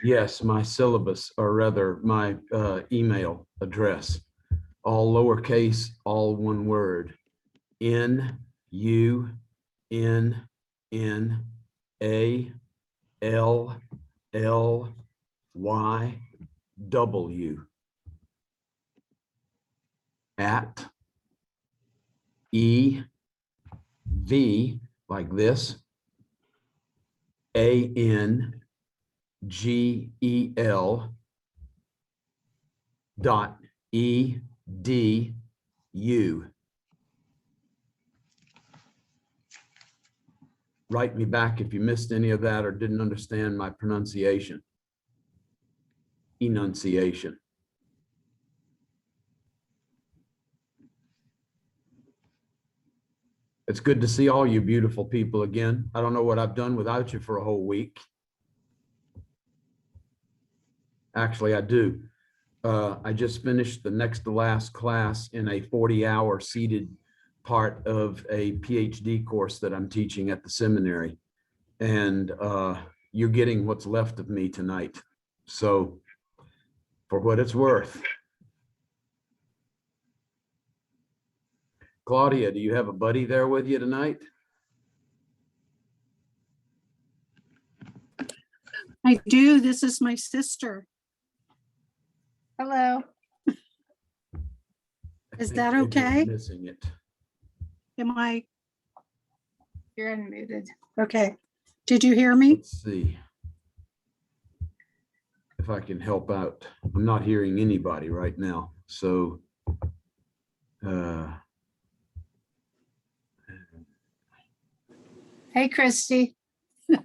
Yes, my syllabus, or rather my email address, all lowercase, all one word, NUNNALLYW at EV, like this, ANGEL .edu. Write me back if you missed any of that or didn't understand my pronunciation. Enunciation. It's good to see all you beautiful people again. I don't know what I've done without you for a whole week. Actually, I do. I just finished the next to last class in a 40-hour seated part of a PhD course that I'm teaching at the seminary. And you're getting what's left of me tonight. So for what it's worth. Claudia, do you have a buddy there with you tonight? I do. This is my sister. Hello. Is I that think maybe I'm okay? missing it. Am I? You're unmuted. Okay. Did you hear me? Let's see if I can help out. I'm not hearing anybody right now. So Hey, Christy. no,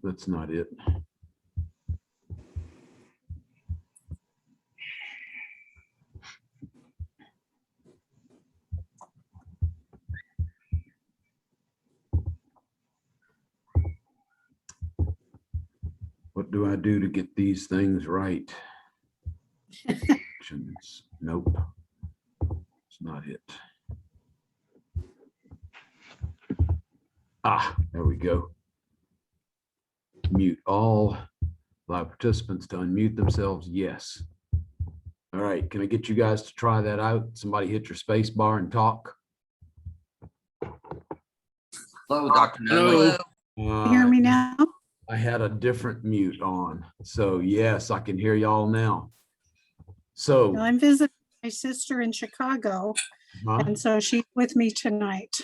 that's not it. What do I do to get these things right? Nope, it's not it. Ah, there we go. Mute all live participants to unmute themselves. Yes. All right, can I get you guys to try that out? Somebody hit your space bar and talk. Hello, Dr. Nunnally. You hear me now? I had a different mute on. So yes, I can hear y'all now. So Well, I'm visiting my sister in Chicago, and so she's with me tonight.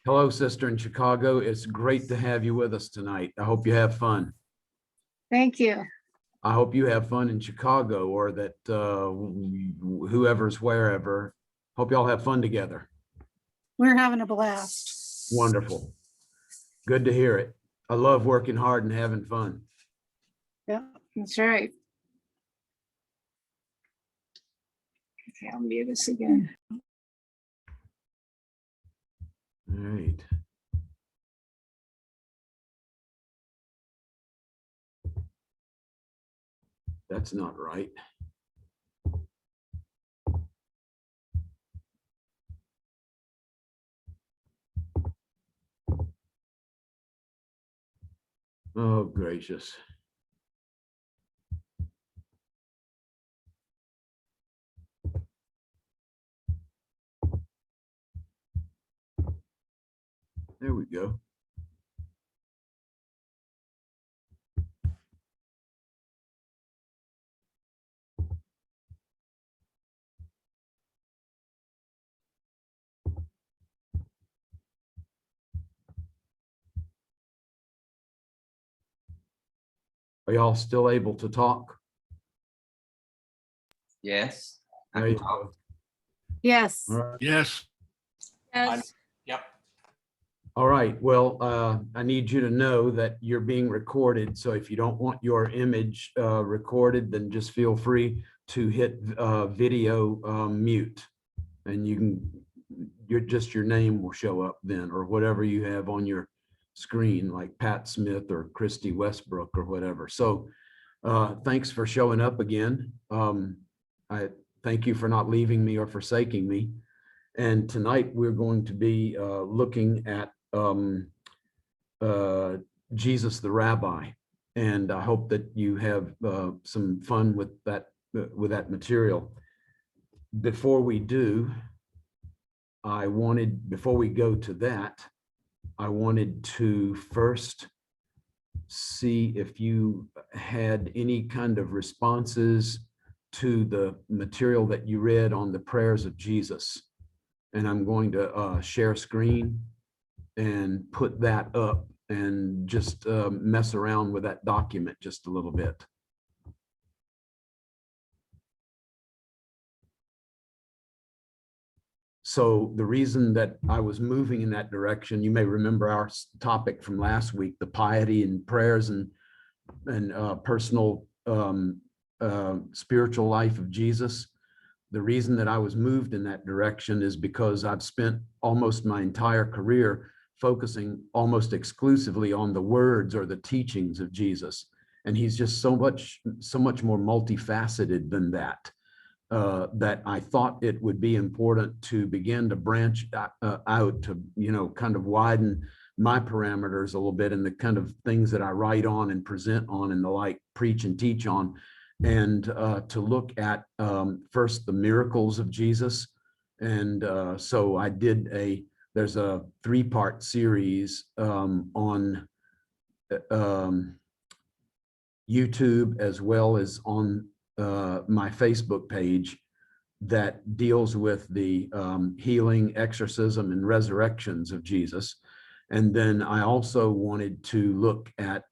hello, sister in Chicago. It's great to have you with us tonight. I hope you have fun. Thank you. I hope you have fun in Chicago, or that whoever's wherever. Hope y'all have fun together. We're having a blast. Wonderful. Good to hear it. I love working hard and having fun. Yeah, that's right. Okay, I'll mute this again. All right. That's not right. Oh, gracious. There we go. Are y'all still able to talk? Yes. I There can you talk. go. Yes. All right. Yes. Yes. Yep. All right. Well, I need you to know that you're being recorded. So if you don't want your image recorded, then just feel free to hit video mute, and you can. Your name will show up then, or whatever you have on your screen, like Pat Smith or Christy Westbrook or whatever. So thanks for showing up again. I thank you for not leaving me or forsaking me. And tonight we're going to be looking at Jesus the Rabbi. And I hope that you have some fun with that material. Before we do, before we go to that, I wanted to first see if you had any kind of responses to the material that you read on the prayers of Jesus. And I'm going to share screen and put that up and just mess around with that document just a little bit. So the reason that I was moving in that direction, you may remember our topic from last week, the piety and prayers and personal spiritual life of Jesus. The reason that I was moved in that direction is because I've spent almost my entire career focusing almost exclusively on the words or the teachings of Jesus. And he's just so much more multifaceted than that. That I thought it would be important to begin to branch out to, kind of widen my parameters a little bit and the kind of things that I write on and present on and the like, preach and teach on, and to look at first the miracles of Jesus. And so I did there's a 3-part series on YouTube as well as on my Facebook page that deals with the healing, exorcism, and resurrections of Jesus. And then I also wanted to look at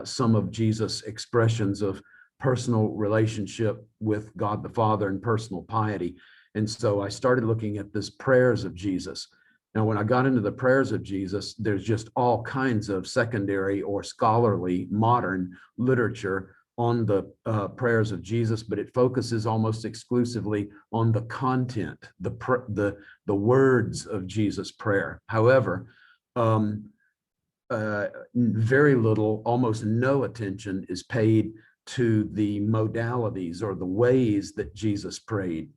some of Jesus' expressions of personal relationship with God the Father and personal piety. And so I started looking at this prayers of Jesus. Now, when I got into the prayers of Jesus, there's just all kinds of secondary or scholarly modern literature on the prayers of Jesus, but it focuses almost exclusively on the content, the words of Jesus' prayer. However, very little, almost no attention is paid to the modalities or the ways that Jesus prayed.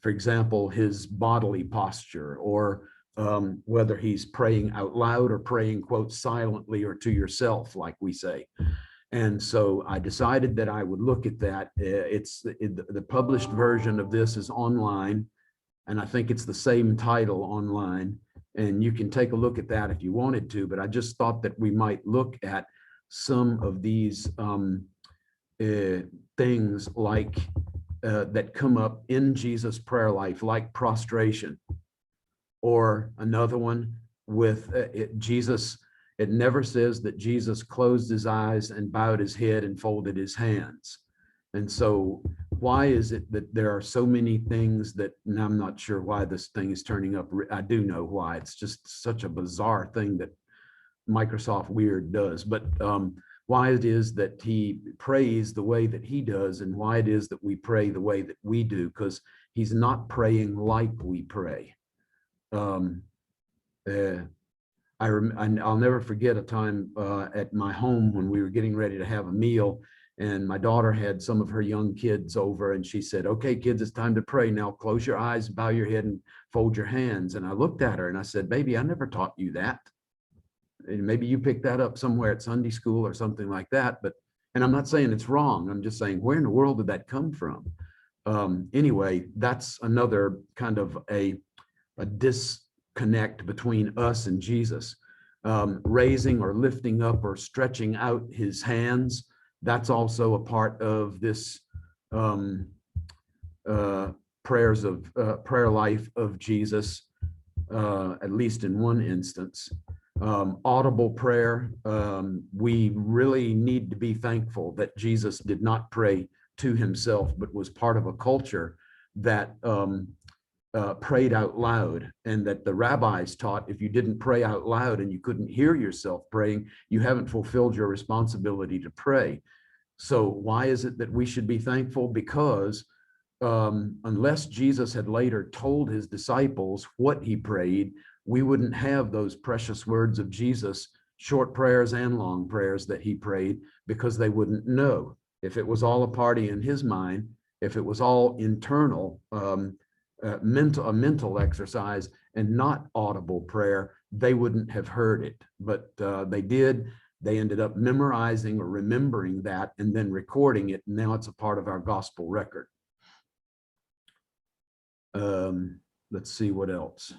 For example, his bodily posture, or whether he's praying out loud or praying, quote, silently or to yourself, like we say. And so I decided that I would look at that. The published version of this is online, and I think it's the same title online. And you can take a look at that if you wanted to, but I just thought that we might look at some of these things like that come up in Jesus' prayer life, like prostration, or another one with Jesus. It never says that Jesus closed his eyes and bowed his head and folded his hands. And so why is it that there are so many things that, and I'm not sure why this thing is turning up. I do know why. It's just such a bizarre thing that Microsoft Weird does. But why it is that he prays the way that he does, and why it is that we pray the way that we do, because he's not praying like we pray. I'll never forget a time at my home when we were getting ready to have a meal, and my daughter had some of her young kids over, and she said, "Okay, kids, it's time to pray. Now close your eyes, bow your head, and fold your hands." And I looked at her and I said, "Baby, I never taught you that. And maybe you picked that up somewhere at Sunday school or something like that." And I'm not saying it's wrong. I'm just saying, where in the world did that come from? Anyway, that's another kind of a disconnect between us and Jesus. Raising or lifting up or stretching out his hands, that's also a part of this prayer life of Jesus, at least in one instance. Audible prayer, we really need to be thankful that Jesus did not pray to himself, but was part of a culture that prayed out loud, and that the rabbis taught if you didn't pray out loud and you couldn't hear yourself praying, you haven't fulfilled your responsibility to pray. So why is it that we should be thankful? Because unless Jesus had later told his disciples what he prayed, we wouldn't have those precious words of Jesus, short prayers and long prayers that he prayed, because they wouldn't know. If it was all a party in his mind, if it was all internal, a mental exercise and not audible prayer, they wouldn't have heard it. But they did. They ended up memorizing or remembering that and then recording it. And now it's a part of our gospel record. Let's see what else.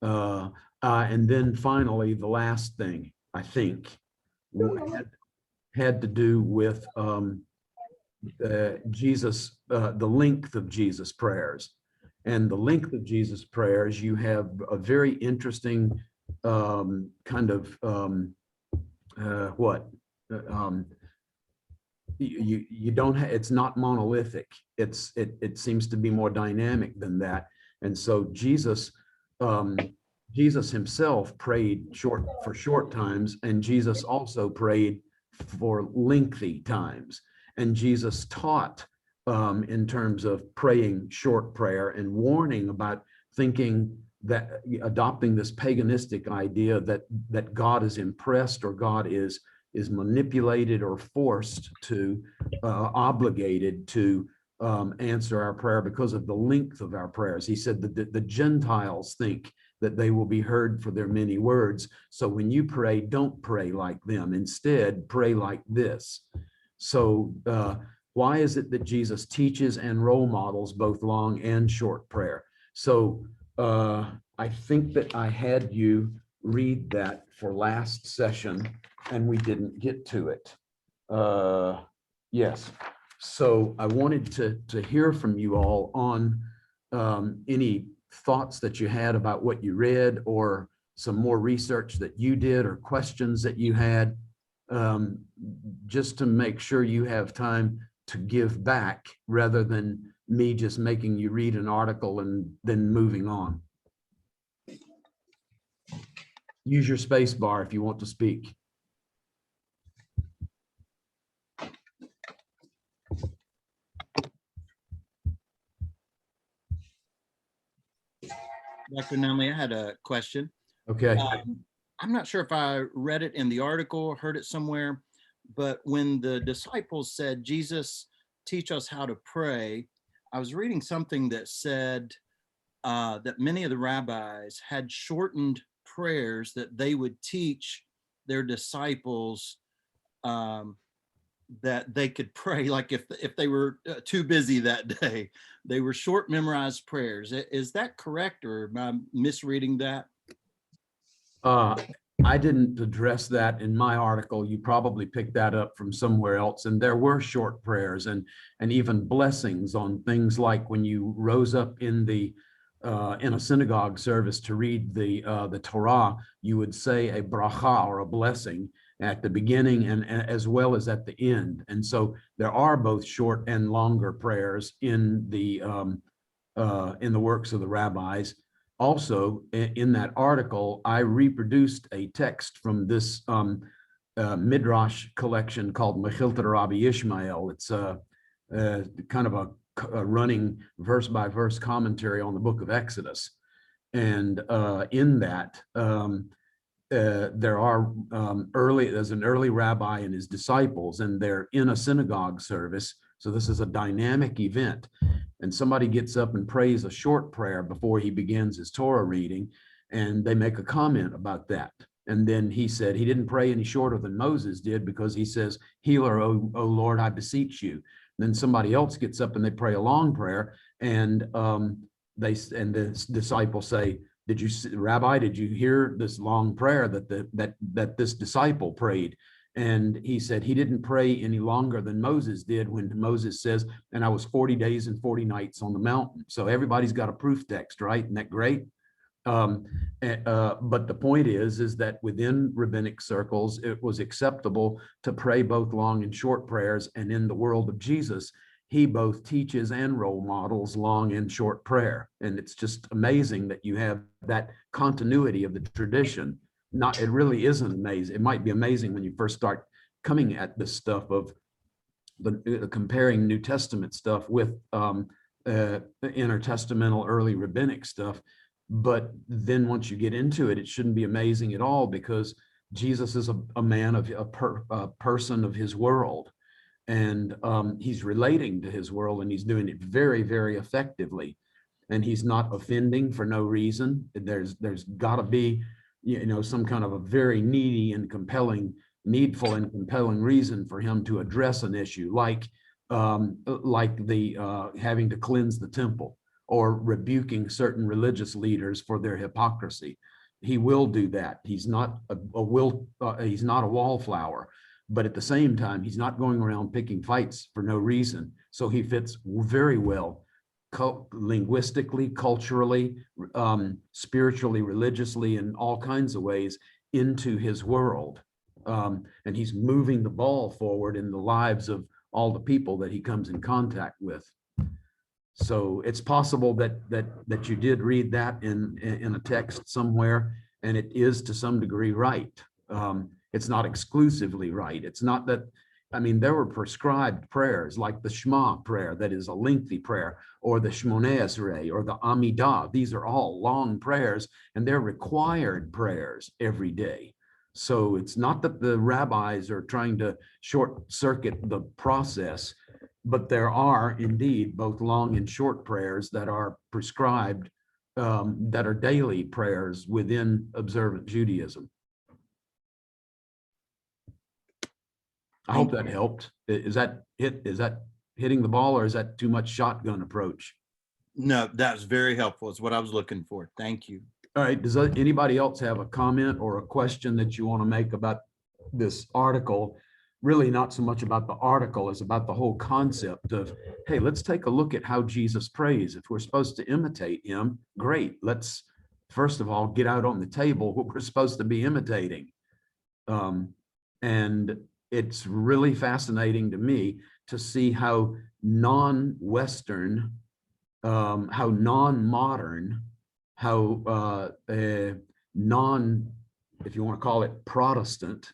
And then finally, the last thing, I think, had to do with Jesus, the length of Jesus' prayers. And the length of Jesus' prayers, you have a very interesting kind of you don't have, it's not monolithic. It seems to be more dynamic than that. And so Jesus himself prayed for short times, and Jesus also prayed for lengthy times. And Jesus taught in terms of praying short prayer and warning about thinking that adopting this paganistic idea that God is impressed or God is manipulated or forced to obligated to answer our prayer because of the length of our prayers. He said that the Gentiles think that they will be heard for their many words. So when you pray, don't pray like them. Instead, pray like this. So why is it that Jesus teaches and role models both long and short prayer? So I think that I had you read that for last session and we didn't get to it. Yes. So I wanted to hear from you all on any thoughts that you had about what you read, or some more research that you did, or questions that you had, just to make sure you have time to give back rather than me just making you read an article and then moving on. Use your space bar if you want to speak. Dr. Nunnally, I had a question. Okay. I'm not sure if I read it in the article or heard it somewhere, but when the disciples said, Jesus, teach us how to pray, I was reading something that said that many of the rabbis had shortened prayers that they would teach their disciples that they could pray, like if they were too busy that day. They were short memorized prayers. Is that correct, or am I misreading that? I didn't address that in my article. You probably picked that up from somewhere else. And there were short prayers and even blessings on things like when you rose up in a synagogue service to read the Torah, you would say a bracha, or a blessing, at the beginning and as well as at the end. And so there are both short and longer prayers in the works of the rabbis. Also, in that article, I reproduced a text from this Midrash collection called Mechilta Rabbi Ishmael. It's kind of a running verse-by-verse commentary on the book of Exodus. And in that, there's an early rabbi and his disciples, and they're in a synagogue service. So this is a dynamic event. And somebody gets up and prays a short prayer before he begins his Torah reading, and they make a comment about that. And then he said he didn't pray any shorter than Moses did, because he says, "Healer, O Lord, I beseech you." And then somebody else gets up and they pray a long prayer, and the disciples say, Rabbi, did you hear this long prayer that this disciple prayed? And he said he didn't pray any longer than Moses did, when Moses says, "And I was 40 days and 40 nights on the mountain." So everybody's got a proof text, right? Isn't that great? But the point is that within rabbinic circles, it was acceptable to pray both long and short prayers. And in the world of Jesus, he both teaches and role models long and short prayer. And it's just amazing that you have that continuity of the tradition. It really isn't amazing. It might be amazing when you first start coming at this stuff of comparing New Testament stuff with intertestamental early rabbinic stuff. But then once you get into it, it shouldn't be amazing at all, because Jesus is a man of a person of his world. and he's relating to his world, and he's doing it very, very effectively. And he's not offending for no reason. There's got to be, some kind of a very needful and compelling reason for him to address an issue like the having to cleanse the temple, or rebuking certain religious leaders for their hypocrisy. He will do that. He's not he's not a wallflower, but at the same time, he's not going around picking fights for no reason. So he fits very well linguistically, culturally, spiritually, religiously, in all kinds of ways into his world. And he's moving the ball forward in the lives of all the people that he comes in contact with. So it's possible that you did read that in a text somewhere, and it is to some degree right. It's not exclusively right. It's not that, there were prescribed prayers like the Shema prayer, that is a lengthy prayer, or the Shmoneh Esrei, or the Amidah. These are all long prayers, and they're required prayers every day. So it's not that the rabbis are trying to short circuit the process, but there are indeed both long and short prayers that are prescribed, that are daily prayers within observant Judaism. I hope that helped. Is that hitting the ball, or is that too much shotgun approach? No, that was very helpful. It's what I was looking for. Thank you. All right, does anybody else have a comment or a question that you want to make about this article? Really not so much about the article as about the whole concept of, hey, let's take a look at how Jesus prays. If we're supposed to imitate him, great. Let's first of all get out on the table what we're supposed to be imitating. And it's really fascinating to me to see how non-Western, how non-modern, how if you want to call it Protestant,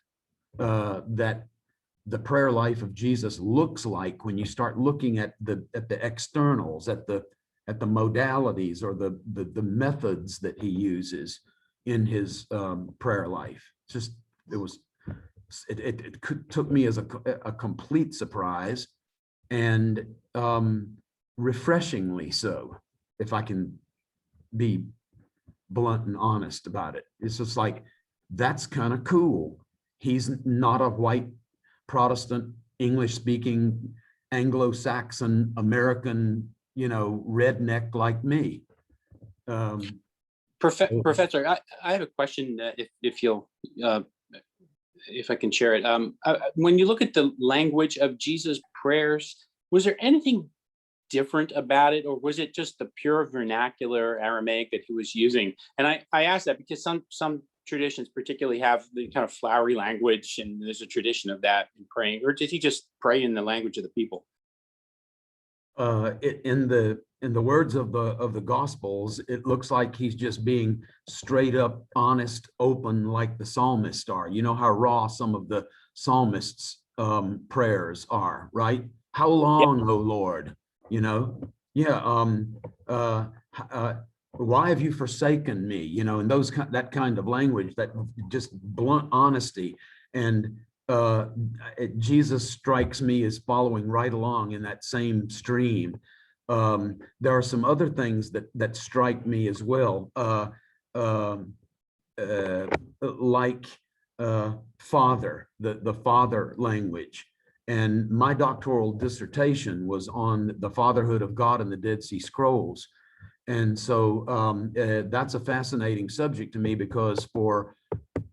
that the prayer life of Jesus looks like when you start looking at the externals, at the modalities, or the methods that he uses in his prayer life. It took me as a complete surprise, and refreshingly so, if I can be blunt and honest about it. It's just like, that's kind of cool. He's not a white Protestant, English-speaking, Anglo-Saxon, American, redneck like me. Professor, I have a question, if you'll, if I can share it. When you look at the language of Jesus' prayers, was there anything different about it, or was it just the pure vernacular Aramaic that he was using? And I ask that because some traditions particularly have the kind of flowery language, and there's a tradition of that in praying. Or did he just pray in the language of the people? In the words of the Gospels, it looks like he's just being straight up, honest, open, like the psalmists are. You know how raw some of the psalmists' prayers are, right? How long, O Lord? Why have you forsaken me? And that kind of language, that just blunt honesty. And Jesus strikes me as following right along in that same stream. There are some other things that strike me as well, like Father, the Father language. And my doctoral dissertation was on the fatherhood of God in the Dead Sea Scrolls. And so that's a fascinating subject to me, because for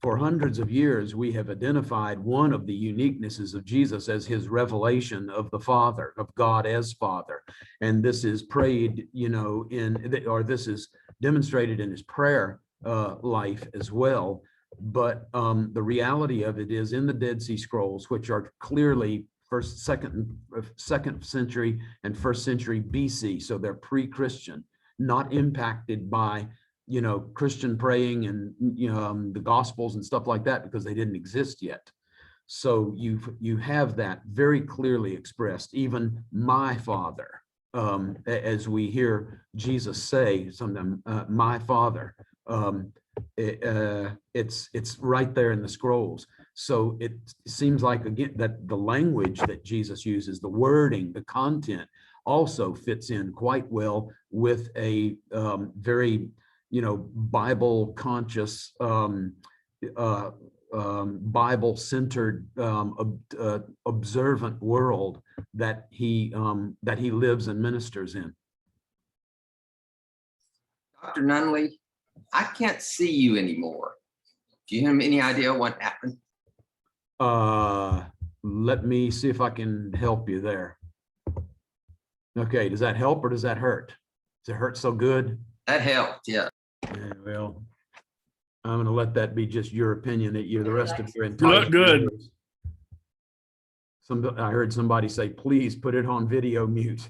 hundreds of years, we have identified one of the uniquenesses of Jesus as his revelation of the Father, of God as Father. And this is prayed, this is demonstrated in his prayer life as well. But the reality of it is, in the Dead Sea Scrolls, which are clearly second century and first century BC, so they're pre-Christian, not impacted by Christian praying and the Gospels and stuff like that, because they didn't exist yet. So you have that very clearly expressed. Even my Father, as we hear Jesus say sometimes, my Father. It's right there in the scrolls. So it seems like, again, that the language that Jesus uses, the wording, the content also fits in quite well with a very, Bible conscious, Bible-centered, observant world that he lives and ministers in. Dr. Nunnally, I can't see you anymore. Do you have any idea what happened? Let me see if I can help you there. Okay, does that help or does that hurt? Does it hurt so good? That helped, yeah. Yeah, well, I'm going to let that be just your opinion. That the rest of your You entire look good. I heard somebody say, please put it on video mute.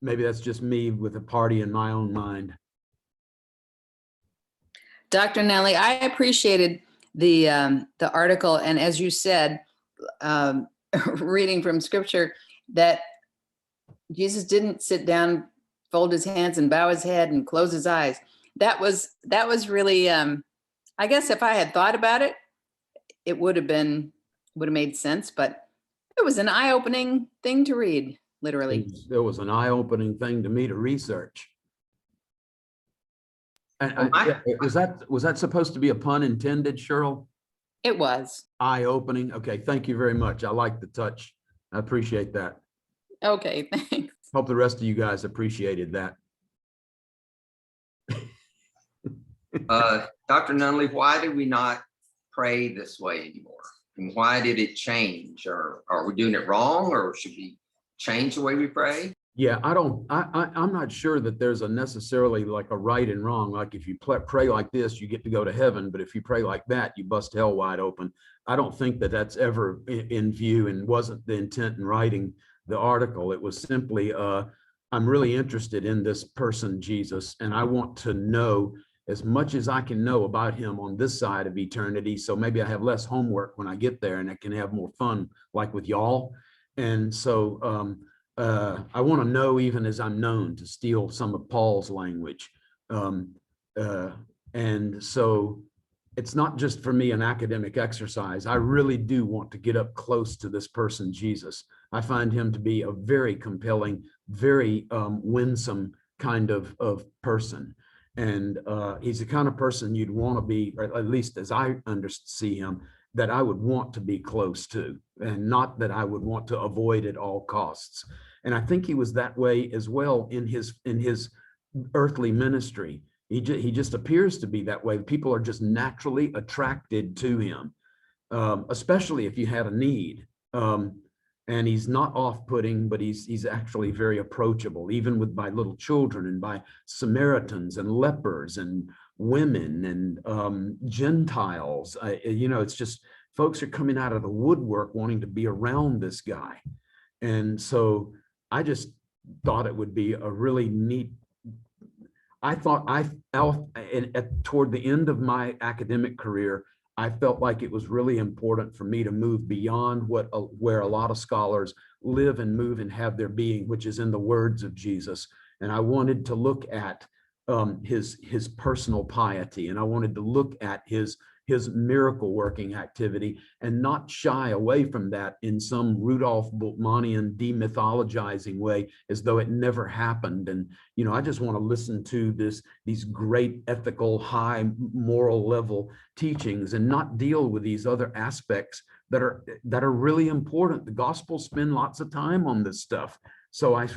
Maybe that's just me with a party in my own mind. Dr. Nunnally, I appreciated the article, and as you said, reading from scripture, that Jesus didn't sit down, fold his hands and bow his head and close his eyes. That was really, I guess if I had thought about it, it would have made sense, but it was an eye-opening thing to read, literally. It was an eye-opening thing to me to research. And was that supposed to be a pun intended, Cheryl? It was. Eye-opening. Okay, thank you very much. I like the touch. I appreciate that. Okay, thanks. Hope the rest of you guys appreciated that. Dr. Nunnally, why do we not pray this way anymore? And why did it change? Or are we doing it wrong, or should we change the way we pray? Yeah, I'm not sure that there's a necessarily like a right and wrong. Like if you pray like this, you get to go to heaven. But if you pray like that, you bust hell wide open. I don't think that that's ever in view, and wasn't the intent in writing the article. It was simply, I'm really interested in this person, Jesus, and I want to know as much as I can know about him on this side of eternity. So maybe I have less homework when I get there and I can have more fun, like with y'all. And so I want to know even as I'm known, to steal some of Paul's language. And so it's not just for me an academic exercise. I really do want to get up close to this person, Jesus. I find him to be a very compelling, very winsome kind of person. And he's the kind of person you'd want to be, or at least as I see him, that I would want to be close to, and not that I would want to avoid at all costs. And I think he was that way as well in his earthly ministry. He just appears to be that way. People are just naturally attracted to him, especially if you had a need. And he's not off-putting, but he's actually very approachable, even by little children and by Samaritans and lepers and women and Gentiles. It's just folks are coming out of the woodwork wanting to be around this guy. And so I just thought it would be a really neat. Toward the end of my academic career, I felt like it was really important for me to move beyond where a lot of scholars live and move and have their being, which is in the words of Jesus. And I wanted to look at his personal piety, and I wanted to look at his miracle working activity, and not shy away from that in some Rudolph Bultmannian demythologizing way, as though it never happened. And I just want to listen to these great ethical, high moral level teachings, and not deal with these other aspects that are really important. The Gospels spend lots of time on this stuff. So I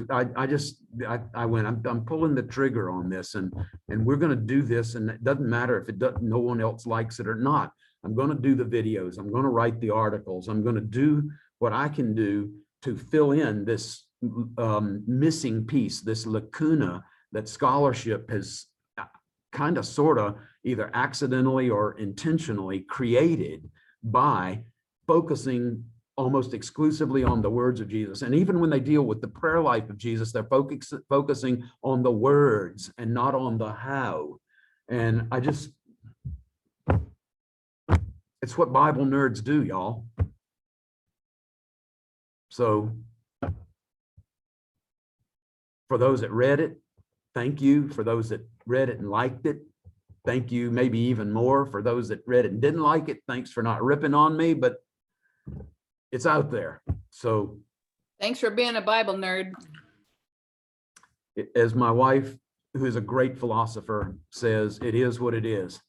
went, I'm pulling the trigger on this, and we're going to do this. And it doesn't matter if no one else likes it or not. I'm going to do the videos. I'm going to write the articles. I'm going to do what I can do to fill in this missing piece, this lacuna that scholarship has kind of sort of either accidentally or intentionally created by focusing almost exclusively on the words of Jesus. And even when they deal with the prayer life of Jesus, they're focusing on the words and not on the how. And it's what Bible nerds do, y'all. So for those that read it, thank you. For those that read it and liked it, thank you, maybe even more for those that read it and didn't like it. Thanks for not ripping on me, but it's out there. So Thanks for being a Bible nerd. as my wife, who is a great philosopher, says, it is what it is.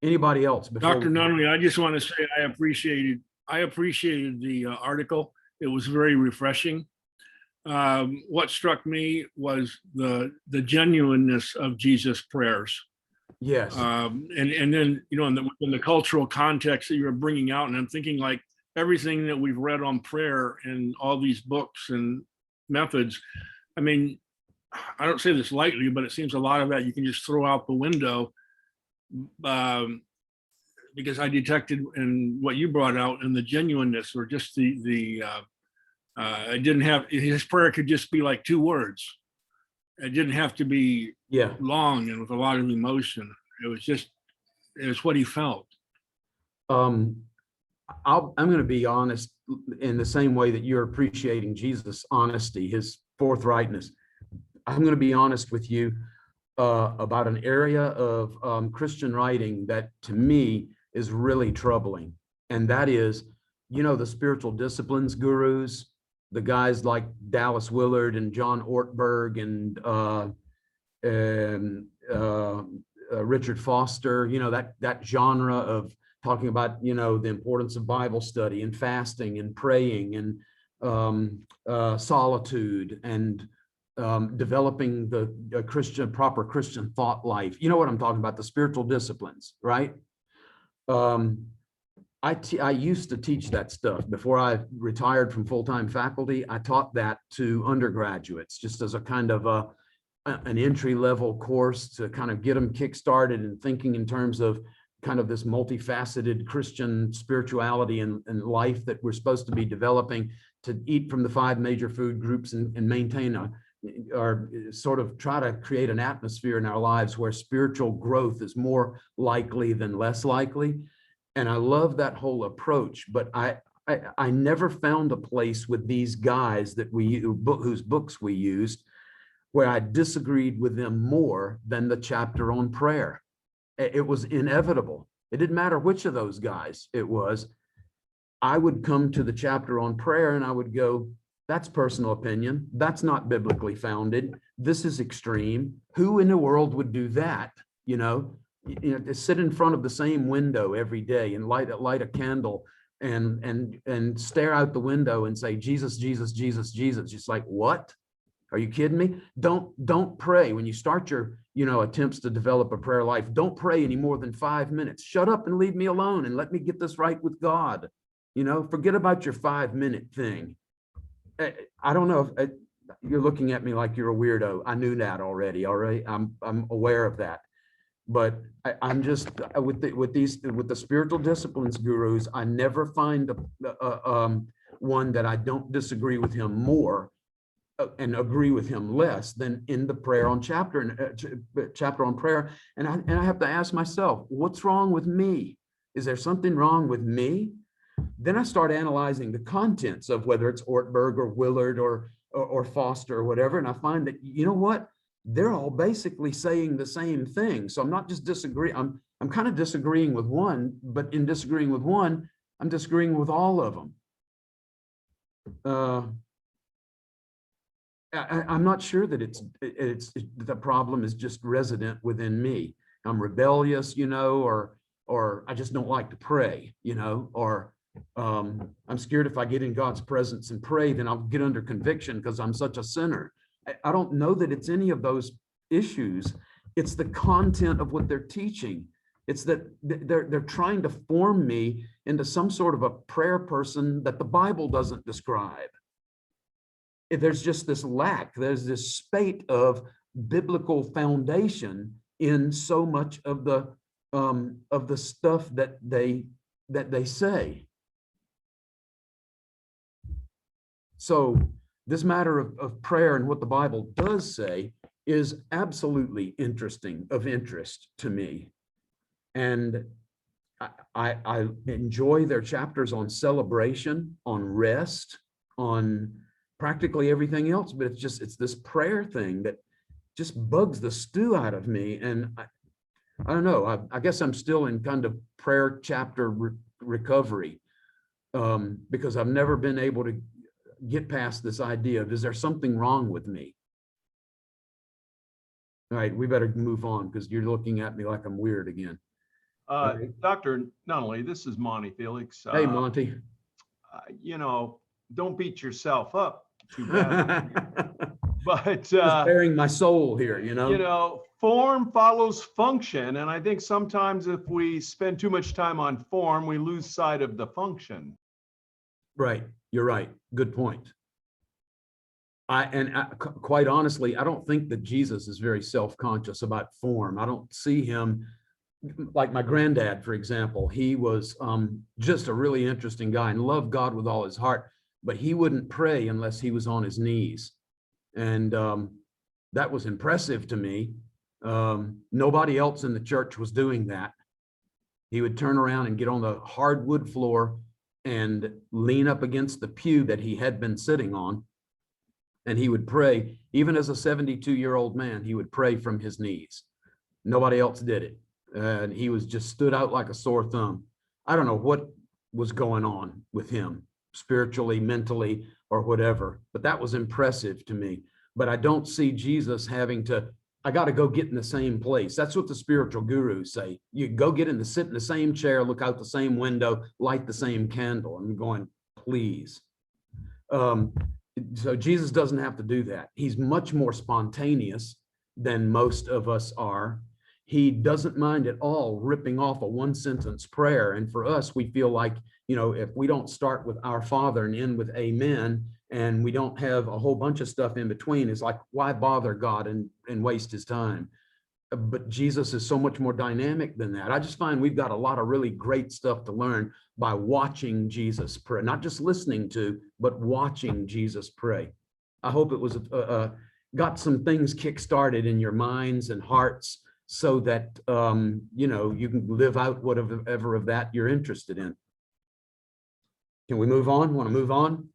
Anybody else? Dr. Nunnally, I just want to say I appreciated the article. It was very refreshing. What struck me was the genuineness of Jesus' prayers. Yes. And then, you know, in the cultural context that you're bringing out, and I'm thinking like everything that we've read on prayer and all these books and methods, I mean, I don't say this lightly, but it seems a lot of that you can just throw out the window, because I detected in what you brought out in the genuineness, or just it didn't have, his prayer could just be like 2 words. It didn't have to be long and with a lot of emotion. It was what he felt. I'm going to be honest in the same way that you're appreciating Jesus' honesty, his forthrightness. I'm going to be honest with you about an area of Christian writing that to me is really troubling. And that is, you know, the spiritual disciplines gurus, the guys like Dallas Willard and John Ortberg and Richard Foster, you know, that genre of talking about, you know, the importance of Bible study and fasting and praying and solitude and developing the proper Christian thought life. You know what I'm talking about, the spiritual disciplines, right? I used to teach that stuff before I retired from full-time faculty. I taught that to undergraduates just as a kind of an entry-level course to kind of get them kick-started and thinking in terms of kind of this multifaceted Christian spirituality and life that we're supposed to be developing, to eat from the 5 major food groups and maintain or sort of try to create an atmosphere in our lives where spiritual growth is more likely than less likely. And I love that whole approach, but I never found a place with these guys that whose books we used where I disagreed with them more than the chapter on prayer. It was inevitable. It didn't matter which of those guys it was. I would come to the chapter on prayer and I would go, that's personal opinion. That's not biblically founded. This is extreme. Who in the world would do that? You know, to sit in front of the same window every day and light a candle and stare out the window and say, Jesus, Jesus, Jesus, Jesus. Just like, what? Are you kidding me? Don't pray when you start your, you know, attempts to develop a prayer life. Don't pray any more than 5 minutes. Shut up and leave me alone and let me get this right with God. You know, forget about your 5-minute thing. I don't know if you're looking at me like you're a weirdo. I knew that already. All right, I'm aware of that. But I'm just with the spiritual disciplines gurus. I never find one that I don't disagree with him more and agree with him less than in the prayer on chapter on prayer. And I have to ask myself, what's wrong with me? Is there something wrong with me? Then I start analyzing the contents of whether it's Ortberg or Willard or Foster or whatever, and I find that, you know what? They're all basically saying the same thing. So I'm not just disagreeing. I'm kind of disagreeing with one, but in disagreeing with one, I'm disagreeing with all of them. I'm not sure that it's the problem is just resident within me. I'm rebellious, you know, or I just don't like to pray, you know, or I'm scared if I get in God's presence and pray, then I'll get under conviction because I'm such a sinner. I don't know that it's any of those issues. It's the content of what they're teaching. It's that they're trying to form me into some sort of a prayer person that the Bible doesn't describe. There's just this lack. There's this spate of biblical foundation in so much of the stuff that they say. So this matter of prayer and what the Bible does say is absolutely of interest to me. And I enjoy their chapters on celebration, on rest, on practically everything else, but it's this prayer thing that just bugs the stew out of me. And I don't know, I guess I'm still in kind of prayer chapter recovery, because I've never been able to get past this idea of, is there something wrong with me? All right, we better move on because you're looking at me like I'm weird again. Okay. Dr. Nunnally, this is Monty Felix. Hey, Monty. You know, don't beat yourself up too bad. But Just bearing my soul here, you know. Form follows function. And I think sometimes if we spend too much time on form, we lose sight of the function. Right, you're right. Good point. Quite honestly, I don't think that Jesus is very self-conscious about form. I don't see him like my granddad, for example. He was just a really interesting guy and loved God with all his heart, but he wouldn't pray unless he was on his knees. And that was impressive to me. Nobody else in the church was doing that. He would turn around and get on the hardwood floor and lean up against the pew that he had been sitting on. And he would pray, even as a 72-year-old man, he would pray from his knees. Nobody else did it. And he was just stood out like a sore thumb. I don't know what was going on with him, spiritually, mentally, or whatever, but that was impressive to me. But I don't see Jesus having to, I got to go get in the same place. That's what the spiritual gurus say. You go sit in the same chair, look out the same window, light the same candle. I'm going, please. So Jesus doesn't have to do that. He's much more spontaneous than most of us are. He doesn't mind at all ripping off a one-sentence prayer. And for us, we feel like, if we don't start with our Father and end with amen, and we don't have a whole bunch of stuff in between, it's like, why bother God and waste his time? But Jesus is so much more dynamic than that. I just find we've got a lot of really great stuff to learn by watching Jesus pray, not just listening to, but watching Jesus pray. I hope it was got some things kick-started in your minds and hearts so that, you can live out whatever of that you're interested in. Can we move on? Want to move on?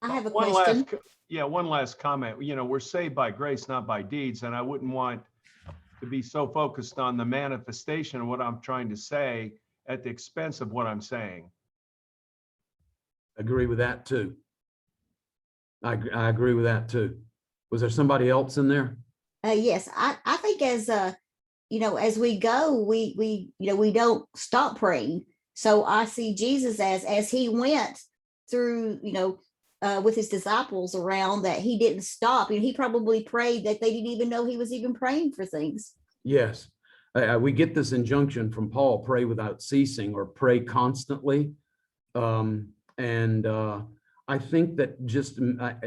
I have a question. One last comment. We're saved by grace, not by deeds. And I wouldn't want to be so focused on the manifestation of what I'm trying to say at the expense of what I'm saying. Agree with that too. I agree with that too. Was there somebody else in there? Yes, I think as we go, we don't stop praying. So I see Jesus as he went through, with his disciples around, that he didn't stop. He probably prayed that they didn't even know he was even praying for things. Yes. We get this injunction from Paul, pray without ceasing or pray constantly. I think that just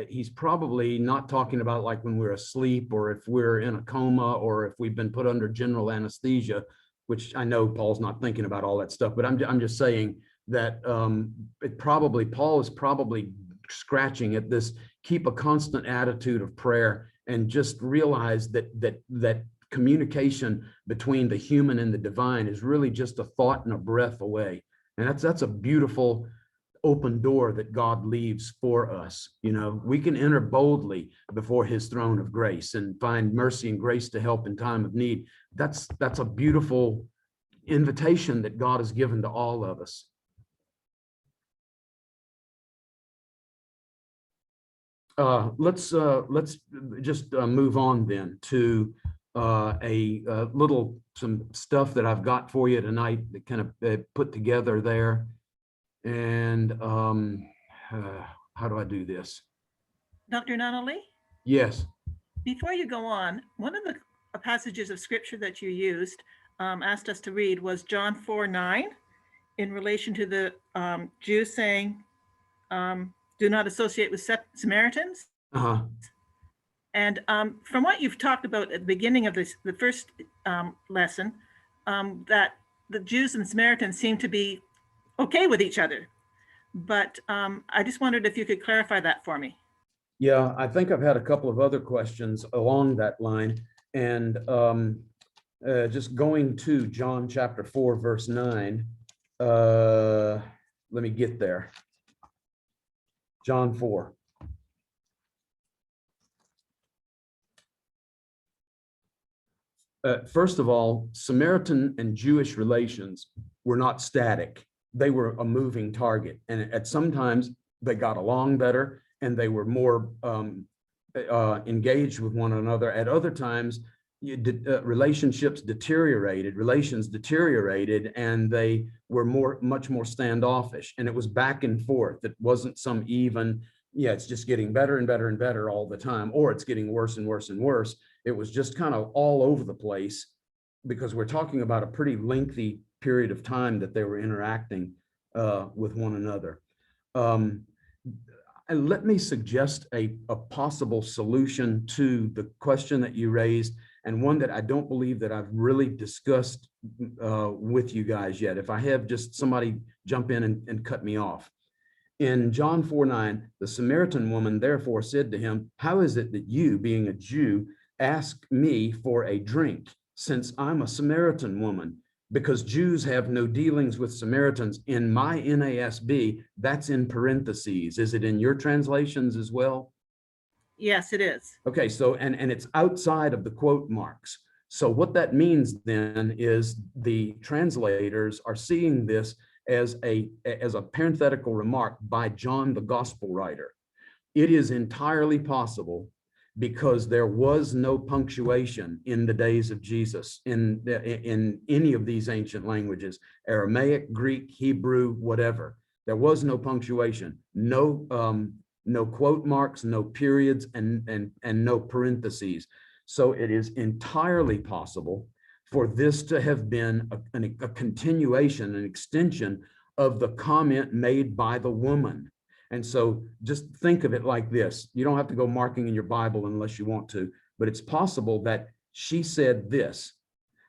he's probably not talking about like when we're asleep or if we're in a coma or if we've been put under general anesthesia, which I know Paul's not thinking about all that stuff, but I'm just saying that Paul is probably scratching at this, keep a constant attitude of prayer and just realize that communication between the human and the divine is really just a thought and a breath away. And that's a beautiful open door that God leaves for us. We can enter boldly before his throne of grace and find mercy and grace to help in time of need. That's a beautiful invitation that God has given to all of us. Let's just move on then to some stuff that I've got for you tonight that kind of put together there. And how do I do this? Dr. Nunnally? Yes. Before you go on, one of the passages of scripture that you used, asked us to read, was John 4:9, in relation to the Jews saying, do not associate with Samaritans. Uh-huh. And from what you've talked about at the beginning of the first lesson, that the Jews and Samaritans seem to be okay with each other. But I just wondered if you could clarify that for me. Yeah, I think I've had a couple of other questions along that line. And just going to John chapter 4, verse 9. Let me get there. John 4. First of all, Samaritan and Jewish relations were not static. They were a moving target. And at sometimes they got along better and they were more engaged with one another. At other times, relations deteriorated, and they were much more standoffish. And it was back and forth. It wasn't some even, yeah, it's just getting better and better and better all the time, or it's getting worse and worse and worse. It was just kind of all over the place, because we're talking about a pretty lengthy period of time that they were interacting with one another. And let me suggest a possible solution to the question that you raised, and one that I don't believe that I've really discussed with you guys yet. If I have, just somebody jump in and cut me off. In John 4:9, the Samaritan woman therefore said to him, "How is it that you, being a Jew, ask me for a drink, since I'm a Samaritan woman?" Because Jews have no dealings with Samaritans. In my NASB, that's in parentheses. Is it in your translations as well? Yes, it is. Okay, so, and it's outside of the quote marks. So what that means then is the translators are seeing this as a parenthetical remark by John, the gospel writer. It is entirely possible, because there was no punctuation in the days of Jesus in any of these ancient languages, Aramaic, Greek, Hebrew, whatever. There was no punctuation, no quote marks, no periods, and no parentheses. So it is entirely possible for this to have been a continuation, an extension of the comment made by the woman. And so just think of it like this. You don't have to go marking in your Bible unless you want to, but it's possible that she said this: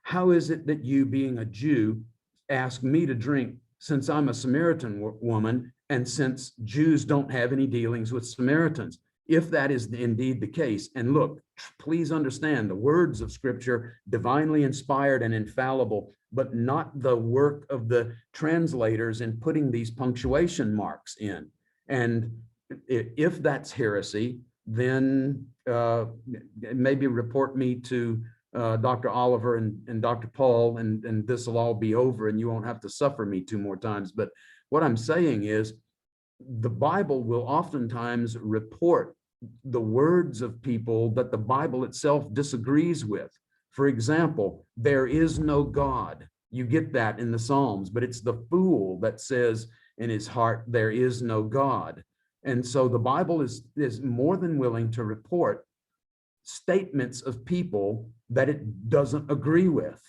"How is it that you, being a Jew, ask me to drink, since I'm a Samaritan woman, and since Jews don't have any dealings with Samaritans?" If that is indeed the case, and look, please understand, the words of Scripture, divinely inspired and infallible, but not the work of the translators in putting these punctuation marks in. And if that's heresy, then maybe report me to Dr. Oliver and Dr. Paul, and this will all be over and you won't have to suffer me 2 more times. But what I'm saying is, the Bible will oftentimes report the words of people that the Bible itself disagrees with. For example, there is no God. You get that in the Psalms, but it's the fool that says in his heart, there is no God. And so the Bible is more than willing to report statements of people that it doesn't agree with.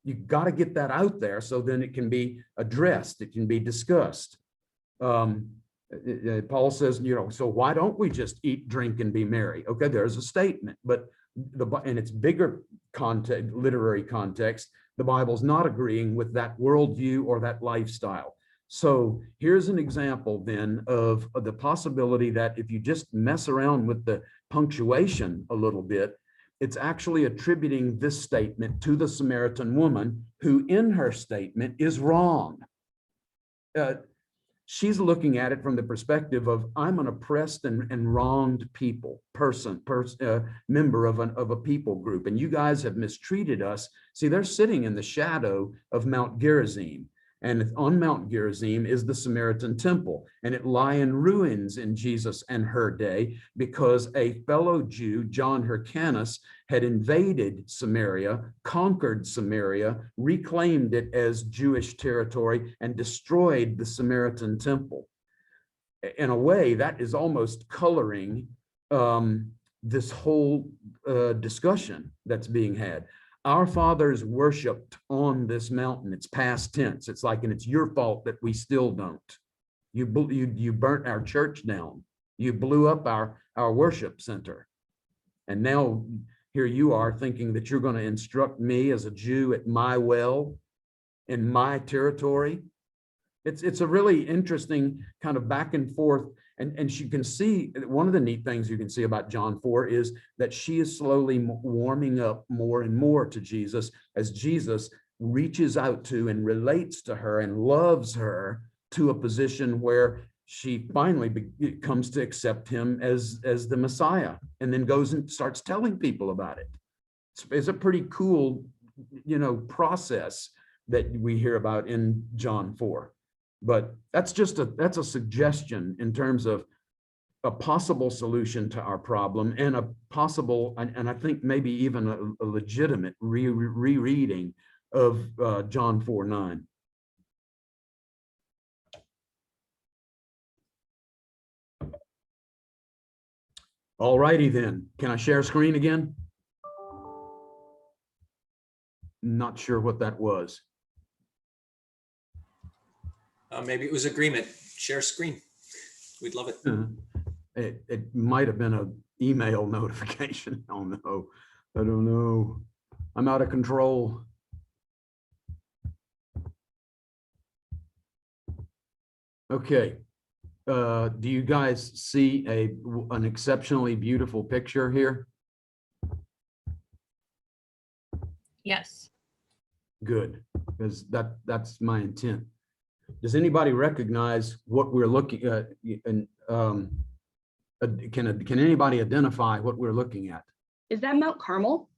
You got to get that out there so then it can be addressed, it can be discussed. Paul says, so why don't we just eat, drink, and be merry? Okay, there's a statement, but in its bigger context, literary context, the Bible's not agreeing with that worldview or that lifestyle. So here's an example then of the possibility that if you just mess around with the punctuation a little bit, it's actually attributing this statement to the Samaritan woman, who in her statement is wrong. She's looking at it from the perspective of, I'm an oppressed and wronged member of a people group, and you guys have mistreated us. See, they're sitting in the shadow of Mount Gerizim, and on Mount Gerizim is the Samaritan temple, and it lie in ruins in Jesus and her day because a fellow Jew, John Hyrcanus, had invaded Samaria, conquered Samaria, reclaimed it as Jewish territory, and destroyed the Samaritan temple. In a way, that is almost coloring this whole discussion that's being had. Our fathers worshiped on this mountain. It's past tense. It's like, and it's your fault that we still don't. You burnt our church down. You blew up our worship center. And now here you are thinking that you're going to instruct me as a Jew at my well, in my territory. It's a really interesting kind of back and forth. And you can see, one of the neat things you can see about John 4 is that she is slowly warming up more and more to Jesus as Jesus reaches out to and relates to her and loves her to a position where she finally comes to accept him as the Messiah, and then goes and starts telling people about it. It's a pretty cool, process that we hear about in John 4. But that's a suggestion in terms of a possible solution to our problem, and a possible, and I think maybe even a legitimate rereading of John 4:9. All righty then. Can I share screen again? Not sure what that was. Maybe it was agreement. Share screen. We'd love it. It might have been an email notification. I don't know. I don't know. I'm out of control. Okay. Do you guys see an exceptionally beautiful picture here? Yes. Good, because that's my intent. Does anybody recognize what we're looking at? And can anybody identify what we're looking at? Is that Mount Carmel?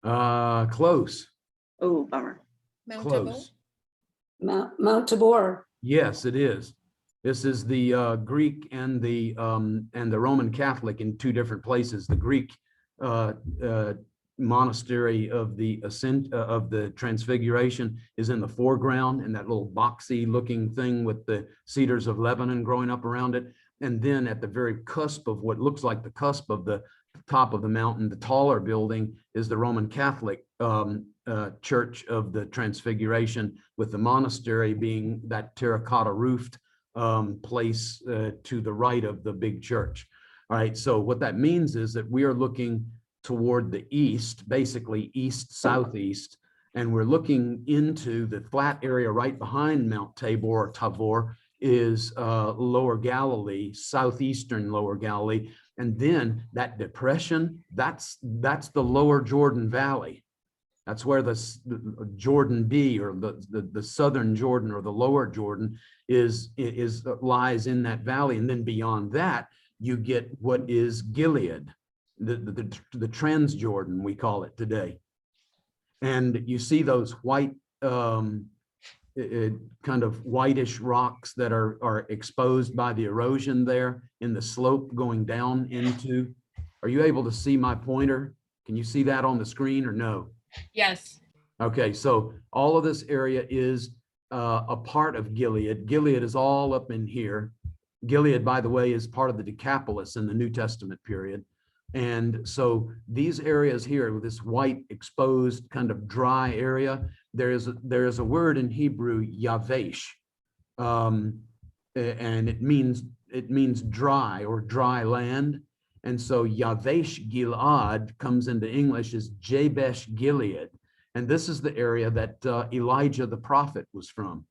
Close. Oh, bummer. Close. Mount Tabor. Yes, it is. This is the Greek and the Roman Catholic in two different places. The Greek monastery of the Transfiguration is in the foreground, and that little boxy looking thing with the cedars of Lebanon growing up around it. And then at the very cusp of what looks like the cusp of the top of the mountain, the taller building is the Roman Catholic Church of the Transfiguration, with the monastery being that terracotta roofed place to the right of the big church. All right, so what that means is that we are looking toward the east, basically east-southeast, and we're looking into the flat area right behind Mount Tabor or Tavor is Lower Galilee, southeastern Lower Galilee, and then that depression, that's the Lower Jordan Valley. That's where the Jordan B, or the southern Jordan, or the Lower Jordan lies in that valley. And then beyond that, you get what is Gilead, the Transjordan, we call it today. And you see those white, kind of whitish rocks that are exposed by the erosion there in the slope going down into. Are you able to see my pointer? Can you see that on the screen or no? Yes. Okay, so all of this area is a part of Gilead. Gilead is all up in here. Gilead, by the way, is part of the Decapolis in the New Testament period. And so these areas here with this white exposed kind of dry area, there is a word in Hebrew, yavesh, and it means dry or dry land. And so Yavesh Gilad comes into English as Jabesh Gilead. And this is the area that Elijah the prophet was from.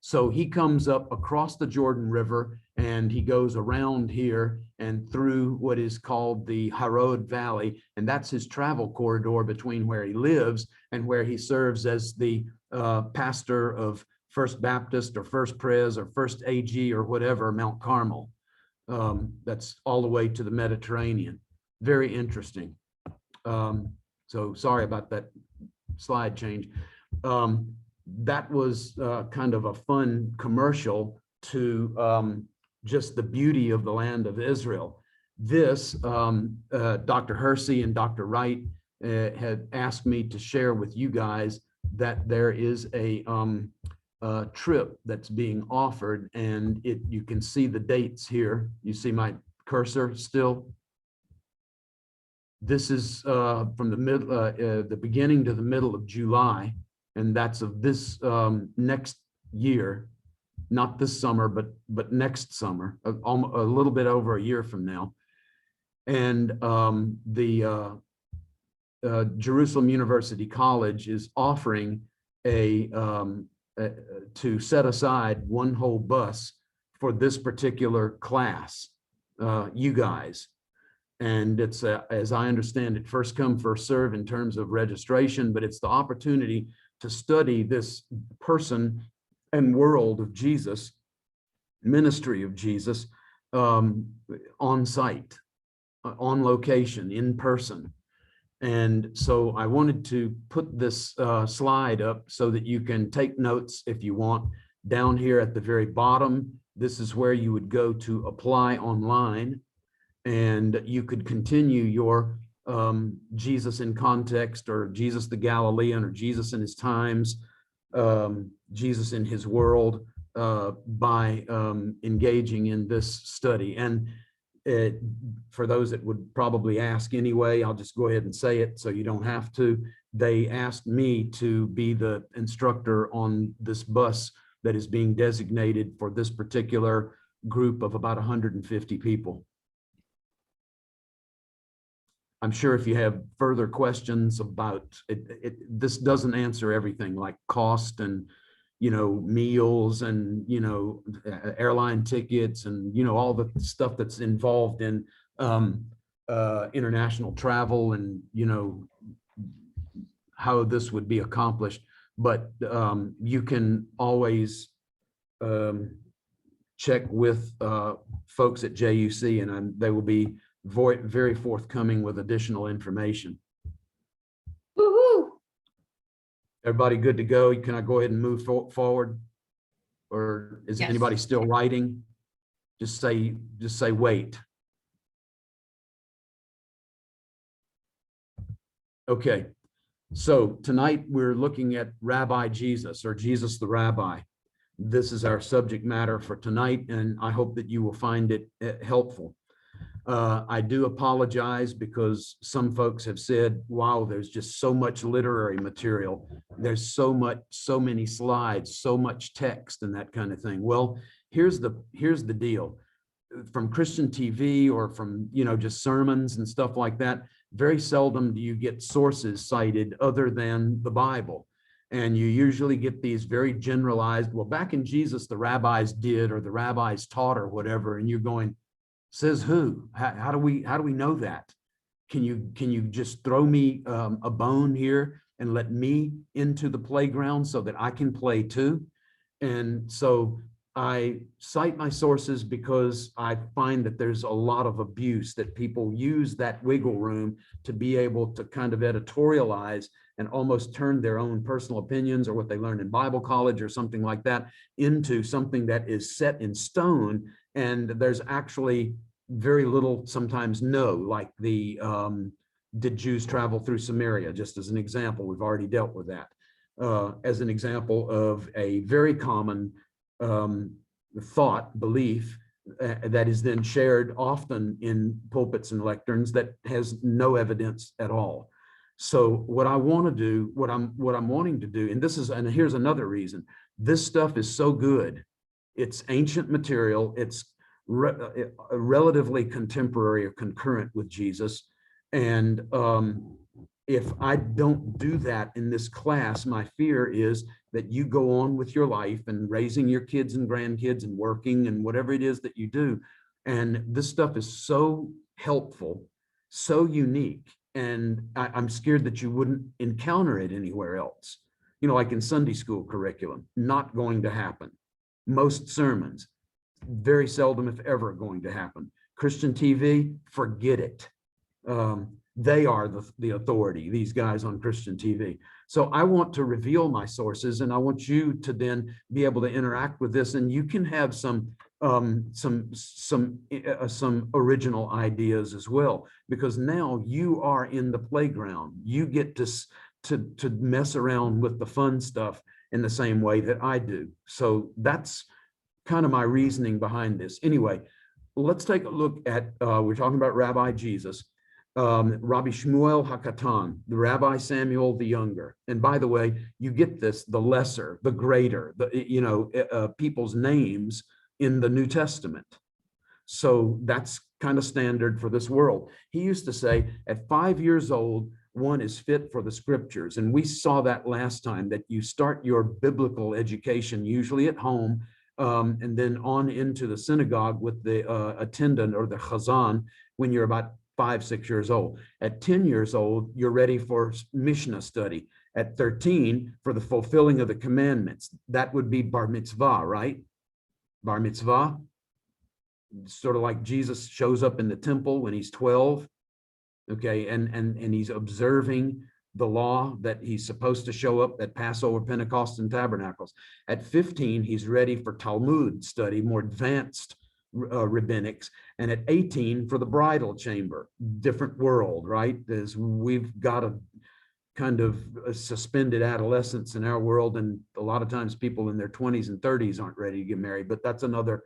So he comes up across the Jordan River, and he goes around here and through what is called the Harod Valley. And that's his travel corridor between where he lives and where he serves as the pastor of First Baptist or First Pres or First AG or whatever, Mount Carmel. That's all the way to the Mediterranean. Very interesting. So sorry about that slide change. That was kind of a fun commercial to just the beauty of the land of Israel. This, Dr. Hersey and Dr. Wright had asked me to share with you guys that there is a trip that's being offered, and you can see the dates here. You see my cursor still? This is from the beginning to the middle of July, and that's of this next year, not this summer, but next summer, a little bit over a year from now. And the Jerusalem University College is offering to set aside one whole bus for this particular class, you guys. And it's, as I understand it, first come, first serve in terms of registration, but it's the opportunity to study this person and world of Jesus, ministry of Jesus, on site, on location, in person. And so I wanted to put this slide up so that you can take notes if you want. Down here at the very bottom, this is where you would go to apply online, and you could continue your Jesus in context, or Jesus the Galilean, or Jesus in his times, Jesus in his world, by engaging in this study. And for those that would probably ask anyway, I'll just go ahead and say it so you don't have to. They asked me to be the instructor on this bus that is being designated for this particular group of about 150 people. I'm sure if you have further questions about it, this doesn't answer everything, like cost and, meals and, airline tickets and, all the stuff that's involved in international travel and, how this would be accomplished. But you can always check with folks at JUC, and they will be very forthcoming with additional information. Woohoo! Everybody good to go? Can I go ahead and move forward? Or is Yes. anybody still writing? Just say wait. Okay, so tonight we're looking at Rabbi Jesus, or Jesus the Rabbi. This is our subject matter for tonight, and I hope that you will find it helpful. I do apologize because some folks have said, wow, there's just so much literary material. There's so many slides, so much text and that kind of thing. Well, here's the deal. From Christian TV or from, just sermons and stuff like that, very seldom do you get sources cited other than the Bible. And you usually get these very generalized, well, back in Jesus, the rabbis did, or the rabbis taught, or whatever. And you're going, says who? How do we know that? Can you just throw me a bone here and let me into the playground so that I can play too? And so I cite my sources because I find that there's a lot of abuse, that people use that wiggle room to be able to kind of editorialize and almost turn their own personal opinions or what they learned in Bible college or something like that into something that is set in stone. And there's actually very little, sometimes no, like did Jews travel through Samaria? Just as an example, we've already dealt with that. As an example of a very common belief that is then shared often in pulpits and lecterns that has no evidence at all. So what I want to do, what I'm wanting to do, and here's another reason, this stuff is so good. It's ancient material. It's relatively contemporary or concurrent with Jesus. And if I don't do that in this class, my fear is that you go on with your life and raising your kids and grandkids and working and whatever it is that you do. And this stuff is so helpful, so unique. And I'm scared that you wouldn't encounter it anywhere else. Like in Sunday school curriculum, not going to happen. Most sermons, very seldom, if ever, going to happen. Christian TV, forget it. They are the authority, these guys on Christian TV. So I want to reveal my sources, and I want you to then be able to interact with this, and you can have some original ideas as well, because now you are in the playground. You get to mess around with the fun stuff in the same way that I do. So that's kind of my reasoning behind this. Anyway, let's take a look at, we're talking about Rabbi Jesus. Rabbi Shmuel HaKatan, the Rabbi Samuel the Younger. And by the way, you get this, the lesser, the greater, people's names in the New Testament. So that's kind of standard for this world. He used to say, at 5 years old, one is fit for the scriptures. And we saw that last time, that you start your biblical education usually at home, and then on into the synagogue with the attendant or the chazan when you're about 5, 6 years old. At 10 years old, you're ready for Mishnah study. At 13, for the fulfilling of the commandments. That would be bar mitzvah, right? Bar mitzvah, sort of like Jesus shows up in the temple when he's 12. Okay, and he's observing the law that he's supposed to show up at Passover, Pentecost, and Tabernacles. At 15, he's ready for Talmud study, more advanced rabbinics. And at 18, for the bridal chamber, different world, right? As we've got a kind of a suspended adolescence in our world, and a lot of times people in their 20s and 30s aren't ready to get married, but that's another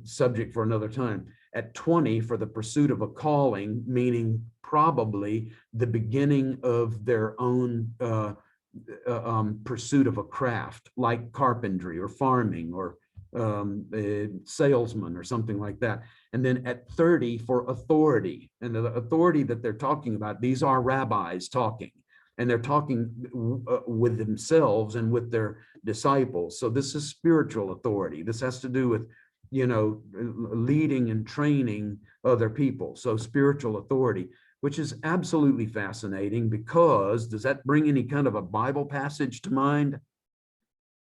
subject for another time. At 20, for the pursuit of a calling, meaning probably the beginning of their own pursuit of a craft, like carpentry or farming or a salesman or something like that. And then at 30, for authority. And the authority that they're talking about, these are rabbis talking, and they're talking with themselves and with their disciples. So this is spiritual authority. This has to do with, you know, leading and training other people. So spiritual authority, which is absolutely fascinating, because does that bring any kind of a Bible passage to mind?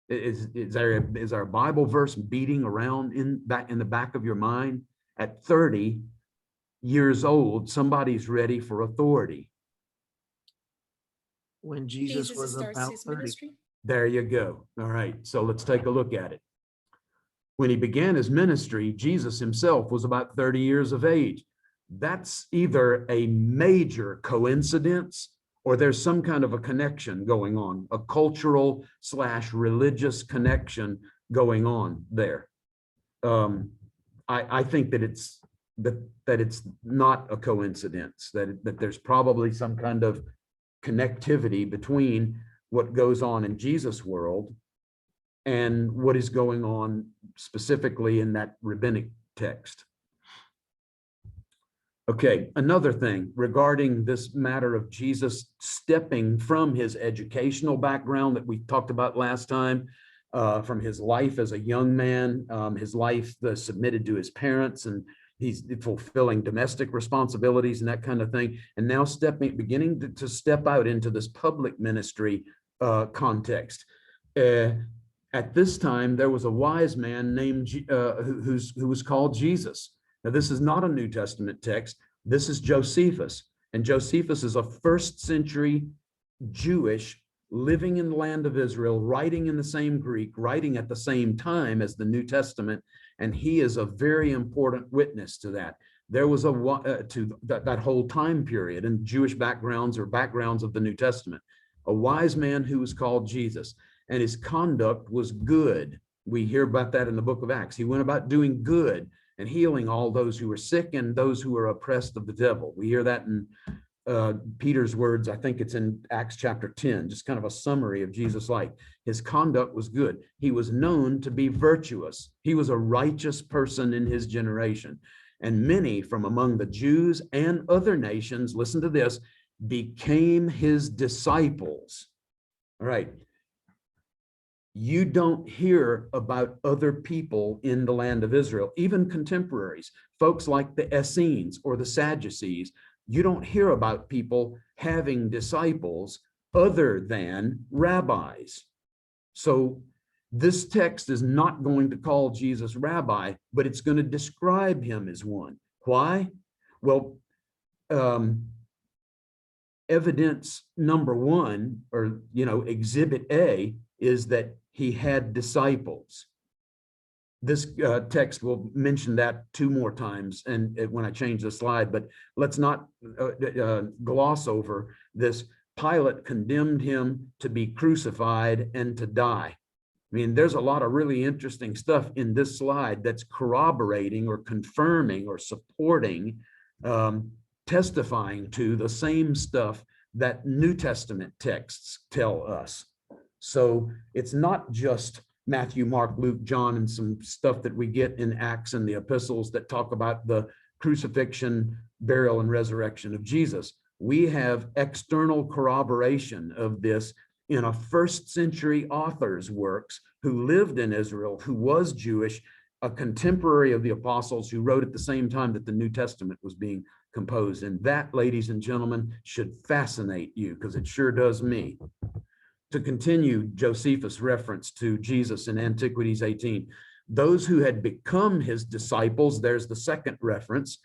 Is there a Bible verse beating around in the back of your mind? At 30 years old, somebody's ready for authority. When Jesus was about 30. There you go. All right, so let's take a look at it. When he began his ministry, Jesus himself was about 30 years of age. That's either a major coincidence or there's some kind of a connection going on, a cultural / religious connection going on there. I think that it's not a coincidence, that there's probably some kind of connectivity between what goes on in Jesus' world and what is going on specifically in that rabbinic text. Okay, another thing regarding this matter of Jesus stepping from his educational background that we talked about last time, from his life as a young man, his life submitted to his parents, and he's fulfilling domestic responsibilities and that kind of thing, and now beginning to step out into this public ministry context. At this time, there was a wise man named who was called Jesus. Now, this is not a New Testament text. This is Josephus, and Josephus is a 1st century Jewish living in the land of Israel, writing in the same Greek, writing at the same time as the New Testament, and he is a very important witness to that. There was that whole time period in Jewish backgrounds or backgrounds of the New Testament, a wise man who was called Jesus, and his conduct was good. We hear about that in the book of Acts. He went about doing good and healing all those who were sick and those who were oppressed of the devil. We hear that in Peter's words. I think it's in Acts chapter 10, just kind of a summary of Jesus' life. His conduct was good. He was known to be virtuous. He was a righteous person in his generation. And many from among the Jews and other nations, listen to this, became his disciples. All right. You don't hear about other people in the land of Israel, even contemporaries, folks like the Essenes or the Sadducees. You don't hear about people having disciples other than rabbis. So this text is not going to call Jesus rabbi, but it's going to describe him as one. Why? Well, evidence number one, or exhibit A, is that he had disciples. This text will mention that 2 more times, and when I change the slide, but let's not gloss over this. Pilate condemned him to be crucified and to die. I mean, there's a lot of really interesting stuff in this slide that's corroborating or confirming or supporting, testifying to the same stuff that New Testament texts tell us. So it's not just Matthew, Mark, Luke, John, and some stuff that we get in Acts and the epistles that talk about the crucifixion, burial, and resurrection of Jesus. We have external corroboration of this in a 1st century author's works who lived in Israel, who was Jewish, a contemporary of the apostles who wrote at the same time that the New Testament was being composed. And that, ladies and gentlemen, should fascinate you, because it sure does me. To continue Josephus' reference to Jesus in Antiquities 18, those who had become his disciples, there's the second reference,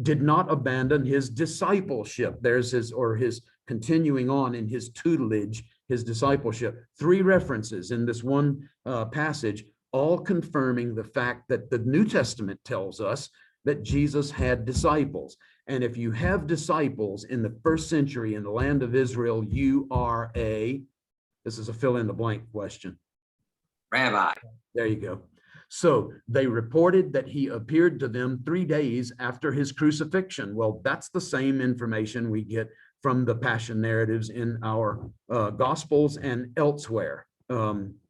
did not abandon his discipleship. There's his continuing on in his tutelage, his discipleship. 3 references in this one passage, all confirming the fact that the New Testament tells us that Jesus had disciples. And if you have disciples in the first century in the land of Israel, you are this is a fill in the blank question. Rabbi. There you go. So they reported that he appeared to them 3 days after his crucifixion. Well, that's the same information we get from the passion narratives in our Gospels and elsewhere,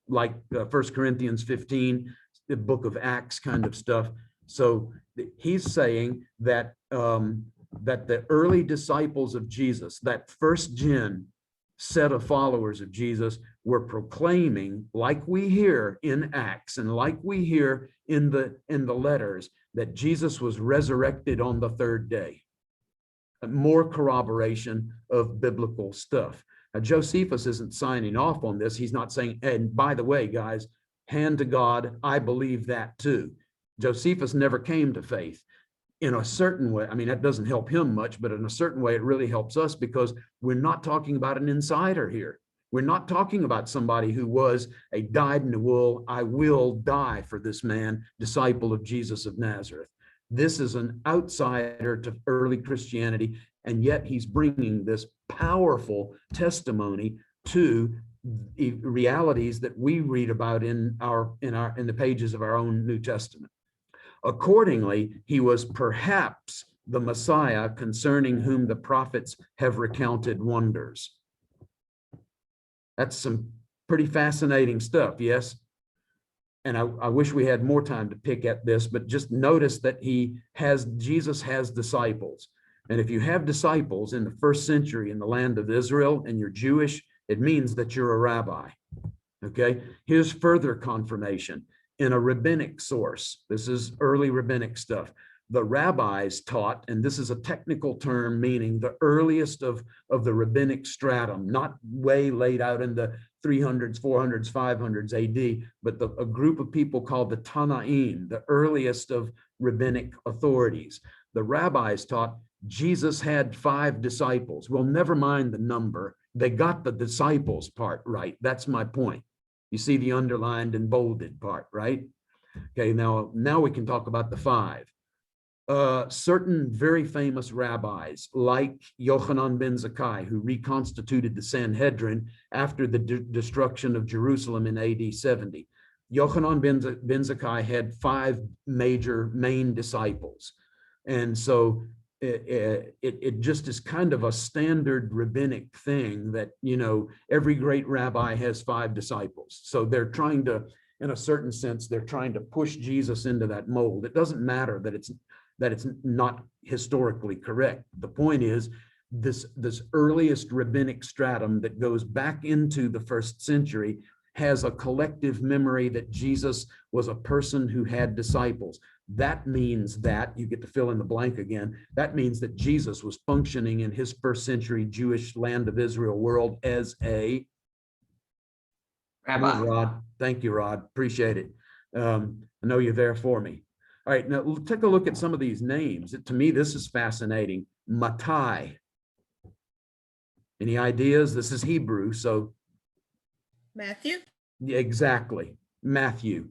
like 1 Corinthians 15, the book of Acts kind of stuff. So he's saying that, that the early disciples of Jesus, that first gen set of followers of Jesus, were proclaiming, like we hear in Acts and like we hear in the letters, that Jesus was resurrected on the 3rd day. More corroboration of biblical stuff. Now, Josephus isn't signing off on this. He's not saying, and by the way, guys, hand to God, I believe that too. Josephus never came to faith. In a certain way, I mean, that doesn't help him much, but in a certain way, it really helps us, because we're not talking about an insider here. We're not talking about somebody who was a dyed-in-the-wool, I will die for this man, disciple of Jesus of Nazareth. This is an outsider to early Christianity, and yet he's bringing this powerful testimony to realities that we read about in the pages of our own New Testament. Accordingly, he was perhaps the Messiah concerning whom the prophets have recounted wonders. That's some pretty fascinating stuff, yes? And I wish we had more time to pick at this, but just notice that Jesus has disciples. And if you have disciples in the first century in the land of Israel and you're Jewish, it means that you're a rabbi, okay? Here's further confirmation. In a rabbinic source, this is early rabbinic stuff, the rabbis taught, and this is a technical term meaning the earliest of the rabbinic stratum, not way laid out in the 300s, 400s, 500s AD, but a group of people called the Tanaim, the earliest of rabbinic authorities. The rabbis taught Jesus had 5 disciples. Well, never mind the number. They got the disciples part right. That's my point. You see the underlined and bolded part, right? Okay, now we can talk about the 5. Certain very famous rabbis like Yochanan ben Zakkai, who reconstituted the Sanhedrin after the destruction of Jerusalem in AD 70. Yochanan ben Zakkai had 5 main disciples. And so it just is kind of a standard rabbinic thing that, you know, every great rabbi has 5 disciples. So they're trying to, in a certain sense, they're trying to push Jesus into that mold. It doesn't matter that it's not historically correct. The point is, this earliest rabbinic stratum that goes back into the 1st century has a collective memory that Jesus was a person who had disciples. That means that, you get to fill in the blank again, that means that Jesus was functioning in his 1st century Jewish land of Israel world as a Rabbi. Rod. Thank you, Rod. Appreciate it. I know you're there for me. All right, now take a look at some of these names. To me, this is fascinating. Matai. Any ideas? This is Hebrew, so. Matthew? Yeah, exactly. Matthew.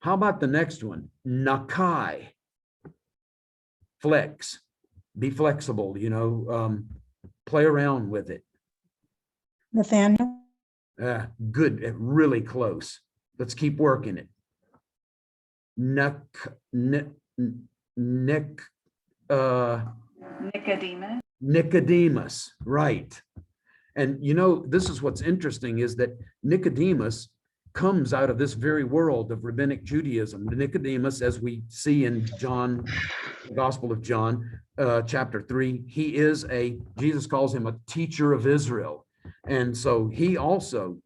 How about the next one? Nakai. Flex. Be flexible, you know, play around with it. Nathaniel? Good, really close. Let's keep working it. Nicodemus, right. And you know, this is what's interesting, is that Nicodemus comes out of this very world of rabbinic Judaism. Nicodemus, as we see in John, the Gospel of John, chapter 3, he is Jesus calls him a teacher of Israel. And so he also,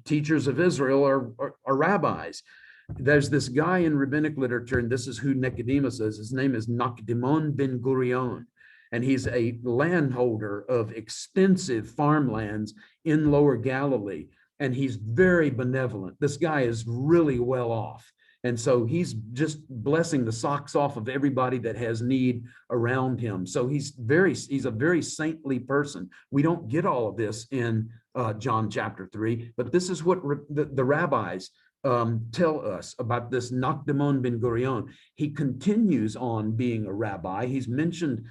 teachers of Israel are rabbis. There's this guy in rabbinic literature, and this is who Nicodemus is. His name is Nakdimon ben Gurion, and he's a landholder of extensive farmlands in Lower Galilee, and he's very benevolent. This guy is really well off, And so he's just blessing the socks off of everybody that has need around him. So he's a very saintly person. We don't get all of this in John chapter 3, but this is what the rabbis tell us about this Nakdamon ben Gurion. He continues on being a rabbi. He's mentioned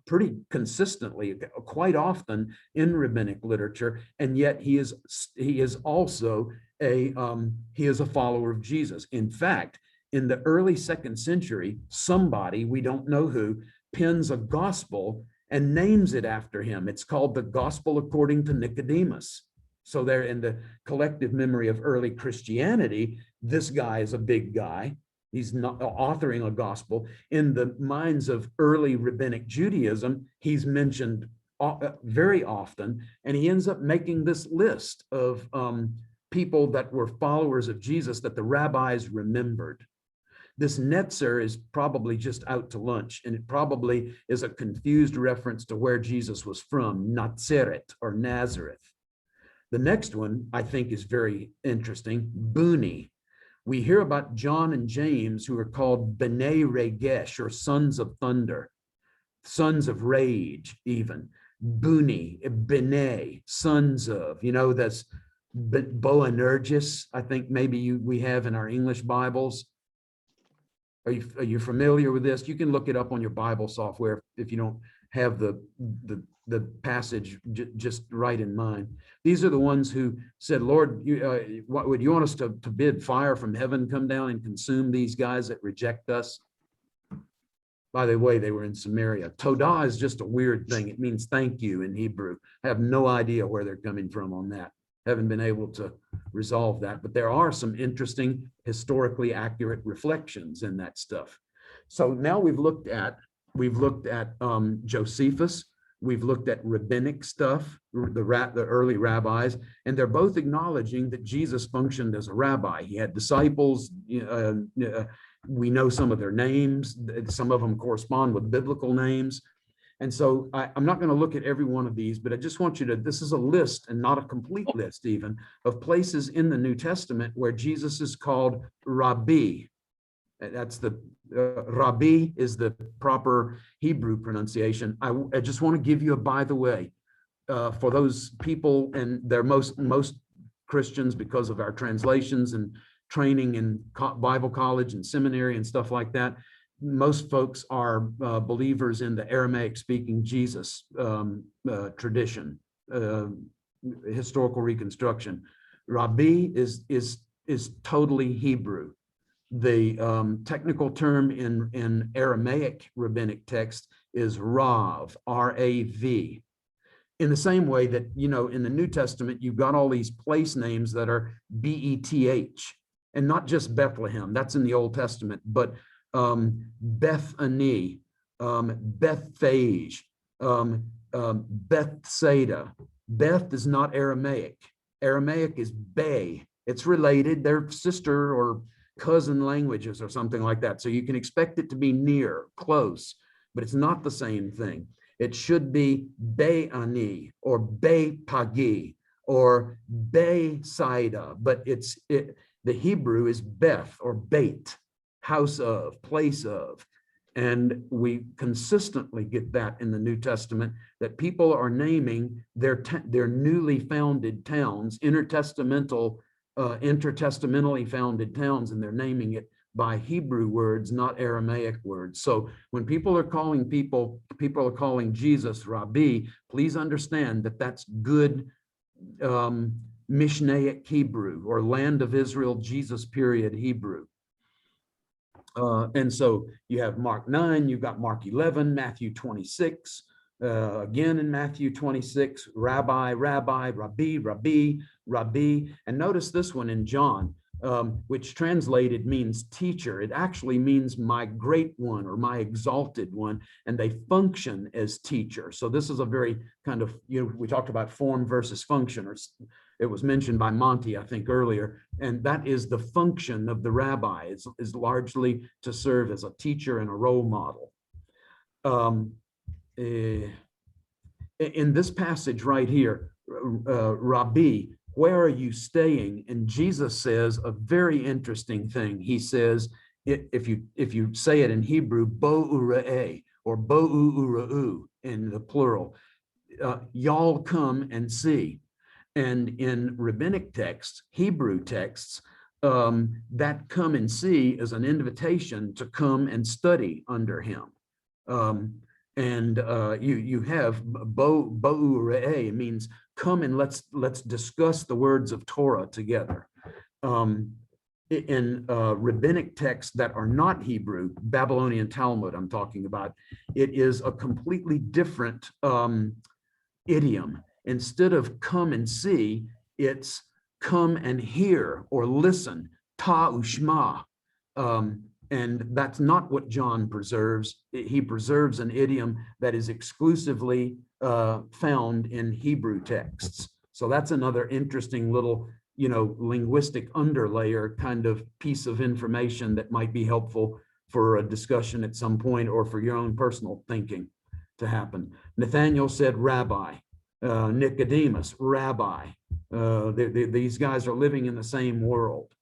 pretty consistently, quite often in rabbinic literature, and yet he is also a follower of Jesus. In fact, in the early 2nd century, somebody, we don't know who, pens a gospel and names it after him. It's called the Gospel According to Nicodemus. So there, in the collective memory of early Christianity, this guy is a big guy. He's not authoring a gospel. In the minds of early rabbinic Judaism, he's mentioned very often, and he ends up making this list of people that were followers of Jesus that the rabbis remembered. This Netzer is probably just out to lunch, and it probably is a confused reference to where Jesus was from, Nazareth or Nazareth. The next one I think is very interesting, Buni. We hear about John and James, who are called B'nai Regesh, or sons of thunder, sons of rage even. Buni, B'nai, sons of, that's Boanerges, I think maybe we have in our English Bibles. Are you familiar with this? You can look it up on your Bible software if you don't have the passage just right in mind. These are the ones who said, Lord, what would you want us to bid fire from heaven come down and consume these guys that reject us? By the way, they were in Samaria. Todah is just a weird thing. It means thank you in Hebrew. I have no idea where they're coming from on that. Haven't been able to resolve that, but there are some interesting historically accurate reflections in that stuff. So now we've looked at Josephus, we've looked at rabbinic stuff, the early rabbis, and they're both acknowledging that Jesus functioned as a rabbi. He had disciples. We know some of their names. Some of them correspond with biblical names. And so I'm not going to look at every one of these, but I just want you to, this is a list and not a complete list even, of places in the New Testament where Jesus is called Rabbi. That's the, Rabbi is the proper Hebrew pronunciation. I just want to give you a by the way, for those people, and they're most Christians because of our translations and training in Bible college and seminary and stuff like that. Most folks are believers in the Aramaic speaking Jesus tradition, historical reconstruction. Rabbi is totally Hebrew. The technical term in Aramaic rabbinic text is Rav, R-A-V. In the same way that, in the New Testament, you've got all these place names that are B-E-T-H, and not just Bethlehem, that's in the Old Testament, but Bethany, Bethphage, Bethsaida. Beth is not Aramaic. Aramaic is Bay. It's related. They're sister or cousin languages or something like that. So you can expect it to be near, close, but it's not the same thing. It should be Be-ani or Be-pagi or Be-saida, but the Hebrew is Beth or Beit, house of, place of. And we consistently get that in the New Testament, that people are naming their newly founded towns, intertestamentally founded towns, and they're naming it by Hebrew words, not Aramaic words. So when people are calling Jesus Rabbi, please understand that that's good Mishnaic Hebrew, or land of Israel, Jesus period Hebrew. And so you have Mark 9, you've got Mark 11, Matthew 26, again in Matthew 26, Rabbi, Rabbi, Rabbi, Rabbi, Rabbi. And notice this one in John, which translated means teacher. It actually means my great one or my exalted one, and they function as teacher. So this is a very kind of, we talked about form versus function, or it was mentioned by Monty, I think, earlier, and that is the function of the rabbi, is largely to serve as a teacher and a role model. In this passage right here, Rabbi where are you staying? And Jesus says a very interesting thing. He says, if you say it in Hebrew, bo ura'e, or bo ura'u in the plural, y'all come and see. And in rabbinic texts, Hebrew texts, that come and see is an invitation to come and study under him. You have bo ura'e, it means come and let's discuss the words of Torah together. In rabbinic texts that are not Hebrew, Babylonian Talmud I'm talking about, it is a completely different idiom. Instead of come and see, it's come and hear or listen, ta ushma. And that's not what John preserves. He preserves an idiom that is exclusively found in Hebrew texts. So that's another interesting little, linguistic underlayer kind of piece of information that might be helpful for a discussion at some point or for your own personal thinking to happen. Nathaniel said, Rabbi. Nicodemus, Rabbi. These guys are living in the same world.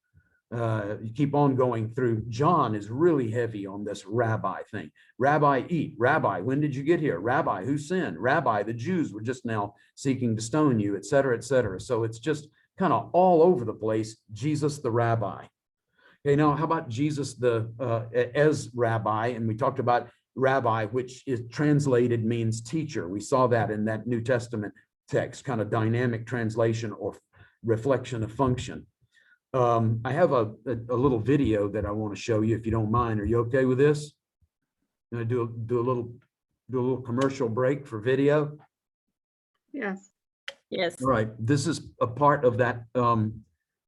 You keep on going through. John is really heavy on this rabbi thing. Rabbi, eat. Rabbi, when did you get here? Rabbi, who sinned? Rabbi, the Jews were just now seeking to stone you, et cetera, et cetera. So it's just kind of all over the place. Jesus, the rabbi. Okay, now how about Jesus as rabbi? And we talked about rabbi, which is translated means teacher. We saw that in that New Testament text, kind of dynamic translation or reflection of function. I have a little video that I want to show you if you don't mind. Are you okay with this? I'm going to do a little commercial break for video. Yes. Yes. All right. This is a part of that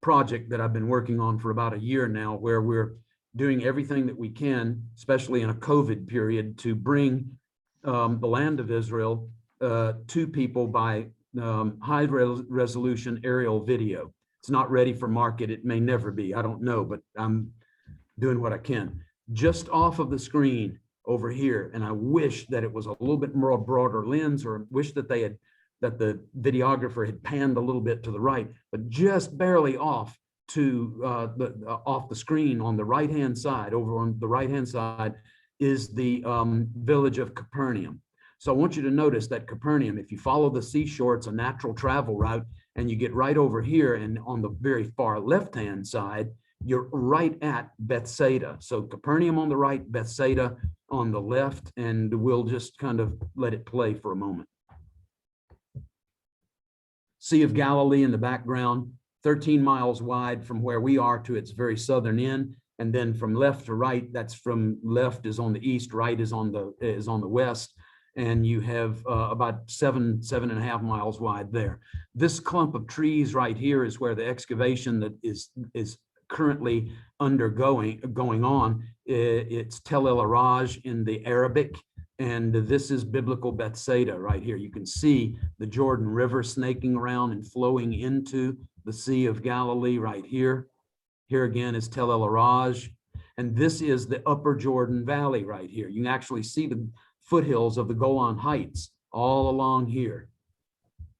project that I've been working on for about a year now, where we're doing everything that we can, especially in a COVID period, to bring the land of Israel to people by high resolution aerial video. It's not ready for market. It may never be. I don't know, but I'm doing what I can. Just off of the screen over here, and I wish that it was a little bit more broader lens, or wish that that the videographer had panned a little bit to the right, but just barely off to off the screen on the right-hand side. Over on the right-hand side is the village of Capernaum. So I want you to notice that Capernaum, if you follow the seashore, it's a natural travel route, and you get right over here, and on the very far left-hand side, you're right at Bethsaida. So Capernaum on the right, Bethsaida on the left, and we'll just kind of let it play for a moment. Sea of Galilee in the background, 13 miles wide from where we are to its very southern end. And then from left to right, that's from left is on the east, right is on the west. And you have about 7.5 miles wide there. This clump of trees right here is where the excavation that is currently going on. It's Tel El Araj in the Arabic, and this is biblical Bethsaida right here. You can see the Jordan River snaking around and flowing into the Sea of Galilee right here. Here again is Tel El Araj, and this is the Upper Jordan Valley right here. You can actually see the foothills of the Golan Heights all along here.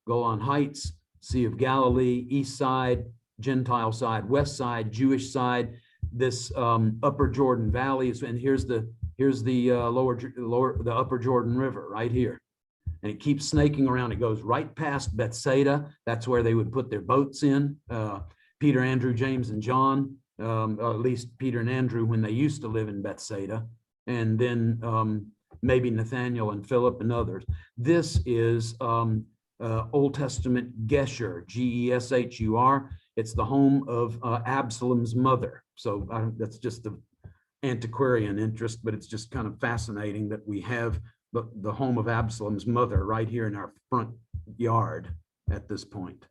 Golan Heights, Sea of Galilee, east side, Gentile side, west side, Jewish side. This Upper Jordan Valley is, and here's the Upper Jordan River right here, and it keeps snaking around. It goes right past Bethsaida. That's where they would put their boats in. Peter, Andrew, James, and John, at least Peter and Andrew when they used to live in Bethsaida, and then maybe Nathaniel and Philip and others. This is Old Testament Geshur, G-E-S-H-U-R. It's the home of Absalom's mother. So that's just the antiquarian interest, but it's just kind of fascinating that we have the home of Absalom's mother right here in our front yard at this point.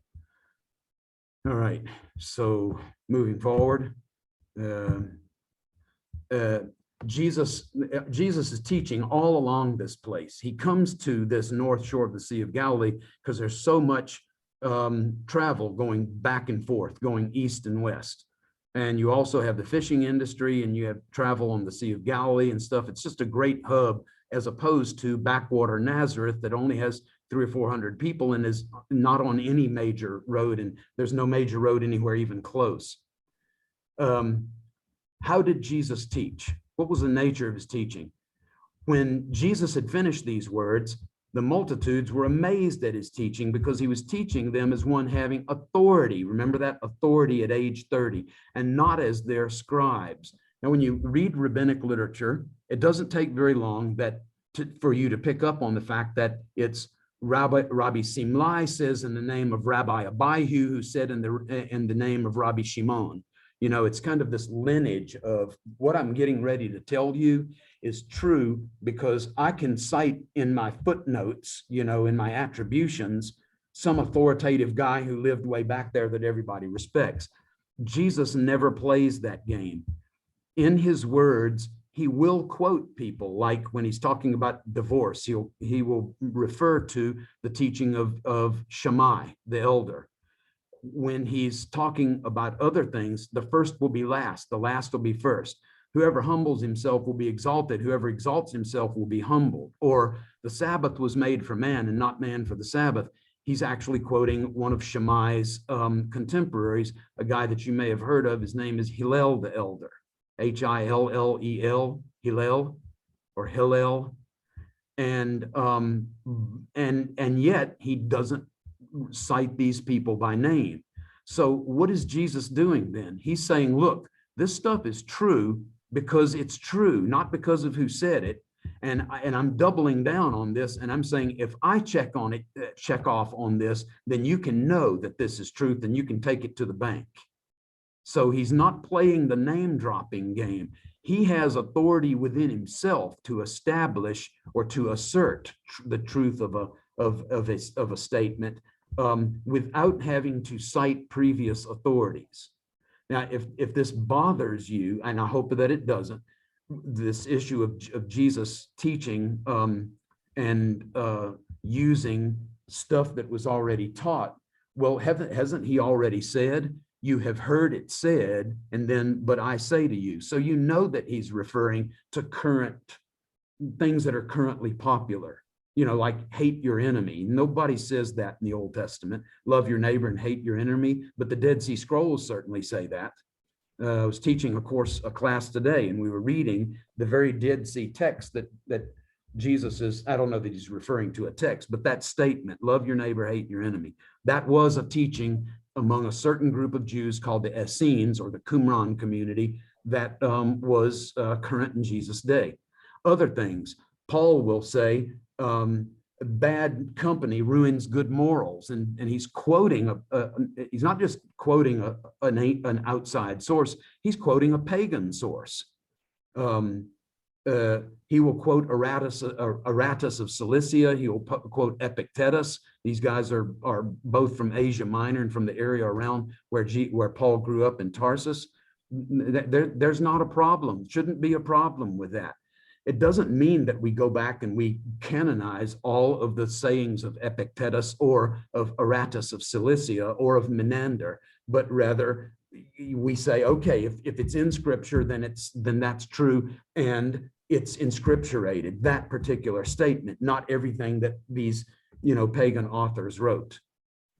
All right, so moving forward, Jesus is teaching all along this place. He comes to this north shore of the Sea of Galilee because there's so much travel going back and forth, going east and west. And you also have the fishing industry, and you have travel on the Sea of Galilee and stuff. It's just a great hub, as opposed to backwater Nazareth that only has 300 or 400 people and is not on any major road, and there's no major road anywhere even close. How did Jesus teach? What was the nature of his teaching? When Jesus had finished these words, the multitudes were amazed at his teaching because he was teaching them as one having authority. Remember that? Authority at age 30, and not as their scribes. Now, when you read rabbinic literature, it doesn't take very long for you to pick up on the fact that it's Rabbi Simlai says in the name of Rabbi Abihu, who said in the name of Rabbi Shimon. You know, it's kind of this lineage of what I'm getting ready to tell you is true because I can cite in my footnotes, you know, in my attributions, some authoritative guy who lived way back there that everybody respects. Jesus never plays that game. In his words, he will quote people, like when he's talking about divorce, he will refer to the teaching of Shammai, the elder. When he's talking about other things, the first will be last, the last will be first. Whoever humbles himself will be exalted. Whoever exalts himself will be humbled. Or the Sabbath was made for man and not man for the Sabbath. He's actually quoting one of Shammai's contemporaries, a guy that you may have heard of. His name is Hillel the elder, Hillel, Hillel, or Hillel. And yet he doesn't cite these people by name. So what is Jesus doing then? He's saying, look, this stuff is true because it's true, not because of who said it. And I'm doubling down on this, and I'm saying if I check off on this, then you can know that this is truth and you can take it to the bank. So he's not playing the name dropping game. He has authority within himself to establish or to assert the truth of a statement without having to cite previous authorities. Now, if this bothers you, and I hope that it doesn't, this issue of Jesus teaching and using stuff that was already taught, well, hasn't he already said, you have heard it said, and then, but I say to you. So you know that he's referring to current things that are currently popular, you know, like hate your enemy. Nobody says that in the Old Testament, love your neighbor and hate your enemy, but the Dead Sea Scrolls certainly say that. I was teaching a class today, and we were reading the very Dead Sea text that Jesus is, I don't know that he's referring to a text, but that statement, love your neighbor, hate your enemy, that was a teaching among a certain group of Jews called the Essenes, or the Qumran community, that was current in Jesus' day. Other things, Paul will say, bad company ruins good morals, and he's quoting he's not just quoting an outside source, he's quoting a pagan source. He will quote Aratus of Cilicia. He will quote Epictetus. These guys are both from Asia Minor and from the area around where Paul grew up in Tarsus. There's not a problem, shouldn't be a problem with that. It doesn't mean that we go back and we canonize all of the sayings of Epictetus or of Aratus of Cilicia or of Menander, but rather we say, okay, if it's in scripture, then that's true, and it's inscripturated, that particular statement, not everything that these, you know, pagan authors wrote.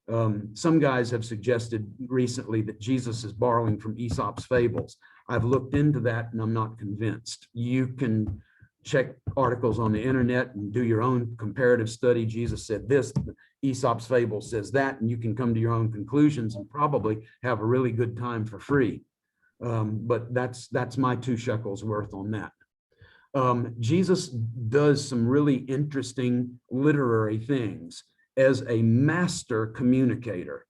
Some guys have suggested recently that Jesus is borrowing from Aesop's fables. I've looked into that and I'm not convinced. You can check articles on the internet and do your own comparative study. Jesus said this, Aesop's fable says that, and you can come to your own conclusions and probably have a really good time for free. But that's my 2 shekels worth on that. Jesus does some really interesting literary things as a master communicator.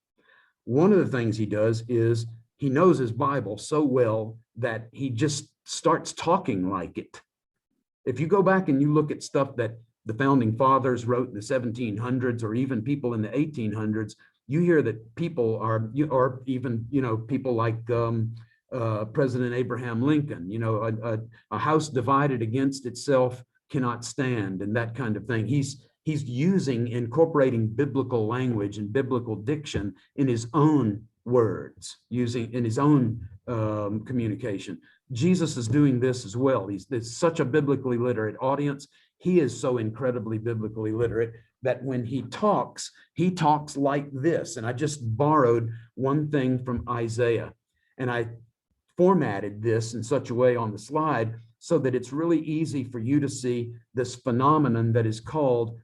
One of the things he does is he knows his Bible so well that he just starts talking like it. If you go back and you look at stuff that the founding fathers wrote in the 1700s, or even people in the 1800s, you hear that people are, or even, you know, people like President Abraham Lincoln, you know, a house divided against itself cannot stand, and that kind of thing. He's incorporating biblical language and biblical diction in his own words, in his own communication. Jesus is doing this as well. There's such a biblically literate audience. He is so incredibly biblically literate. that when he talks like this. And I just borrowed one thing from Isaiah, and I formatted this in such a way on the slide so that it's really easy for you to see this phenomenon that is called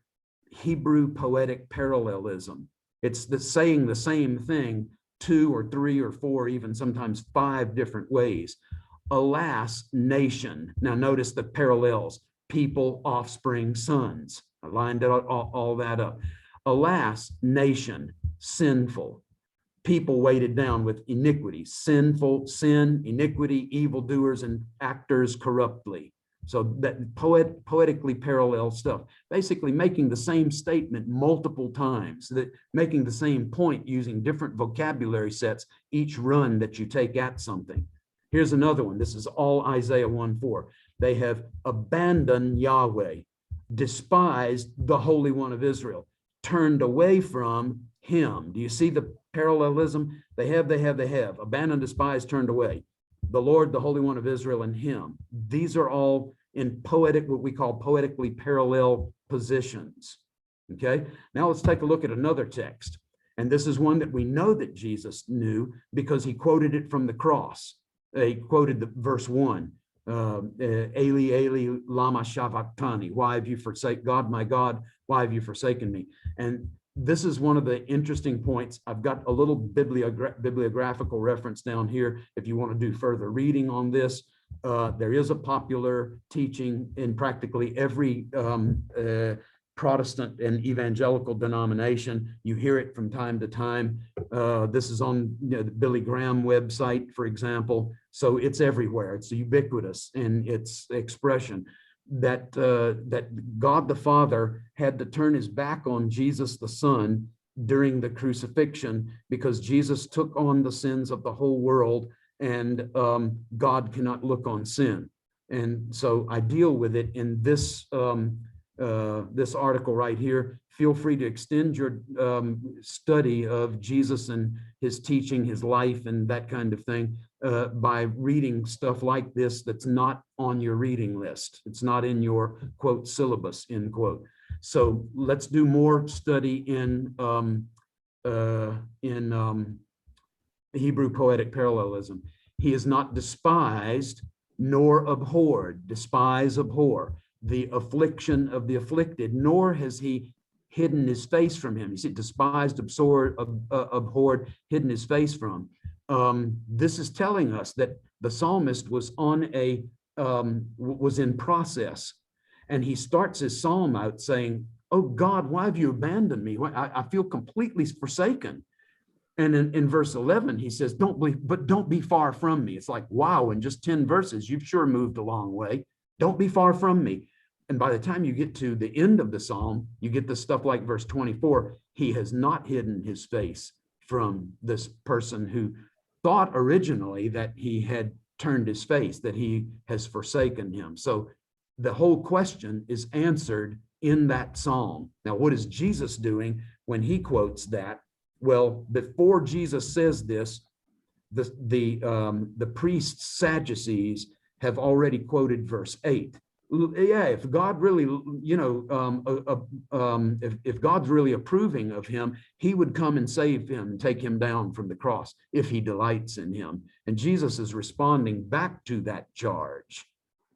Hebrew poetic parallelism. It's saying the same thing 2 or 3 or 4, even sometimes 5 different ways. Alas, nation. Now notice the parallels: people, offspring, sons. I lined all that up. Alas, nation, sinful. People weighted down with iniquity, sinful, sin, iniquity, evildoers, and actors corruptly. So that poetically parallel stuff, basically making the same statement multiple times, that making the same point using different vocabulary sets each run that you take at something. Here's another one. This is all Isaiah 1:4. They have abandoned Yahweh, despised the Holy One of Israel, turned away from him. Do you see the parallelism? They have, abandoned, despised, turned away. The Lord, the Holy One of Israel, and him. These are all in poetic, what we call poetically parallel positions. Okay, now let's take a look at another text. And this is one that we know that Jesus knew because he quoted it from the cross. He quoted the verse 1, Eli, Eli, lama sabachthani. Why have you forsaken, God, my God, why have you forsaken me? And this is one of the interesting points. I've got a little bibliographical reference down here if you want to do further reading on this. There is a popular teaching in practically every Protestant and evangelical denomination. You hear it from time to time. This is on the Billy Graham website, for example. So it's everywhere. It's ubiquitous in its expression. That God the Father had to turn his back on Jesus the Son during the crucifixion because Jesus took on the sins of the whole world, and God cannot look on sin. And so I deal with it in this this article right here. Feel free to extend your study of Jesus and his teaching, his life, and that kind of thing by reading stuff like this that's not on your reading list. It's not in your, quote, syllabus, end quote. So let's do more study in Hebrew poetic parallelism. He is not despised nor abhorred. Despise, abhor. The affliction of the afflicted, nor has he hidden his face from him. You see, despised, abhorred, hidden his face from. This is telling us that the psalmist was on a was in process, and he starts his psalm out saying, "Oh God, why have you abandoned me? I feel completely forsaken." And in verse 11, he says, don't be far from me. It's like, wow, in just 10 verses, you've sure moved a long way. Don't be far from me. And by the time you get to the end of the psalm, you get the stuff like verse 24, he has not hidden his face from this person who thought originally that he had turned his face, that he has forsaken him. So the whole question is answered in that psalm. Now, what is Jesus doing when he quotes that? Well, before Jesus says this, the priests, Sadducees, have already quoted verse 8. Yeah, if God really, if God's really approving of him, he would come and save him and take him down from the cross if he delights in him. And Jesus is responding back to that charge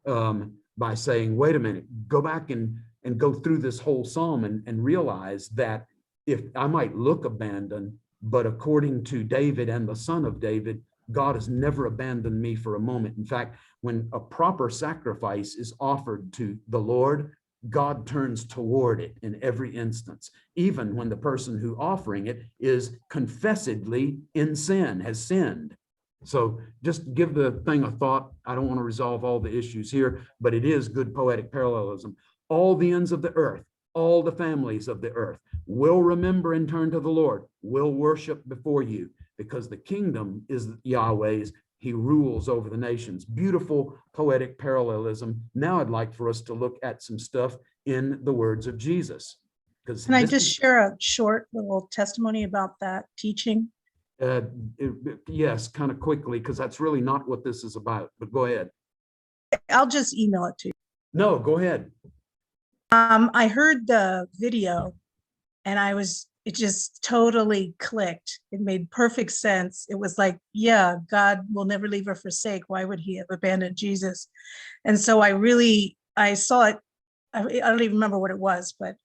by saying, wait a minute, go back and go through this whole psalm and realize that if I might look abandoned, but according to David and the son of David, God has never abandoned me for a moment. In fact, when a proper sacrifice is offered to the Lord, God turns toward it in every instance, even when the person who offering it is confessedly in sin, has sinned. So just give the thing a thought. I don't want to resolve all the issues here, but it is good poetic parallelism. All the ends of the earth, all the families of the earth will remember and turn to the Lord, will worship before you, because the kingdom is Yahweh's. He rules over the nations. Beautiful poetic parallelism. Now I'd like for us to look at some stuff in the words of Jesus. Can I just share a short little testimony about that teaching? Yes, kind of quickly, because that's really not what this is about, but go ahead. I'll just email it to you. No, go ahead. I heard the video And it just totally clicked. It made perfect sense. It was like, yeah, God will never leave or forsake. Why would he have abandoned Jesus? And so I saw it. I don't even remember what it was, but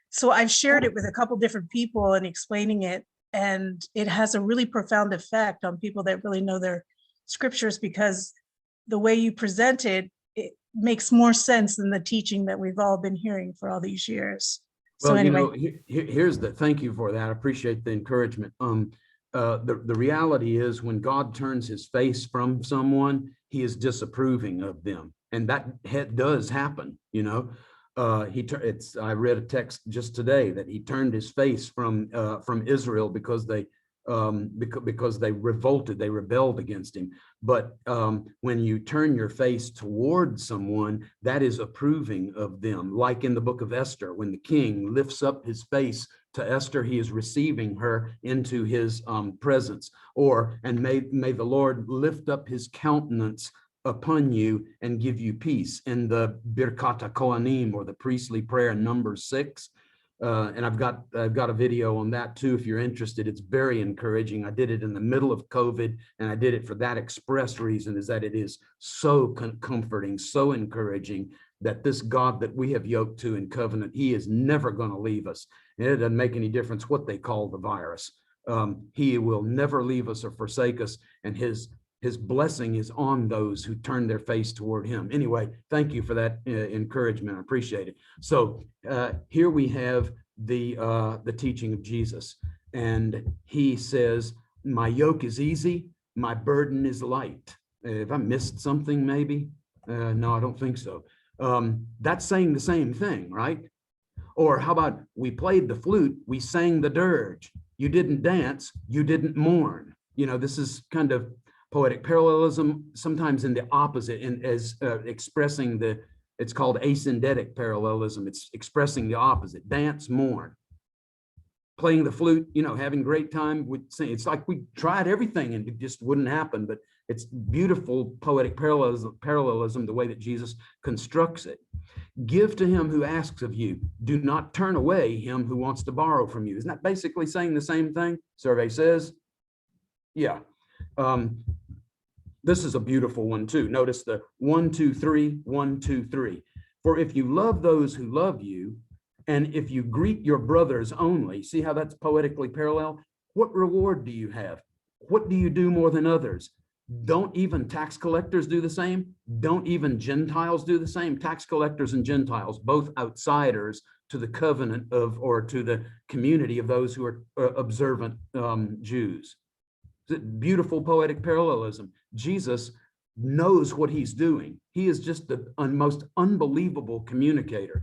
so I've shared it with a couple different people and explaining it. And it has a really profound effect on people that really know their scriptures, because the way you present it, it makes more sense than the teaching that we've all been hearing for all these years. So Well, anyway, here's thank you for that. I appreciate the encouragement. The reality is when God turns his face from someone, he is disapproving of them. And that does happen, I read a text just today that he turned his face from Israel because they revolted, they rebelled against him. But when you turn your face toward someone, that is approving of them. Like in the book of Esther, when the king lifts up his face to Esther, he is receiving her into his presence. And may the Lord lift up his countenance upon you and give you peace, in the Birkat Kohanim, or the priestly prayer in Numbers 6. And I've got a video on that too, if you're interested. It's very encouraging. I did it in the middle of COVID, and I did it for that express reason, is that it is so comforting, so encouraging, that this God that we have yoked to in covenant, he is never going to leave us. And it doesn't make any difference what they call the virus. He will never leave us or forsake us, and his blessing is on those who turn their face toward him. Anyway, thank you for that encouragement. I appreciate it. So here we have the teaching of Jesus, and he says, my yoke is easy, my burden is light. Have I missed something maybe? No, I don't think so. That's saying the same thing, right? Or how about, we played the flute, we sang the dirge. You didn't dance, you didn't mourn. This is kind of poetic parallelism, sometimes in the opposite, as expressing it's called asyndetic parallelism. It's expressing the opposite: dance, mourn. Playing the flute, having great time with sing. It's like we tried everything and it just wouldn't happen, but it's beautiful poetic parallelism, the way that Jesus constructs it. Give to him who asks of you. Do not turn away him who wants to borrow from you. Isn't that basically saying the same thing? Survey says. Yeah. This is a beautiful one too. Notice the 1, 2, 3, 1, 2, 3. For if you love those who love you, and if you greet your brothers only, see how that's poetically parallel? What reward do you have? What do you do more than others? Don't even tax collectors do the same? Don't even Gentiles do the same? Tax collectors and Gentiles, both outsiders to the covenant of, or to the community of those who are observant Jews. Beautiful poetic parallelism. Jesus knows what he's doing. He is just the most unbelievable communicator.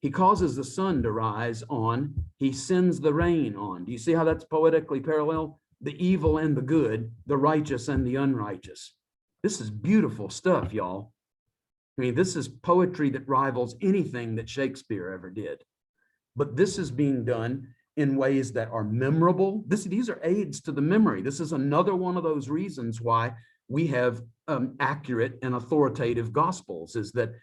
He causes the sun to rise on, he sends the rain on. Do you see how that's poetically parallel? The evil and the good, the righteous and the unrighteous. This is beautiful stuff, y'all. I mean, this is poetry that rivals anything that Shakespeare ever did. But this is being done in ways that are memorable. These are aids to the memory. This is another one of those reasons why we have accurate and authoritative gospels, is that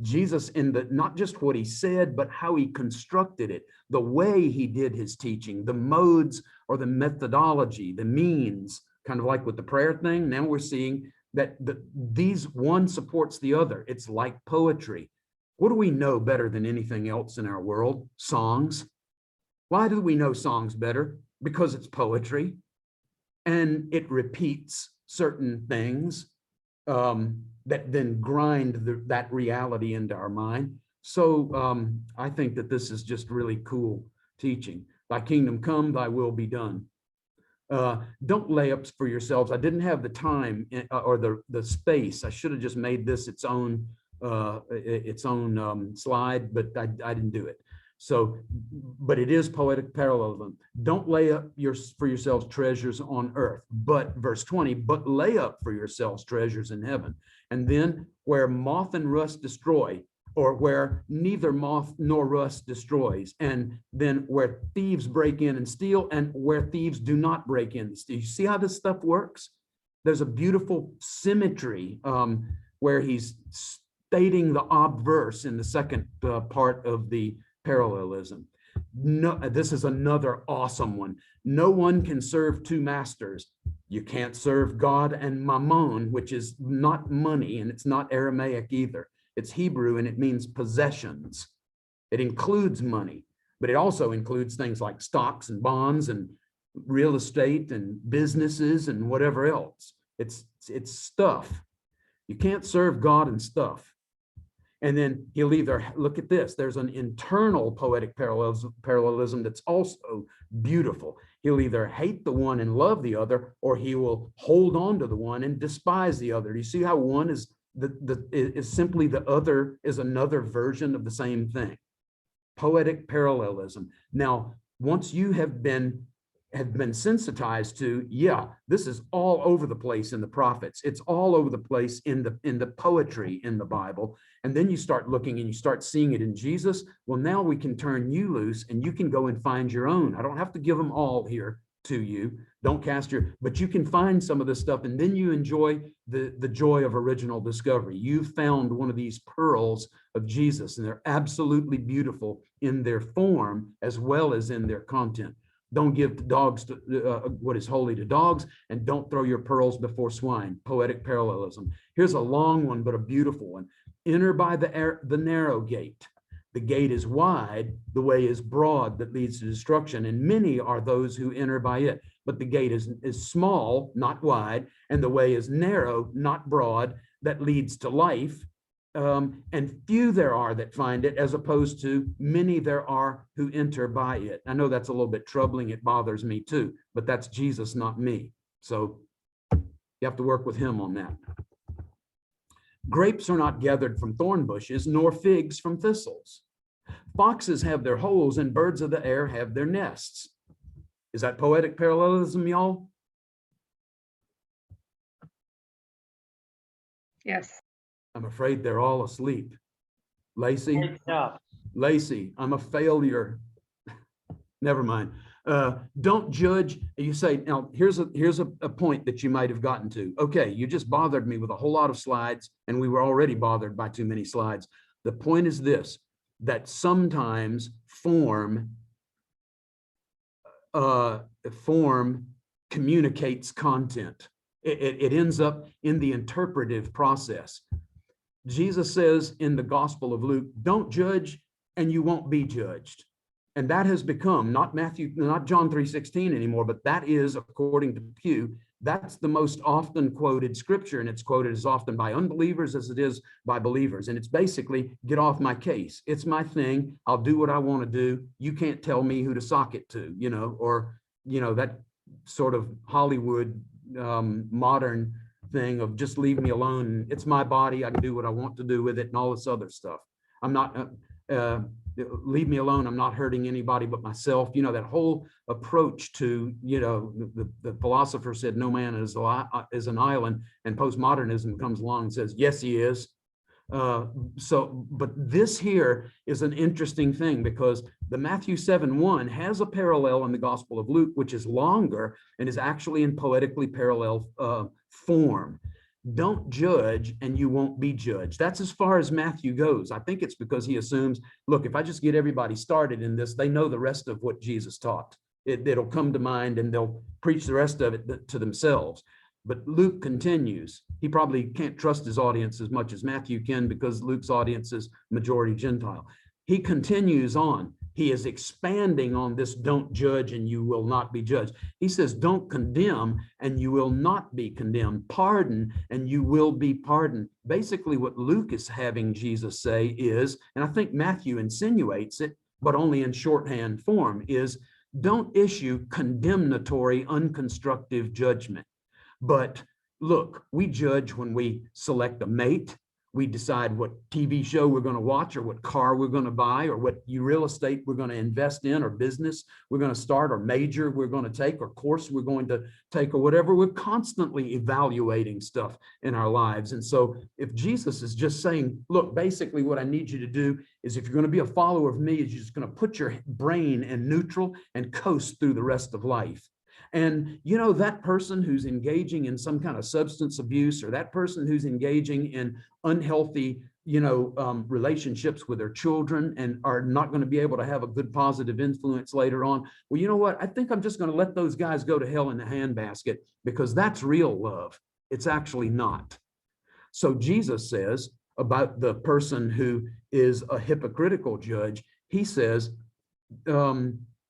Jesus, in not just what he said, but how he constructed it, the way he did his teaching, the modes or the methodology, the means, kind of like with the prayer thing. Now we're seeing that these one supports the other. It's like poetry. What do we know better than anything else in our world? Songs. Why do we know songs better? Because it's poetry, and it repeats certain things that then grind that reality into our mind. So I think that this is just really cool teaching. Thy kingdom come, thy will be done. Don't lay up for yourselves. I didn't have the time or the space. I should have just made this its own slide, but I didn't do it. So, but it is poetic parallelism. Don't lay up for yourselves treasures on earth, but verse 20, but lay up for yourselves treasures in heaven. And then where moth and rust destroy, or where neither moth nor rust destroys, and then where thieves break in and steal, and where thieves do not break in and steal. You see how this stuff works? There's a beautiful symmetry where he's stating the obverse in the second part of the parallelism. No, this is another awesome one. No one can serve two masters. You can't serve God and mammon, which is not money, and it's not Aramaic either. It's Hebrew, and it means possessions. It includes money, but it also includes things like stocks and bonds and real estate and businesses and whatever else. It's stuff. You can't serve God and stuff. And then he'll either, look at this, there's an internal poetic parallelism that's also beautiful. He'll either hate the one and love the other, or he will hold on to the one and despise the other. Do you see how one is simply the other is another version of the same thing? Poetic parallelism. Now, once you have been sensitized to, yeah, this is all over the place in the prophets. It's all over the place in the poetry in the Bible. And then you start looking and you start seeing it in Jesus. Well, now we can turn you loose and you can go and find your own. I don't have to give them all here to you. Don't cast but you can find some of this stuff, and then you enjoy the joy of original discovery. You found one of these pearls of Jesus, and they're absolutely beautiful in their form as well as in their content. Don't give dogs what is holy to dogs, and don't throw your pearls before swine. Poetic parallelism. Here's a long one, but a beautiful one. Enter by the narrow gate. The gate is wide, the way is broad that leads to destruction, and many are those who enter by it. But the gate is small, not wide, and the way is narrow, not broad, that leads to life. And few there are that find it, as opposed to many there are who enter by it. I know that's a little bit troubling. It bothers me too, but that's Jesus, not me. So you have to work with him on that. Grapes are not gathered from thorn bushes, nor figs from thistles. Foxes have their holes, and birds of the air have their nests. Is that poetic parallelism, y'all? Yes. I'm afraid they're all asleep. Lacey, I'm a failure. Never mind. Don't judge. You say, now here's a point that you might have gotten to. Okay, you just bothered me with a whole lot of slides, and we were already bothered by too many slides. The point is this, that sometimes form communicates content. It ends up in the interpretive process. Jesus says in the Gospel of Luke, don't judge and you won't be judged. And that has become not John 3:16 anymore, but that is, according to Pew, that's the most often quoted scripture, and it's quoted as often by unbelievers as it is by believers. And it's basically, get off my case. It's my thing. I'll do what I want to do. You can't tell me who to sock it to, or, that sort of Hollywood modern thing of just leave me alone. It's my body. I can do what I want to do with it and all this other stuff. I'm not, leave me alone. I'm not hurting anybody but myself. That whole approach to, the philosopher said, no man is an island, and postmodernism comes along and says, yes, he is. But this here is an interesting thing, because the Matthew 7:1 has a parallel in the Gospel of Luke, which is longer and is actually in poetically parallel form. Don't judge and you won't be judged. That's as far as Matthew goes. I think it's because he assumes, look, if I just get everybody started in this, they know the rest of what Jesus taught. It'll come to mind and they'll preach the rest of it to themselves. But Luke continues. He probably can't trust his audience as much as Matthew can, because Luke's audience is majority Gentile. He continues on. He is expanding on this, don't judge and you will not be judged. He says, don't condemn and you will not be condemned. Pardon and you will be pardoned. Basically what Luke is having Jesus say is, and I think Matthew insinuates it, but only in shorthand form, is don't issue condemnatory, unconstructive judgment. But look, we judge when we select a mate. We decide what TV show we're going to watch, or what car we're going to buy, or what real estate we're going to invest in, or business we're going to start, or major we're going to take, or course we're going to take, or whatever. We're constantly evaluating stuff in our lives. And so if Jesus is just saying, look, basically what I need you to do is, if you're going to be a follower of me, is you're just going to put your brain in neutral and coast through the rest of life. And, that person who's engaging in some kind of substance abuse, or that person who's engaging in unhealthy relationships with their children and are not going to be able to have a good positive influence later on. Well, you know what? I think I'm just going to let those guys go to hell in the handbasket, because that's real love. It's actually not. So Jesus says about the person who is a hypocritical judge, he says,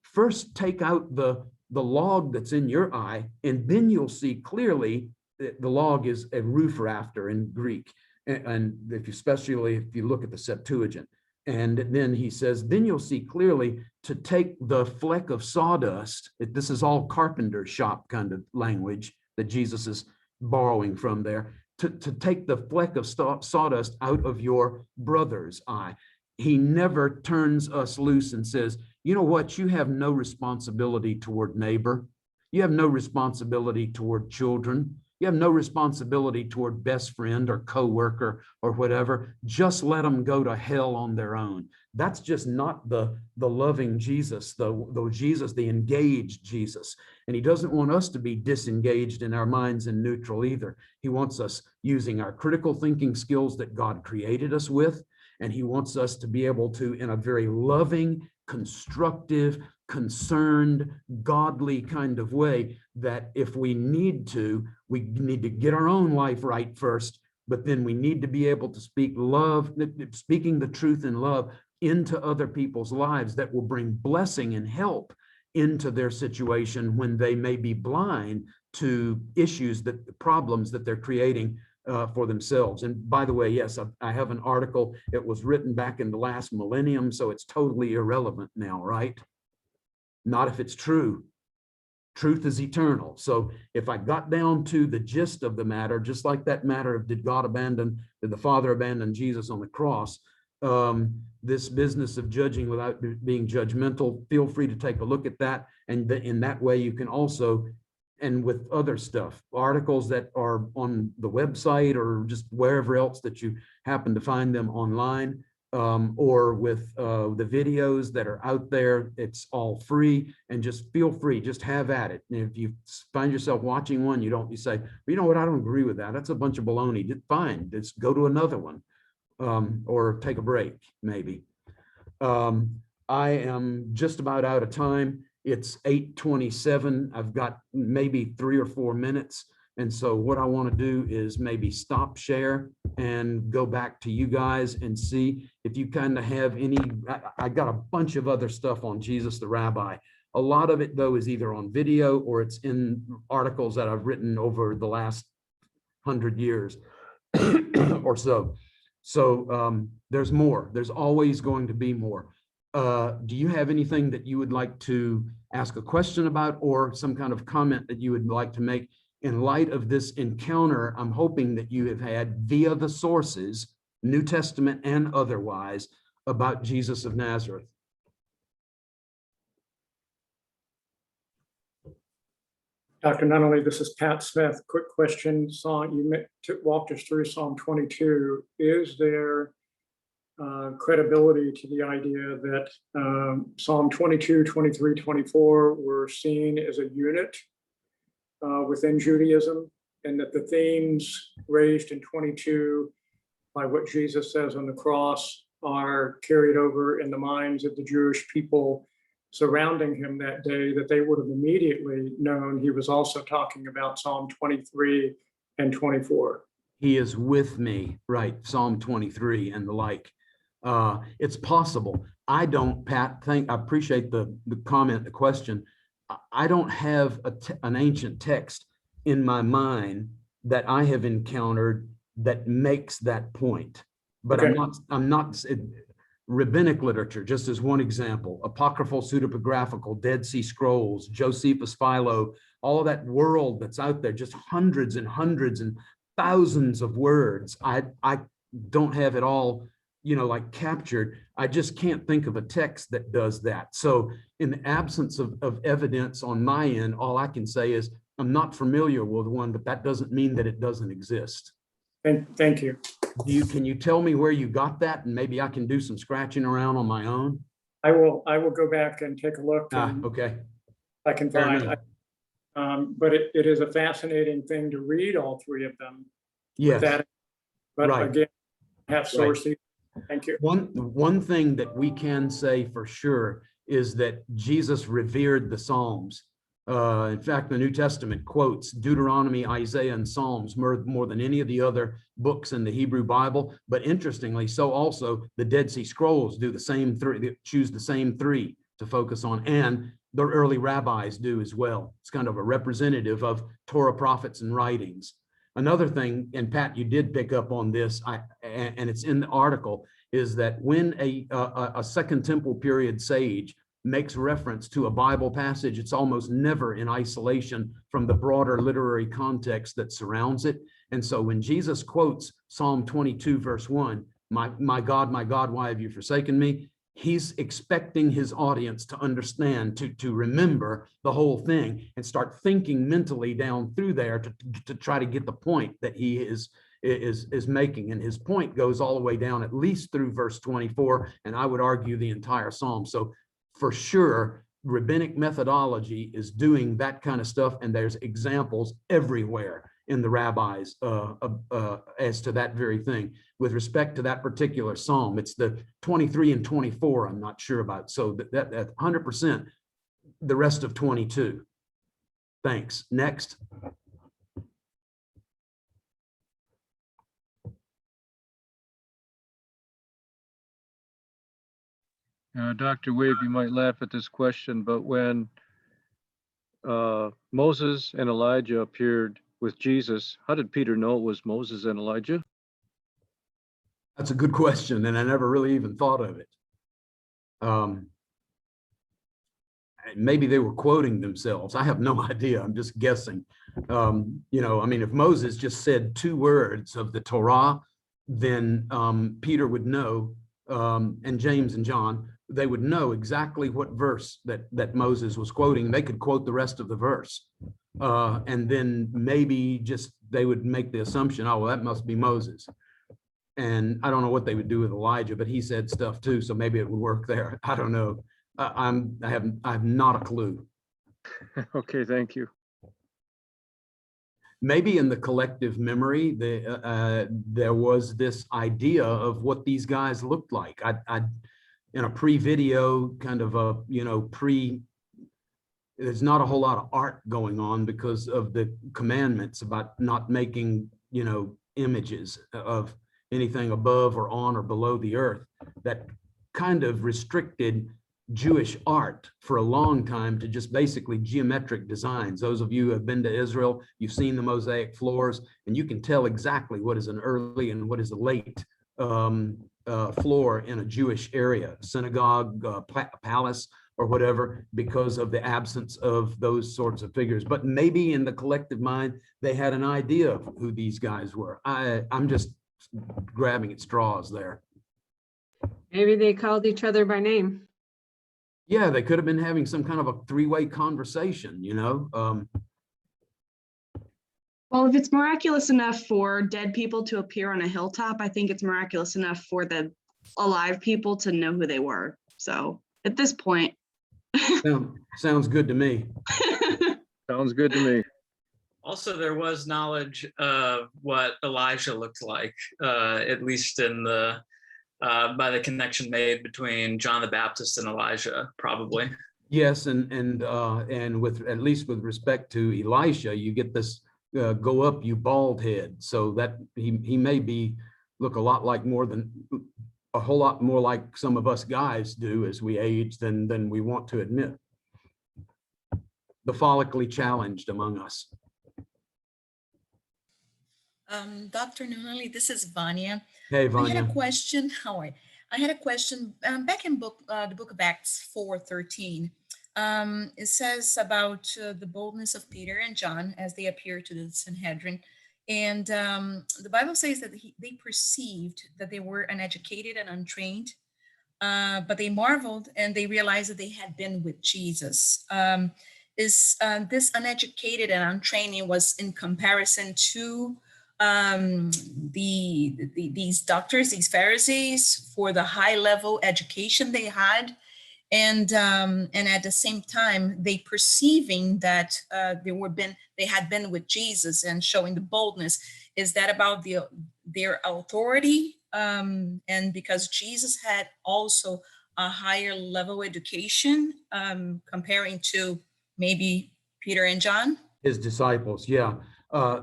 first take out the log that's in your eye, and then you'll see clearly that the log is a roof rafter in Greek. And especially if you look at the Septuagint. And then he says, then you'll see clearly to take the fleck of sawdust. This is all carpenter shop kind of language that Jesus is borrowing from there. To take the fleck of sawdust out of your brother's eye. He never turns us loose and says, you know what, you have no responsibility toward neighbor. You have no responsibility toward children. You have no responsibility toward best friend or coworker or whatever. Just let them go to hell on their own. That's just not the loving Jesus, the Jesus, the engaged Jesus. And he doesn't want us to be disengaged in our minds and neutral either. He wants us using our critical thinking skills that God created us with. And he wants us to be able to, in a very loving, constructive, concerned, godly kind of way, that if we need to get our own life right first, but then we need to be able to speak love, speaking the truth in love into other people's lives that will bring blessing and help into their situation when they may be blind to issues, problems that they're creating for themselves. And by the way, yes, I have an article. It was written back in the last millennium, so it's totally irrelevant now, right? Not if it's true. Truth is eternal. So if I got down to the gist of the matter, just like that matter of did the Father abandon Jesus on the cross, this business of judging without being judgmental, feel free to take a look at that. And in that way, you can also, and with other stuff, articles that are on the website or just wherever else that you happen to find them online, or with the videos that are out there, it's all free, and just feel free, just have at it. And if you find yourself watching one, you say, well, you know what, I don't agree with that. That's a bunch of baloney. Fine, just go to another one, or take a break, maybe. I am just about out of time. It's 8:27. I've got maybe 3 or 4 minutes. And so what I want to do is maybe stop share and go back to you guys and see if you kind of have any. I got a bunch of other stuff on Jesus the Rabbi. A lot of it, though, is either on video or it's in articles that I've written over the last 100 years or so. So there's more. There's always going to be more. Do you have anything that you would like to ask a question about, or some kind of comment that you would like to make in light of this encounter I'm hoping that you have had via the sources, New Testament and otherwise, about Jesus of Nazareth? Dr. Nunnally, this is Pat Smith. Quick question. You walked us through Psalm 22. Is there credibility to the idea that Psalm 22, 23, 24 were seen as a unit within Judaism, and that the themes raised in 22 by what Jesus says on the cross are carried over in the minds of the Jewish people surrounding him that day, that they would have immediately known he was also talking about Psalm 23 and 24? He is with me, right? Psalm 23 and the like. It's possible. I don't, Pat, I appreciate the comment, the question. I don't have an ancient text in my mind that I have encountered that makes that point. But okay. I'm not rabbinic literature, just as one example, apocryphal, pseudepigraphical, Dead Sea Scrolls, Josephus, Philo, all of that world that's out there, just hundreds and hundreds and thousands of words. I don't have it all, like captured. I just can't think of a text that does that. So in the absence of evidence on my end, all I can say is I'm not familiar with one, but that doesn't mean that it doesn't exist. Thank you. Can you tell me where you got that, and maybe I can do some scratching around on my own? I will go back and take a look. Okay. I can find. But it is a fascinating thing to read all three of them. Yes. But right. again, have sources. Thank you. One thing that we can say for sure is that Jesus revered the Psalms. In fact, the New Testament quotes Deuteronomy, Isaiah, and Psalms more than any of the other books in the Hebrew Bible. But interestingly, so also the Dead Sea Scrolls do the same three, they choose the same three to focus on, and the early rabbis do as well. It's kind of a representative of Torah, prophets, and writings. Another thing, and Pat, you did pick up on this, and it's in the article, is that when a Second Temple period sage makes reference to a Bible passage, it's almost never in isolation from the broader literary context that surrounds it. And so when Jesus quotes Psalm 22, verse 1, my God, why have you forsaken me? He's expecting his audience to understand, to remember the whole thing and start thinking mentally down through there to try to get the point that he is making. And his point goes all the way down at least through verse 24, and I would argue the entire Psalm. So for sure, rabbinic methodology is doing that kind of stuff, and there's examples everywhere in the rabbis as to that very thing. With respect to that particular psalm, it's the 23 and 24 I'm not sure about. So that 100% the rest of 22. Thanks. Next. Dr. Wave, you might laugh at this question, but when Moses and Elijah appeared with Jesus, how did Peter know it was Moses and Elijah? That's a good question, and I never really even thought of it. Maybe they were quoting themselves. I have no idea. I'm just guessing. You know, I mean, if Moses just said 2 words of the Torah, then Peter would know, and James and John, they would know exactly what verse that Moses was quoting. They could quote the rest of the verse. And then maybe just they would make the assumption, oh, well, that must be Moses. And I don't know what they would do with Elijah, but he said stuff too, so maybe it would work there. I don't know. I have not a clue. Okay, thank you. Maybe in the collective memory, there was this idea of what these guys looked like. I in a pre-video kind of a, you know, there's not a whole lot of art going on because of the commandments about not making, you know, images of anything above or on or below the earth. That kind of restricted Jewish art for a long time to just basically geometric designs. Those of you who have been to Israel, you've seen the mosaic floors, and you can tell exactly what is an early and what is a late floor in a Jewish area, synagogue, palace, or whatever, because of the absence of those sorts of figures. But maybe in the collective mind, they had an idea of who these guys were. I'm just grabbing at straws there. Maybe they called each other by name. Yeah, they could have been having some kind of a 3-way conversation, you know? Well, if it's miraculous enough for dead people to appear on a hilltop, I think it's miraculous enough for the alive people to know who they were. So at this point. Sounds good to me. Sounds good to me. Also, there was knowledge of what Elijah looked like, at least in the by the connection made between John the Baptist and Elijah, probably. Yes, and with at least with respect to Elisha, you get this go up, you bald head. So that he may look a lot like a whole lot more like some of us guys do as we age than we want to admit. The follically challenged among us. Dr. Nunnally, this is Vanya. Hey, Vanya. I had a question. How are you? I had a question back in the book of Acts 4:13. It says about the boldness of Peter and John as they appear to the Sanhedrin. And the Bible says that they perceived that they were uneducated and untrained, but they marveled and they realized that they had been with Jesus. This uneducated and untrained was in comparison to these doctors, these Pharisees, for the high level education they had. And at the same time, they perceiving that they had been with Jesus and showing the boldness. Is that about their authority and because Jesus had also a higher level education, comparing to maybe Peter and John? His disciples, yeah.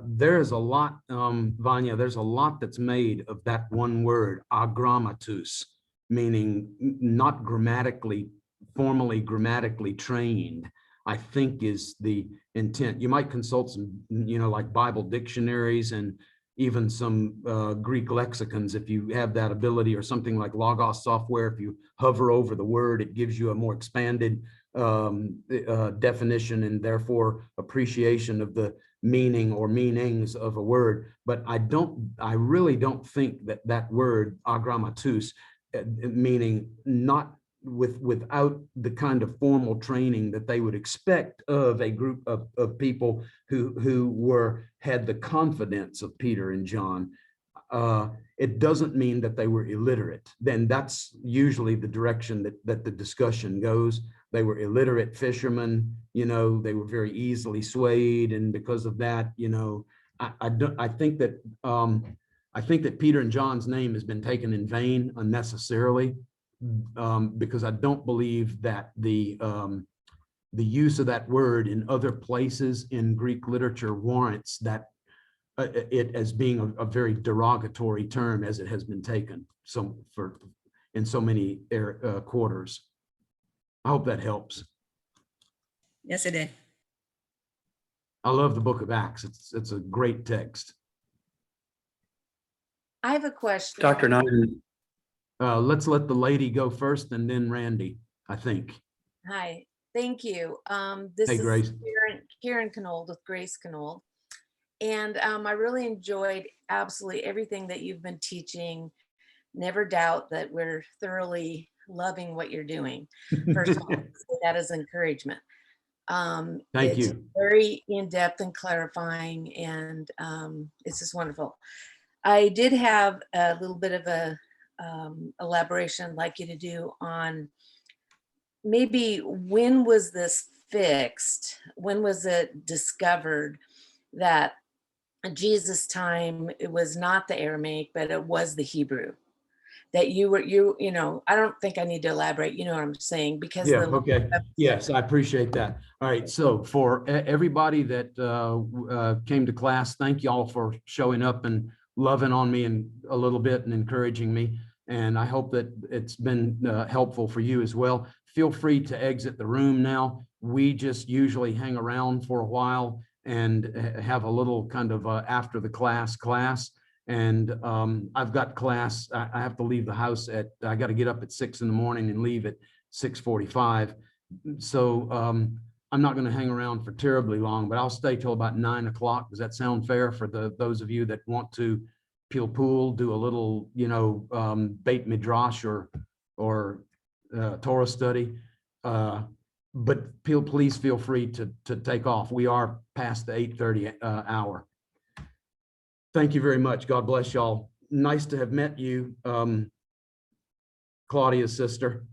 There's a lot, Vanya, there's a lot that's made of that one word, agrammatus, meaning not grammatically, formally grammatically trained, I think is the intent. You might consult some, like Bible dictionaries and even some Greek lexicons if you have that ability, or something like Logos software. If you hover over the word, it gives you a more expanded definition and therefore appreciation of the meaning or meanings of a word. But I really don't think that that word agrammatus, meaning not without the kind of formal training that they would expect of a group of people who had the confidence of Peter and John. It doesn't mean that they were illiterate. Then that's usually the direction that the discussion goes. They were illiterate fishermen, they were very easily swayed, and because of that, I think that Peter and John's name has been taken in vain unnecessarily, because I don't believe that the use of that word in other places in Greek literature warrants that it as being a very derogatory term as it has been taken in so many quarters. I hope that helps. Yes, it did. I love the book of Acts. It's a great text. I have a question. Dr. Nunnally. Let's let the lady go first and then Randy, I think. Hi, thank you. This Hey, is Grace. Karen Knold with Grace Knold. And I really enjoyed absolutely everything that you've been teaching. Never doubt that we're thoroughly loving what you're doing. First of all, that is encouragement. Thank It's you. very in-depth and clarifying, and it's just wonderful. I did have a little bit of a elaboration I'd like you to do on maybe when was this fixed? When was it discovered that Jesus' time, it was not the Aramaic, but it was the Hebrew? That I don't think I need to elaborate, you know what I'm saying? Because Yeah, okay. Yes, I appreciate that. All right, so for everybody that came to class, thank y'all for showing up and loving on me and a little bit and encouraging me. And I hope that it's been helpful for you as well. Feel free to exit the room now. We just usually hang around for a while and have a little kind of after the class. And I've got class. I have to leave the house I got to get up at 6 in the morning and leave at 6:45. So I'm not going to hang around for terribly long, but I'll stay till about 9 o'clock. Does that sound fair for those of you that want to peel pool, do a little, Beit Midrash or Torah study? But please feel free to take off. We are past the 8:30 hour. Thank you very much. God bless y'all. Nice to have met you, Claudia's sister.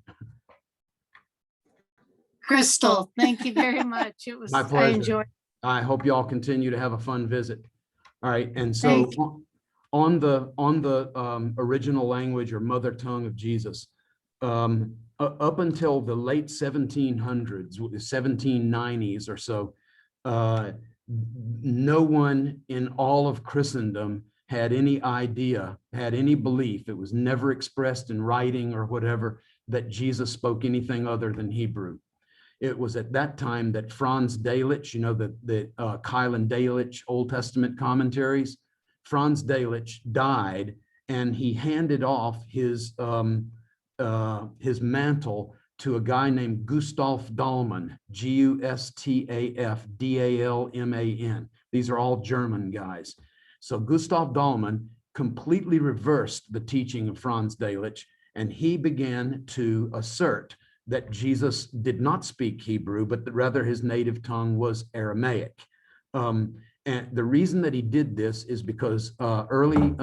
Crystal, thank you very much. It was, My I pleasure. enjoyed. I hope y'all continue to have a fun visit. All right, and so Thank on the original language or mother tongue of Jesus, up until the late 1700s, 1790s or so, no one in all of Christendom had any idea, had any belief, it was never expressed in writing or whatever, that Jesus spoke anything other than Hebrew. It was at that time that Franz Delitzsch, the Keil Delitzsch Old Testament commentaries, Franz Delitzsch died, and he handed off his mantle to a guy named Gustav Dalman, Gustaf-Dalman. These are all German guys. So Gustav Dalman completely reversed the teaching of Franz Delitzsch, and he began to assert that Jesus did not speak Hebrew, but that rather his native tongue was Aramaic. And the reason that he did this is because early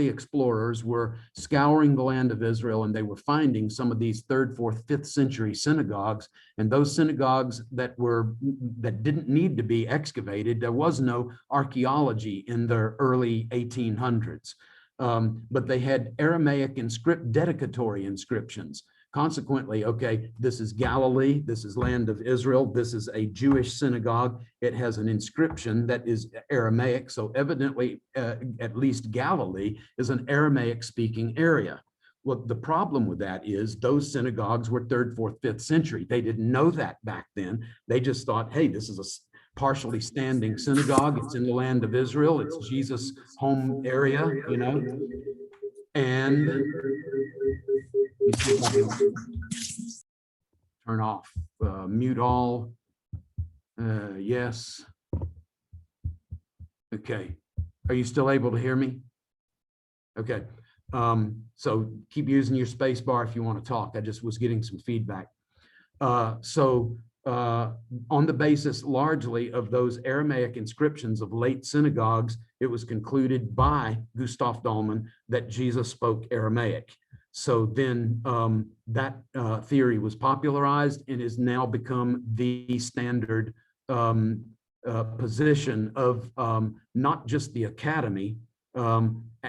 explorers were scouring the land of Israel, and they were finding some of these 3rd, 4th, 5th century synagogues, and those synagogues that didn't need to be excavated. There was no archaeology in the early 1800s. but they had Aramaic dedicatory inscriptions. Consequently, okay, this is Galilee, this is land of Israel, this is a Jewish synagogue. It has an inscription that is Aramaic, so evidently, at least Galilee is an Aramaic speaking area. Well, the problem with that is those synagogues were 3rd, 4th, 5th century. They didn't know that back then. They just thought, hey, this is a partially standing synagogue. It's in the land of Israel. It's Jesus' home area, you know. And let me see if I can turn off, mute all. Yes. Okay. Are you still able to hear me? Okay. So keep using your space bar if you want to talk. I just was getting some feedback. On the basis largely of those Aramaic inscriptions of late synagogues, it was concluded by Gustav Dahlmann that Jesus spoke Aramaic. So then that theory was popularized and has now become the standard position of not just the academy,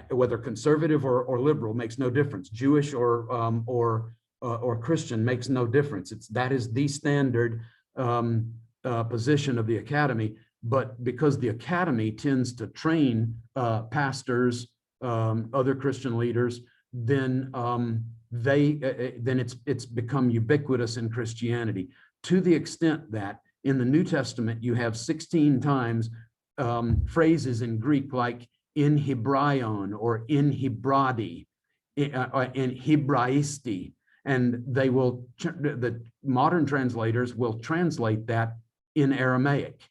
whether conservative or liberal makes no difference. Jewish or Christian makes no difference. That is the standard position of the academy. But because the academy tends to train pastors, other Christian leaders, then it's become ubiquitous in Christianity, to the extent that in the New Testament you have 16 times phrases in Greek like in Hebraion or in Hebradi, in Hebraisti, and they will, the modern translators will translate that in Aramaic,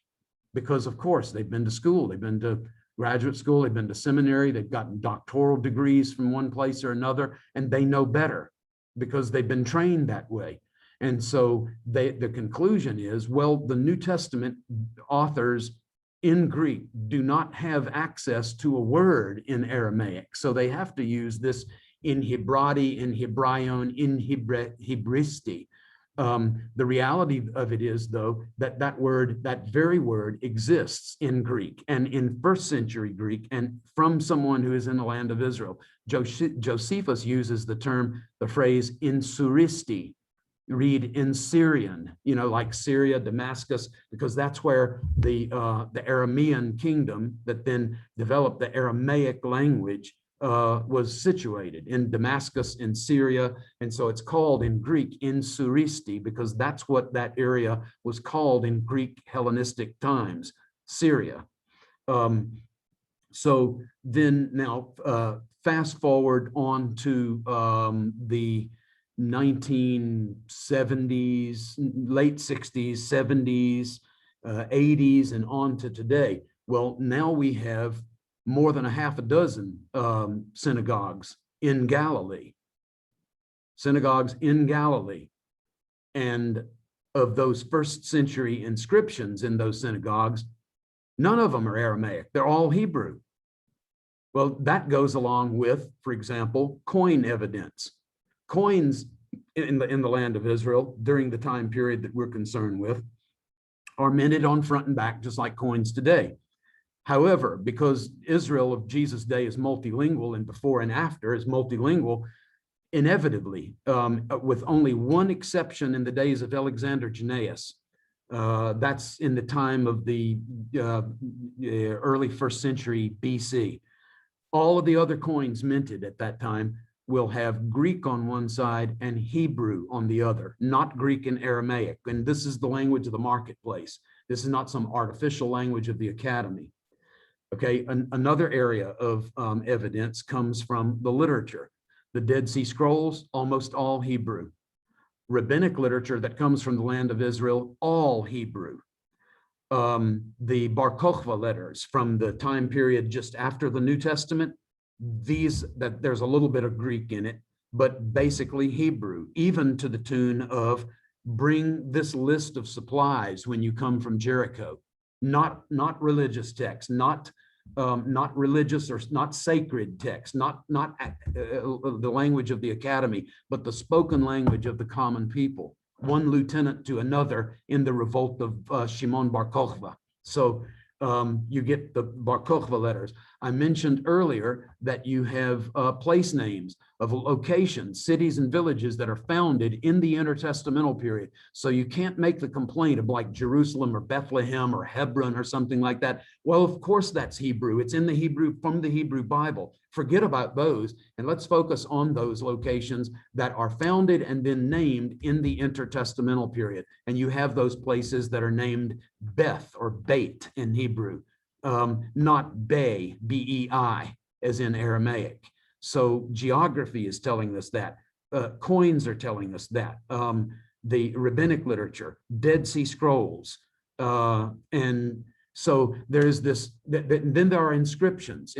because of course they've been to school, they've been to graduate school, they've been to seminary, they've gotten doctoral degrees from one place or another, and they know better because they've been trained that way. And so the conclusion is, well, the New Testament authors in Greek do not have access to a word in Aramaic. So they have to use this in Hebradi, in Hebraion, in Hebristi. The reality of it is, though, that very word exists in Greek and in 1st century Greek, and from someone who is in the land of Israel. Josephus uses the phrase insuristi, read in Syrian, like Syria, Damascus, because that's where the Aramean kingdom that then developed the Aramaic language was situated, in Damascus, in Syria. And so it's called in Greek Insuristi, because that's what that area was called in Greek Hellenistic times, Syria. So then now fast forward on to the 1970s, late 60s, 70s, 80s, and on to today. Well, now we have more than a half a dozen synagogues in Galilee. Synagogues in Galilee. And of those 1st century inscriptions in those synagogues, none of them are Aramaic. They're all Hebrew. Well, that goes along with, for example, coin evidence. Coins in the land of Israel during the time period that we're concerned with are minted on front and back, just like coins today. However, because Israel of Jesus' day is multilingual, and before and after is multilingual, inevitably, with only one exception in the days of Alexander Jannaeus, that's in the time of the early 1st century BC. All of the other coins minted at that time will have Greek on one side and Hebrew on the other, not Greek and Aramaic. And this is the language of the marketplace. This is not some artificial language of the academy. Okay, another area of evidence comes from the literature. The Dead Sea Scrolls, almost all Hebrew. Rabbinic literature that comes from the land of Israel, all Hebrew. The Bar Kokhba letters from the time period just after the New Testament, there's a little bit of Greek in it, but basically Hebrew, even to the tune of bring this list of supplies when you come from Jericho. Not religious text, not religious or not sacred text, not the language of the academy, but the spoken language of the common people. One lieutenant to another in the revolt of Shimon Bar Kokhba. So you get the Bar Kokhba letters. I mentioned earlier that you have place names of locations, cities and villages that are founded in the intertestamental period. So you can't make the complaint of like Jerusalem or Bethlehem or Hebron or something like that. Well, of course that's Hebrew. It's in the Hebrew, from the Hebrew Bible. Forget about those and let's focus on those locations that are founded and then named in the intertestamental period. And you have those places that are named Beth or Beit in Hebrew, not Bei, B-E-I, as in Aramaic. So geography is telling us that. Coins are telling us that. The rabbinic literature, Dead Sea Scrolls, and so there's this, then there are inscriptions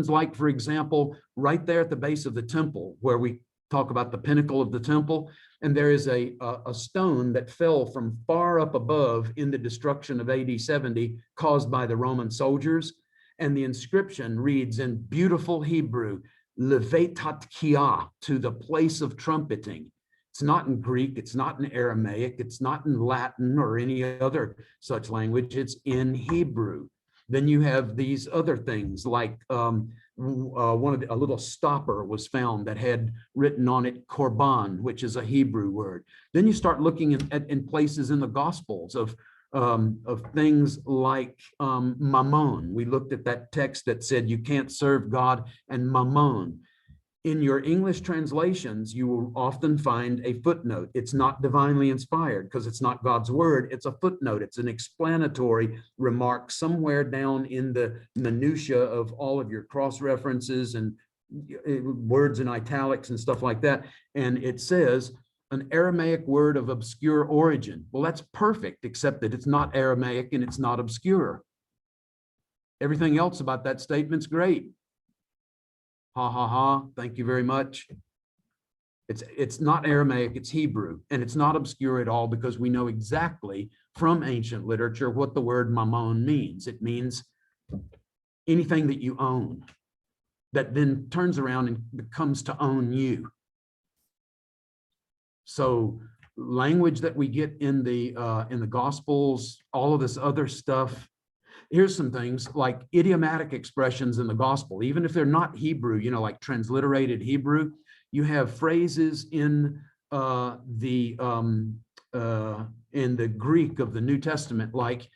like, for example, right there at the base of the temple, where we talk about the pinnacle of the temple, and there is a stone that fell from far up above in the destruction of AD 70 caused by the Roman soldiers. And the inscription reads in beautiful Hebrew, Levetat Kia, to the place of trumpeting. It's not in Greek, it's not in Aramaic, it's not in Latin or any other such language, it's in Hebrew. Then you have these other things like a little stopper was found that had written on it korban, which is a Hebrew word. Then you start looking in places in the Gospels of things like mammon. We looked at that text that said you can't serve God and mammon. In your English translations, you will often find a footnote. It's not divinely inspired because it's not God's word. It's a footnote. It's an explanatory remark somewhere down in the minutia of all of your cross references and words in italics and stuff like that. And it says an Aramaic word of obscure origin. Well, that's perfect, except that it's not Aramaic and it's not obscure. Everything else about that statement's great. Ha ha ha, thank you very much. It's not Aramaic, it's Hebrew, and it's not obscure at all because we know exactly from ancient literature what the word mammon means. It means anything that you own that then turns around and becomes to own you. So language that we get in the Gospels, all of this other stuff. Here's some things like idiomatic expressions in the gospel, even if they're not Hebrew, you know, like transliterated Hebrew, you have phrases in the Greek of the New Testament, like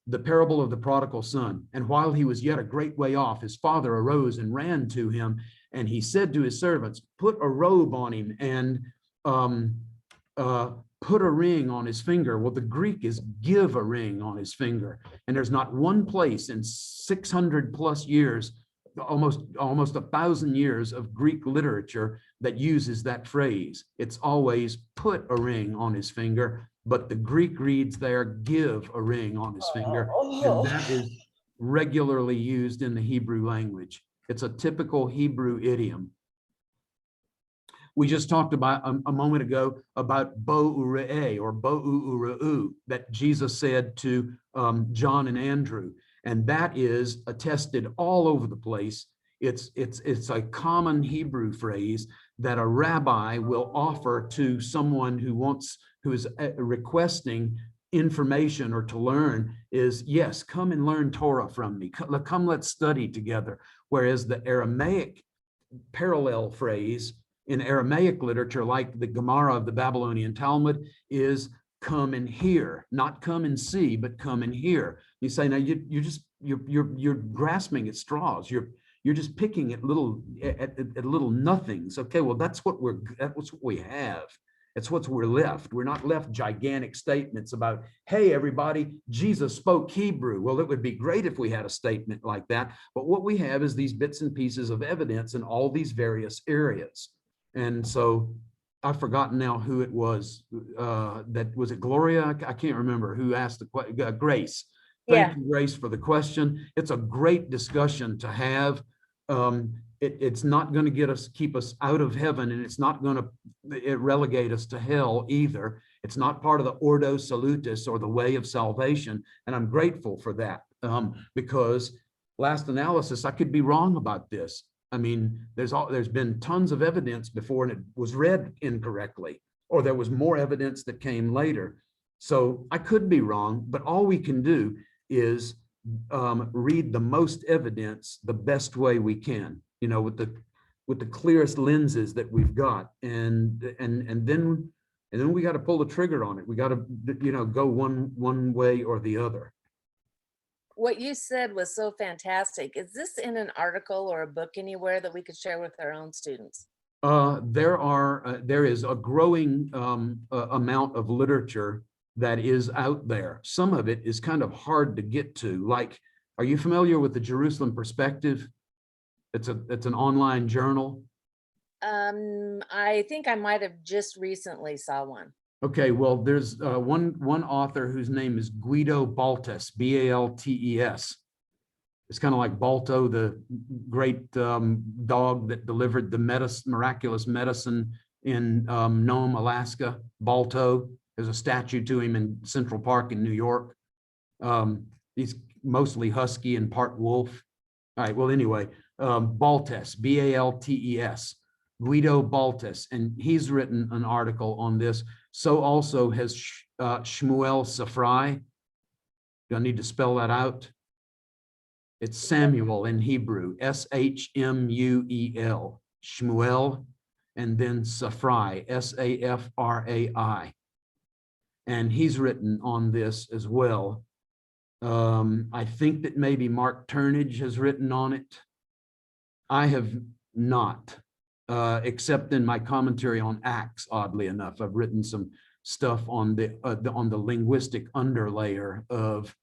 the parable of the prodigal son. And while he was yet a great way off, his father arose and ran to him. And he said to his servants, put a robe on him and put a ring on his finger. Well, the Greek is give a ring on his finger. And there's not one place in 600 plus years, almost 1,000 years of Greek literature that uses that phrase. It's always put a ring on his finger, but the Greek reads there, give a ring on his finger. And that is regularly used in the Hebrew language. It's a typical Hebrew idiom. We just talked about a moment ago about bo ure'e or bo u'ura'u that Jesus said to John and Andrew, and that is attested all over the place. It's a common Hebrew phrase that a rabbi will offer to someone who is requesting information or to learn is, yes, come and learn Torah from me. Come, let's study together. Whereas the Aramaic parallel phrase in Aramaic literature, like the Gemara of the Babylonian Talmud, is come and hear, not come and see, but come and hear. You say, now you're grasping at straws. You're just picking at little nothings. Okay, well that's what we have. It's what we're left. We're not left gigantic statements about, hey everybody, Jesus spoke Hebrew. Well, it would be great if we had a statement like that, but what we have is these bits and pieces of evidence in all these various areas. And so I've forgotten now who it was. That was it Gloria? I can't remember who asked the question. Grace. Thank you, Grace, for the question. It's a great discussion to have. It's not going to keep us out of heaven, and it's not going to relegate us to hell either. It's not part of the Ordo Salutis or the way of salvation, and I'm grateful for that because last analysis, I could be wrong about this. I mean, there's been tons of evidence before and it was read incorrectly, or there was more evidence that came later. So I could be wrong, but all we can do is read the most evidence the best way we can, you know, with the clearest lenses that we've got, and then we got to pull the trigger on it. We got to, you know, go one way or the other. What you said was so fantastic. Is this in an article or a book anywhere that we could share with our own students? There is a growing amount of literature that is out there. Some of it is kind of hard to get to. Like, are you familiar with the Jerusalem Perspective? It's an online journal. I think I might have just recently saw one. Okay, well, there's one author whose name is Guido Baltes, Baltes. It's kind of like Balto, the great dog that delivered the miraculous medicine in Nome, Alaska. Balto, there's a statue to him in Central Park in New York. He's mostly husky and part wolf. All right, well, anyway, Baltes, Baltes, Guido Baltes, and he's written an article on this. So also has Shmuel Safrai. Do I need to spell that out? It's Samuel in Hebrew, Shmuel, Shmuel, and then Safrai, Safrai. And he's written on this as well. I think that maybe Mark Turnage has written on it. I have not, except in my commentary on Acts, oddly enough. I've written some stuff on the linguistic underlayer of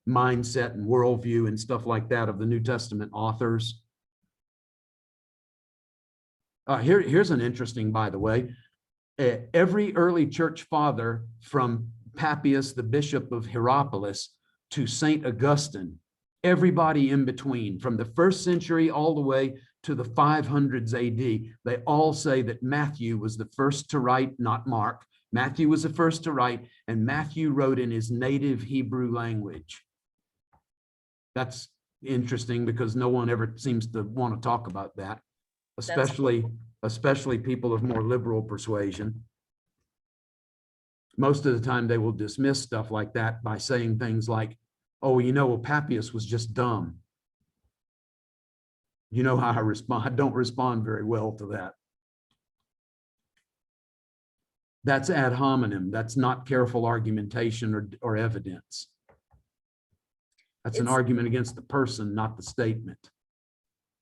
mindset and worldview and stuff like that of the New Testament authors. Here's an interesting, by the way. Every early church father, from Papias, the bishop of Hierapolis, to Saint Augustine, everybody in between, from the 1st century all the way to the 500s AD, they all say that Matthew was the first to write, not Mark. Matthew was the first to write, and Matthew wrote in his native Hebrew language. That's interesting because no one ever seems to want to talk about that, especially people of more liberal persuasion. Most of the time they will dismiss stuff like that by saying things like, oh, you know, well, Papias was just dumb. You know how I respond. I don't respond very well to that. That's ad hominem. That's not careful argumentation or evidence. That's an argument against the person, not the statement.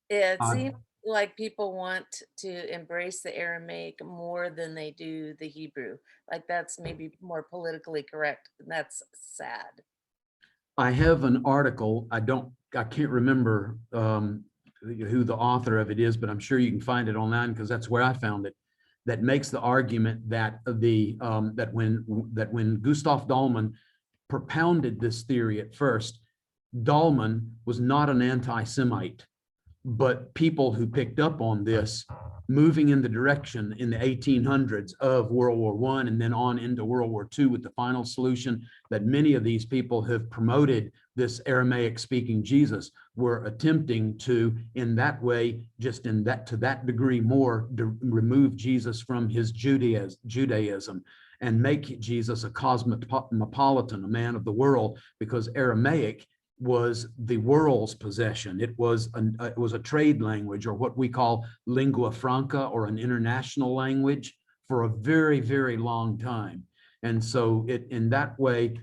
It seems like people want to embrace the Aramaic more than they do the Hebrew. Like that's maybe more politically correct, and that's sad. I have an article. I can't remember who the author of it is, but I'm sure you can find it online because that's where I found it. That makes the argument that that when Gustav Dahlmann propounded this theory at first, Dahlmann was not an anti-Semite, but people who picked up on this, moving in the direction in the 1800s of World War I and then on into World War II with the final solution, that many of these people have promoted this Aramaic speaking Jesus were attempting to, in that way, just to that degree more, remove Jesus from his Judaism and make Jesus a cosmopolitan, a man of the world, because Aramaic was the world's possession. It was a trade language, or what we call lingua franca, or an international language, for a very, very long time. And so it, in that way,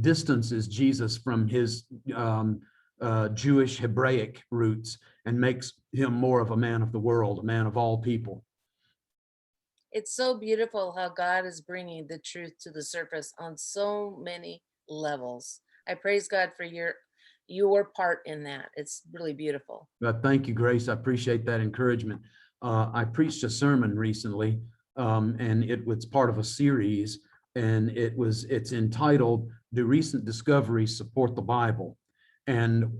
distances Jesus from his Jewish Hebraic roots and makes him more of a man of the world, a man of all people. It's so beautiful how God is bringing the truth to the surface on so many levels. I praise God for your part in that. It's really beautiful. Thank you, Grace. I appreciate that encouragement. I preached a sermon recently, and it was part of a series, and it's entitled "Do Recent Discoveries Support the Bible?" And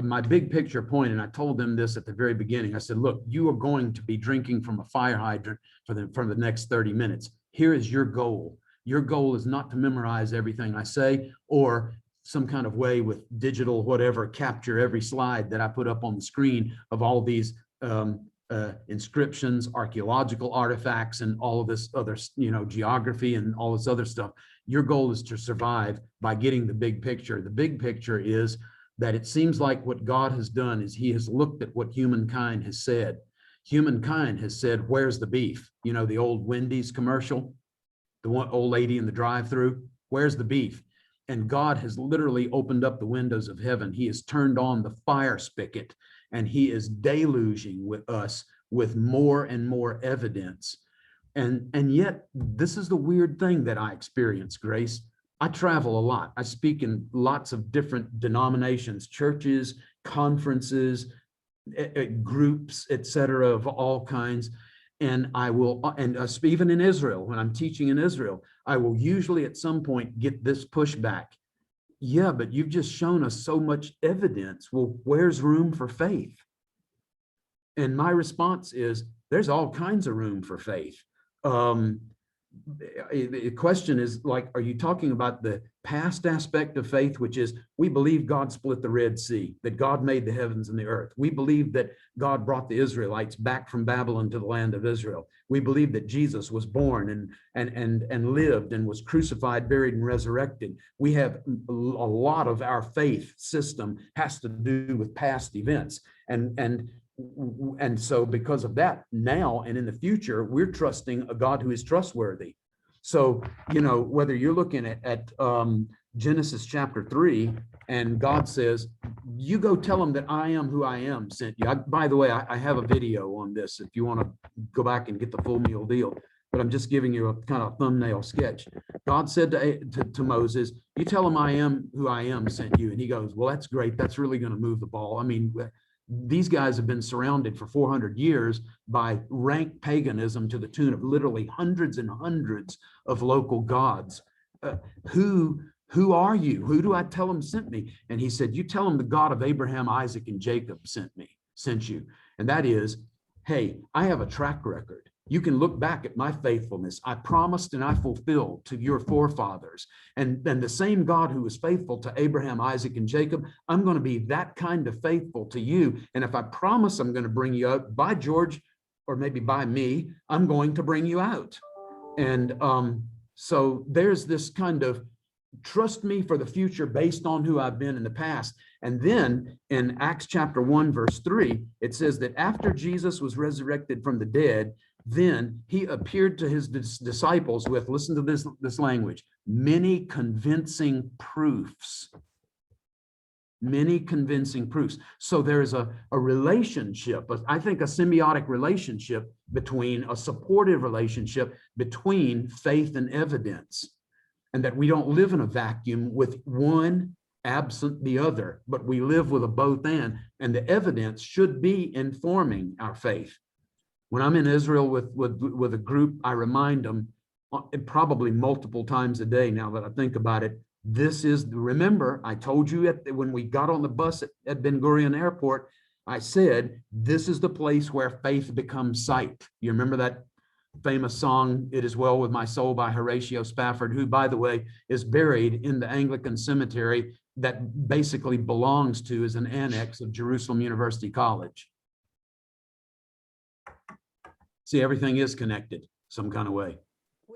my big picture point, and I told them this at the very beginning, I said, look, you are going to be drinking from a fire hydrant for the next 30 minutes. Here is your goal. Your goal is not to memorize everything I say, or some kind of way with digital whatever capture every slide that I put up on the screen of all these inscriptions, archaeological artifacts, and all of this other, geography and all this other stuff. Your goal is to survive by getting the big picture. The big picture is that it seems like what God has done is he has looked at what humankind has said. Humankind has said, where's the beef? The old Wendy's commercial, the one old lady in the drive-through, where's the beef? And God has literally opened up the windows of heaven. He has turned on the fire spigot, and he is deluging with us with more and more evidence. And yet, this is the weird thing that I experience, Grace. I travel a lot. I speak in lots of different denominations, churches, conferences, groups, etc., of all kinds. And I will, even in Israel, when I'm teaching in Israel, I will usually at some point get this pushback. Yeah, but you've just shown us so much evidence. Well, where's room for faith? And my response is, there's all kinds of room for faith. The question is, like, are you talking about the past aspect of faith, which is we believe God split the Red Sea, that God made the heavens and the earth. We believe that God brought the Israelites back from Babylon to the land of Israel. We believe that Jesus was born and lived and was crucified, buried, and resurrected. We have a lot of our faith system has to do with past events. And so because of that, now and in the future, we're trusting a God who is trustworthy. So, whether you're looking at Genesis chapter 3, and God says, you go tell them that I am who I am sent you. By the way, I have a video on this if you want to go back and get the full meal deal, but I'm just giving you a kind of thumbnail sketch. God said to Moses, you tell him I am who I am sent you. And he goes, well, that's great. That's really going to move the ball. I mean, these guys have been surrounded for 400 years by rank paganism to the tune of literally hundreds and hundreds of local gods. Who are you? Who do I tell them sent me? And he said, you tell them the God of Abraham, Isaac, and Jacob sent you. And that is, hey, I have a track record. You can look back at my faithfulness. I promised and I fulfilled to your forefathers. And the same God who was faithful to Abraham, Isaac, and Jacob, I'm going to be that kind of faithful to you. And if I promise I'm going to bring you out, by George, or maybe by me, I'm going to bring you out. And so there's this kind of trust me for the future based on who I've been in the past. And then in Acts chapter 1, verse 3, it says that after Jesus was resurrected from the dead, then he appeared to his disciples with, listen to this language, many convincing proofs. Many convincing proofs. So there's a relationship, I think a symbiotic relationship between, a supportive relationship between faith and evidence. And that we don't live in a vacuum with one absent the other, but we live with a both and the evidence should be informing our faith. When I'm in Israel with a group, I remind them probably multiple times a day now that I think about it. Remember, I told you when we got on the bus at Ben Gurion Airport, I said, this is the place where faith becomes sight. You remember that famous song, It Is Well With My Soul by Horatio Spafford, who, by the way, is buried in the Anglican cemetery that basically belongs to, as an annex of Jerusalem University College. See, everything is connected some kind of way.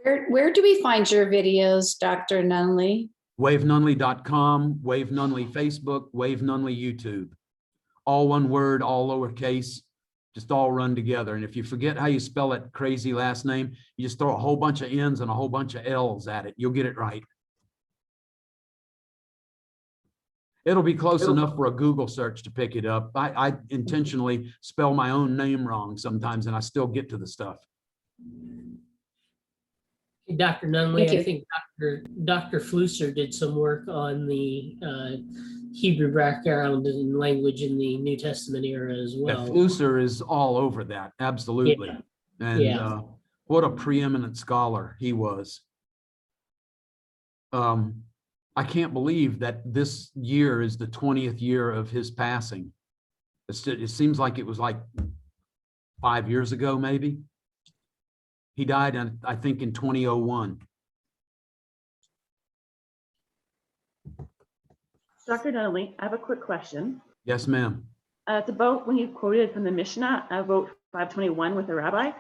Where do we find your videos, Dr. Nunnally? WaveNunnally.com, Wave Nunnally Facebook, Wave Nunnally YouTube. All one word, all lowercase, just all run together. And if you forget how you spell that crazy last name, you just throw a whole bunch of N's and a whole bunch of L's at it. You'll get it right. It'll be close enough for a Google search to pick it up. I intentionally spell my own name wrong sometimes, and I still get to the stuff. Dr. Nunnally, Thank you. I think Dr. Flusser did some work on the Hebrew background and language in the New Testament era as well. Yeah, Flusser is all over that, absolutely. Yeah. And Yeah. what a preeminent scholar he was. I can't believe that this year is the 20th year of his passing. It seems like it was like 5 years ago, maybe. He died, I think, in 2001. Dr. Nunnally, I have a quick question. Yes, ma'am. It's about when you quoted from the Mishnah about 5:21 with the rabbi.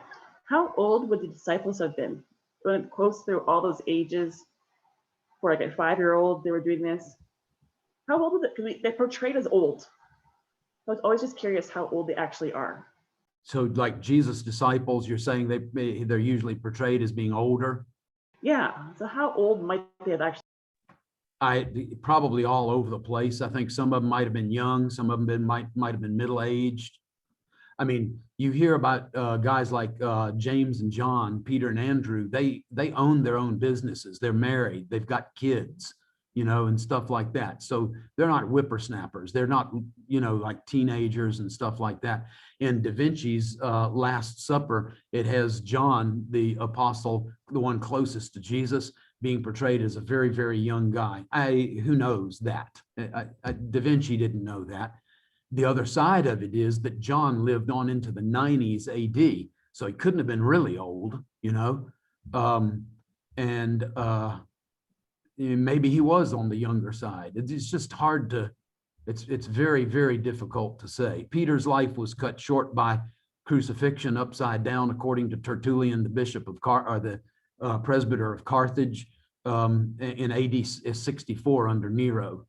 How old would the disciples have been? When it quotes through all those ages, for like a 5-year-old, they were doing this. How old was it? Because they're portrayed as old. I was always just curious how old they actually are. So like Jesus' disciples, you're saying they're usually portrayed as being older? Yeah, so how old might they have actually? Probably all over the place. I think some of them might have been young, some of them might have been middle-aged. I mean, you hear about guys like James and John, Peter and Andrew. They own their own businesses. They're married. They've got kids, you know, and stuff like that. So they're not whippersnappers. They're not, you know, like teenagers and stuff like that. In Da Vinci's Last Supper, it has John, the apostle, the one closest to Jesus, being portrayed as a very, very young guy. Who knows that? Da Vinci didn't know that. The other side of it is that John lived on into the 90s AD, so he couldn't have been really old, you know, maybe he was on the younger side. It's just hard to, it's very, very difficult to say. Peter's life was cut short by crucifixion upside down, according to Tertullian, the bishop of the presbyter of Carthage, in AD 64 under Nero.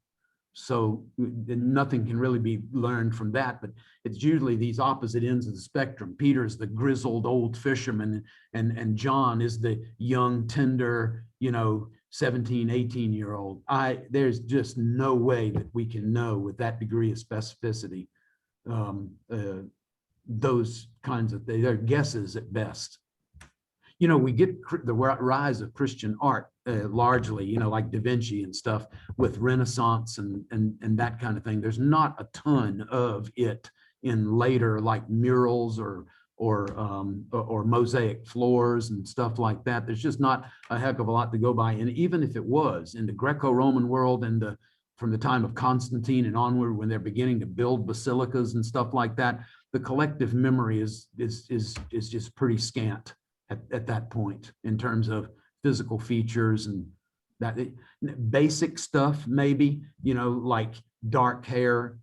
So nothing can really be learned from that, but it's usually these opposite ends of the spectrum. Peter's the grizzled old fisherman, and John is the young, tender, you know, 17, 18-year-old. There's just no way that we can know with that degree of specificity those kinds of things. They're guesses at best. You know, we get the rise of Christian art largely, you know, like Da Vinci and stuff, with Renaissance and that kind of thing. There's not a ton of it in later, like murals or mosaic floors and stuff like that. There's just not a heck of a lot to go by. And even if it was in the Greco-Roman world and from the time of Constantine and onward, when they're beginning to build basilicas and stuff like that, the collective memory is just pretty scant at that point in terms of physical features and that basic stuff, maybe, you know, like dark hair,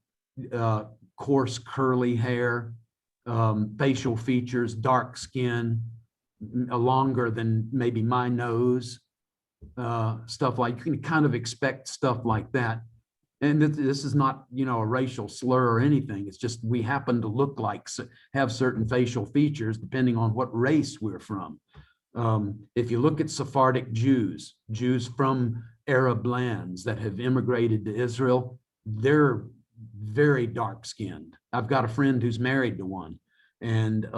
coarse curly hair, facial features, dark skin, longer than maybe my nose, stuff like, you can kind of expect stuff like that. And this is not, you know, a racial slur or anything. It's just we happen to look like, have certain facial features depending on what race we're from. If you look at Sephardic Jews from Arab lands that have immigrated to Israel, they're very dark skinned. I've got a friend who's married to one, and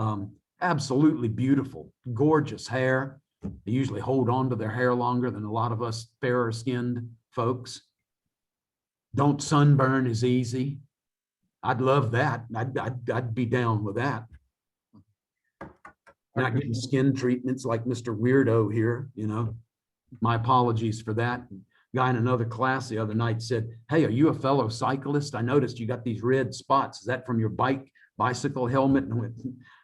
absolutely beautiful, gorgeous hair. They usually hold on to their hair longer than a lot of us fairer skinned folks. Don't sunburn as easy. I'd love that. I'd be down with that. Not getting skin treatments like Mr. Weirdo here, you know. My apologies for that. Guy in another class the other night said, "Hey, are you a fellow cyclist? I noticed you got these red spots. Is that from your bicycle helmet?" And I went,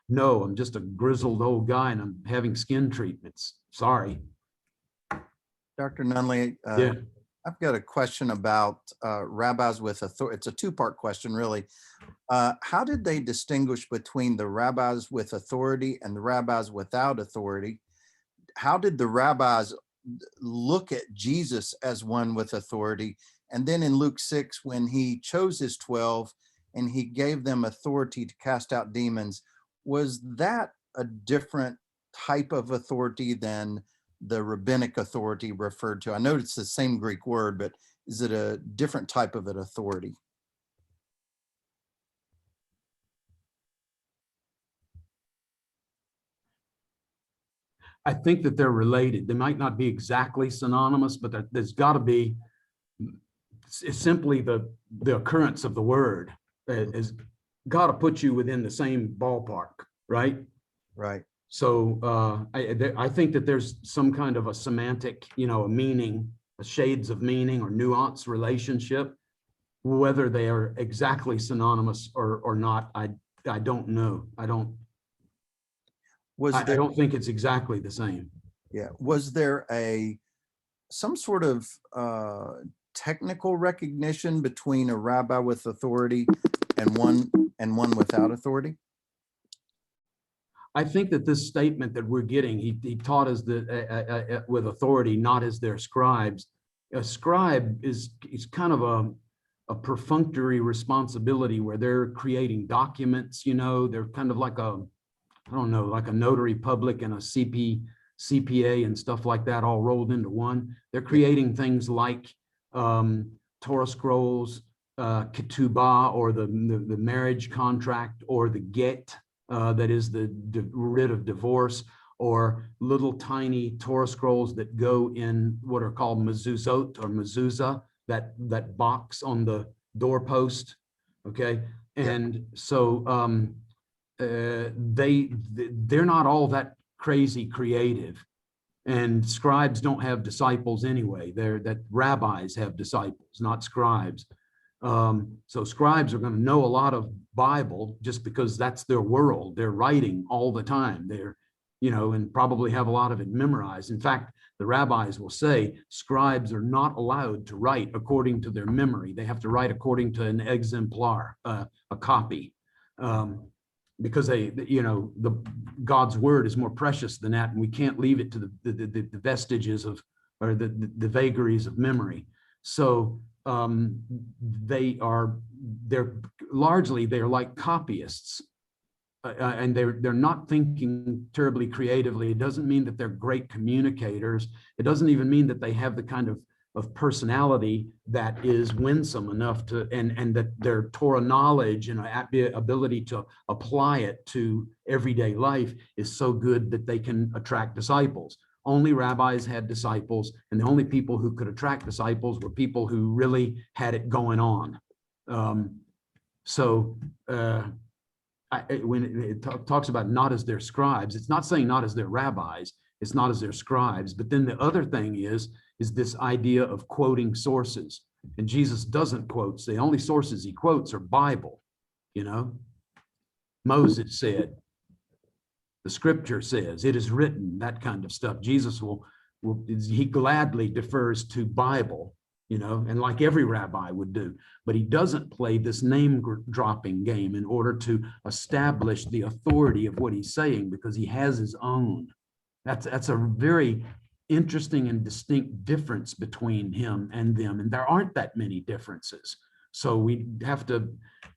"No, I'm just a grizzled old guy and I'm having skin treatments. Sorry." Dr. Nunnally, yeah. I've got a question about rabbis with authority. It's a two-part question, really. How did they distinguish between the rabbis with authority and the rabbis without authority? How did the rabbis look at Jesus as one with authority? And then in Luke 6, when he chose his 12 and he gave them authority to cast out demons, was that a different type of authority than the rabbinic authority referred to? I know it's the same Greek word, but is it a different type of an authority? I think that they're related. They might not be exactly synonymous, but there's got to be, it's simply the occurrence of the word has got to put you within the same ballpark, right? Right. So I think that there's some kind of a semantic, you know, a meaning, a shades of meaning or nuance relationship. Whether they are exactly synonymous or not, I don't know. I don't think it's exactly the same. Yeah. Was there some sort of technical recognition between a rabbi with authority and one without authority? I think that this statement that we're getting, he taught us that with authority, not as their scribes. A scribe is kind of a perfunctory responsibility where they're creating documents, they're kind of like I don't know, like a notary public and a CPA and stuff like that all rolled into one. They're creating things like Torah scrolls, ketubah, or the marriage contract, or the get, that is the writ of divorce, or little tiny Torah scrolls that go in what are called mezuzot or mezuzah, that box on the doorpost. Okay, and so they're not all that crazy creative, and scribes don't have disciples anyway. That rabbis have disciples, not scribes. So scribes are going to know a lot of Bible just because that's their world. They're writing all the time. They're, and probably have a lot of it memorized. In fact, the rabbis will say scribes are not allowed to write according to their memory. They have to write according to an exemplar, a copy, because God's word is more precious than that, and we can't leave it to the vestiges of, or the vagaries of memory. So they're like copyists, and they're not thinking terribly creatively. It doesn't mean that they're great communicators. It doesn't even mean that they have the kind of personality that is winsome enough to, and that their Torah knowledge and ability to apply it to everyday life is so good that they can attract disciples. Only rabbis had disciples, and the only people who could attract disciples were people who really had it going on. When it talks about not as their scribes, it's not saying not as their rabbis, it's not as their scribes. But then the other thing is this idea of quoting sources. And Jesus doesn't quote. The only sources he quotes are Bible. Moses said, the scripture says, it is written, that kind of stuff. Jesus he gladly defers to Bible, and like every rabbi would do, but he doesn't play this name dropping game in order to establish the authority of what he's saying, because he has his own. That's a very interesting and distinct difference between him and them, and there aren't that many differences. So we have to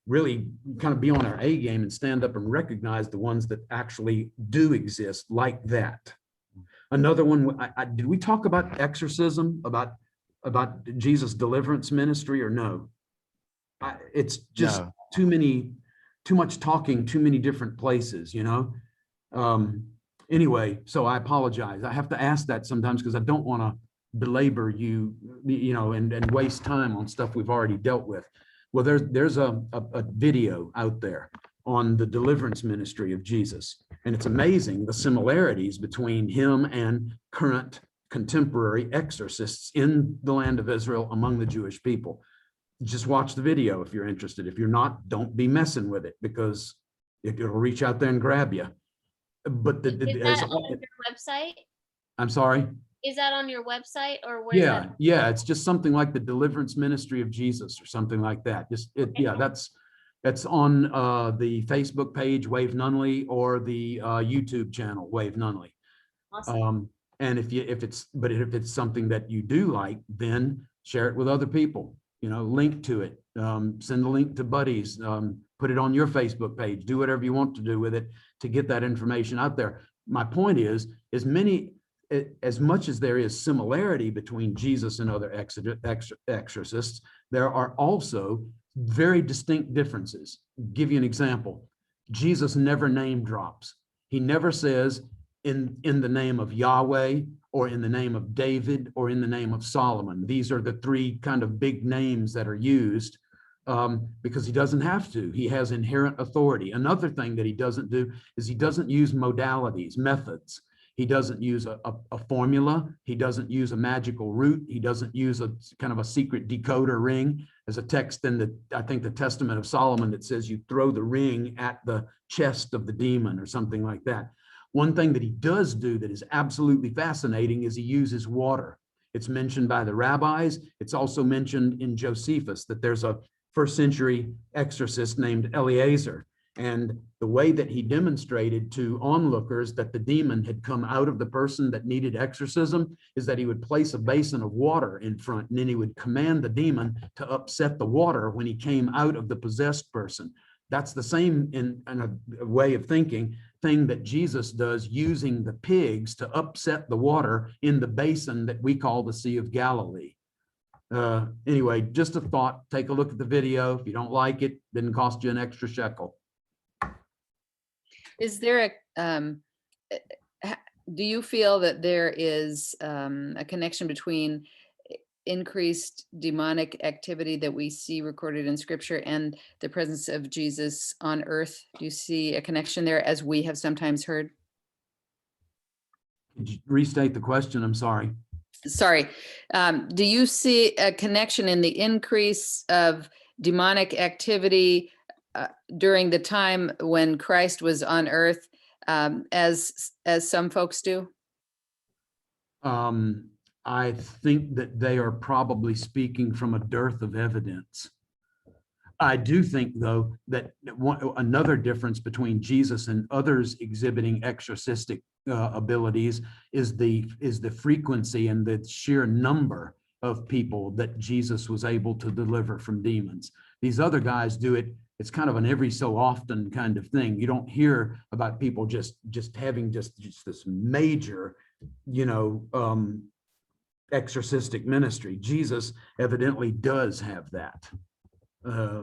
really kind of be on our A game and stand up and recognize the ones that actually do exist like that. Another one, did we talk about exorcism, about Jesus' deliverance ministry, or no? It's just too much talking, too many different places, Anyway, so I apologize. I have to ask that sometimes because I don't want to belabor you, and waste time on stuff we've already dealt with. Well, there's a video out there on the deliverance ministry of Jesus, and it's amazing the similarities between him and current contemporary exorcists in the land of Israel among the Jewish people. Just watch the video if you're interested. If you're not, don't be messing with it, because it'll reach out there and grab you. But is that on your website? I'm sorry? Is that on your website, or where? Yeah, it's just something like the deliverance ministry of Jesus or something like that. That's on the Facebook page Wave Nunnally, or the YouTube channel Wave Nunnally. Awesome. And if it's something that you do like, then share it with other people. Link to it, send the link to buddies, put it on your Facebook page, do whatever you want to do with it to get that information out there. My point is as much as there is similarity between Jesus and other exorcists, there are also very distinct differences. Give you an example. Jesus never name drops. He never says in the name of Yahweh, or in the name of David, or in the name of Solomon. These are the three kind of big names that are used, because he doesn't have to. He has inherent authority. Another thing that he doesn't do is he doesn't use modalities, methods. He doesn't use a formula. He doesn't use a magical root. He doesn't use a kind of a secret decoder ring. There's a text in I think the Testament of Solomon that says you throw the ring at the chest of the demon or something like that. One thing that he does do that is absolutely fascinating is he uses water. It's mentioned by the rabbis. It's also mentioned in Josephus that there's a 1st century exorcist named Eleazar, And the way that he demonstrated to onlookers that the demon had come out of the person that needed exorcism is that he would place a basin of water in front, and then he would command the demon to upset the water when he came out of the possessed person. That's the same in a way of thinking thing that Jesus does, using the pigs to upset the water in the basin that we call the Sea of Galilee. Anyway, just a thought. Take a look at the video. If you don't like it, didn't cost you an extra shekel. Is there do you feel that there is a connection between increased demonic activity that we see recorded in scripture and the presence of Jesus on earth? Do you see a connection there, as we have sometimes heard? Could you restate the question? I'm sorry. Sorry. Do you see a connection in the increase of demonic activity during the time when Christ was on earth, as some folks do? I think that they are probably speaking from a dearth of evidence. I do think, though, that another difference between Jesus and others exhibiting exorcistic abilities is the frequency and the sheer number of people that Jesus was able to deliver from demons. These other guys do it. It's kind of an every so often kind of thing. You don't hear about people just having just this major, exorcistic ministry. Jesus evidently does have that.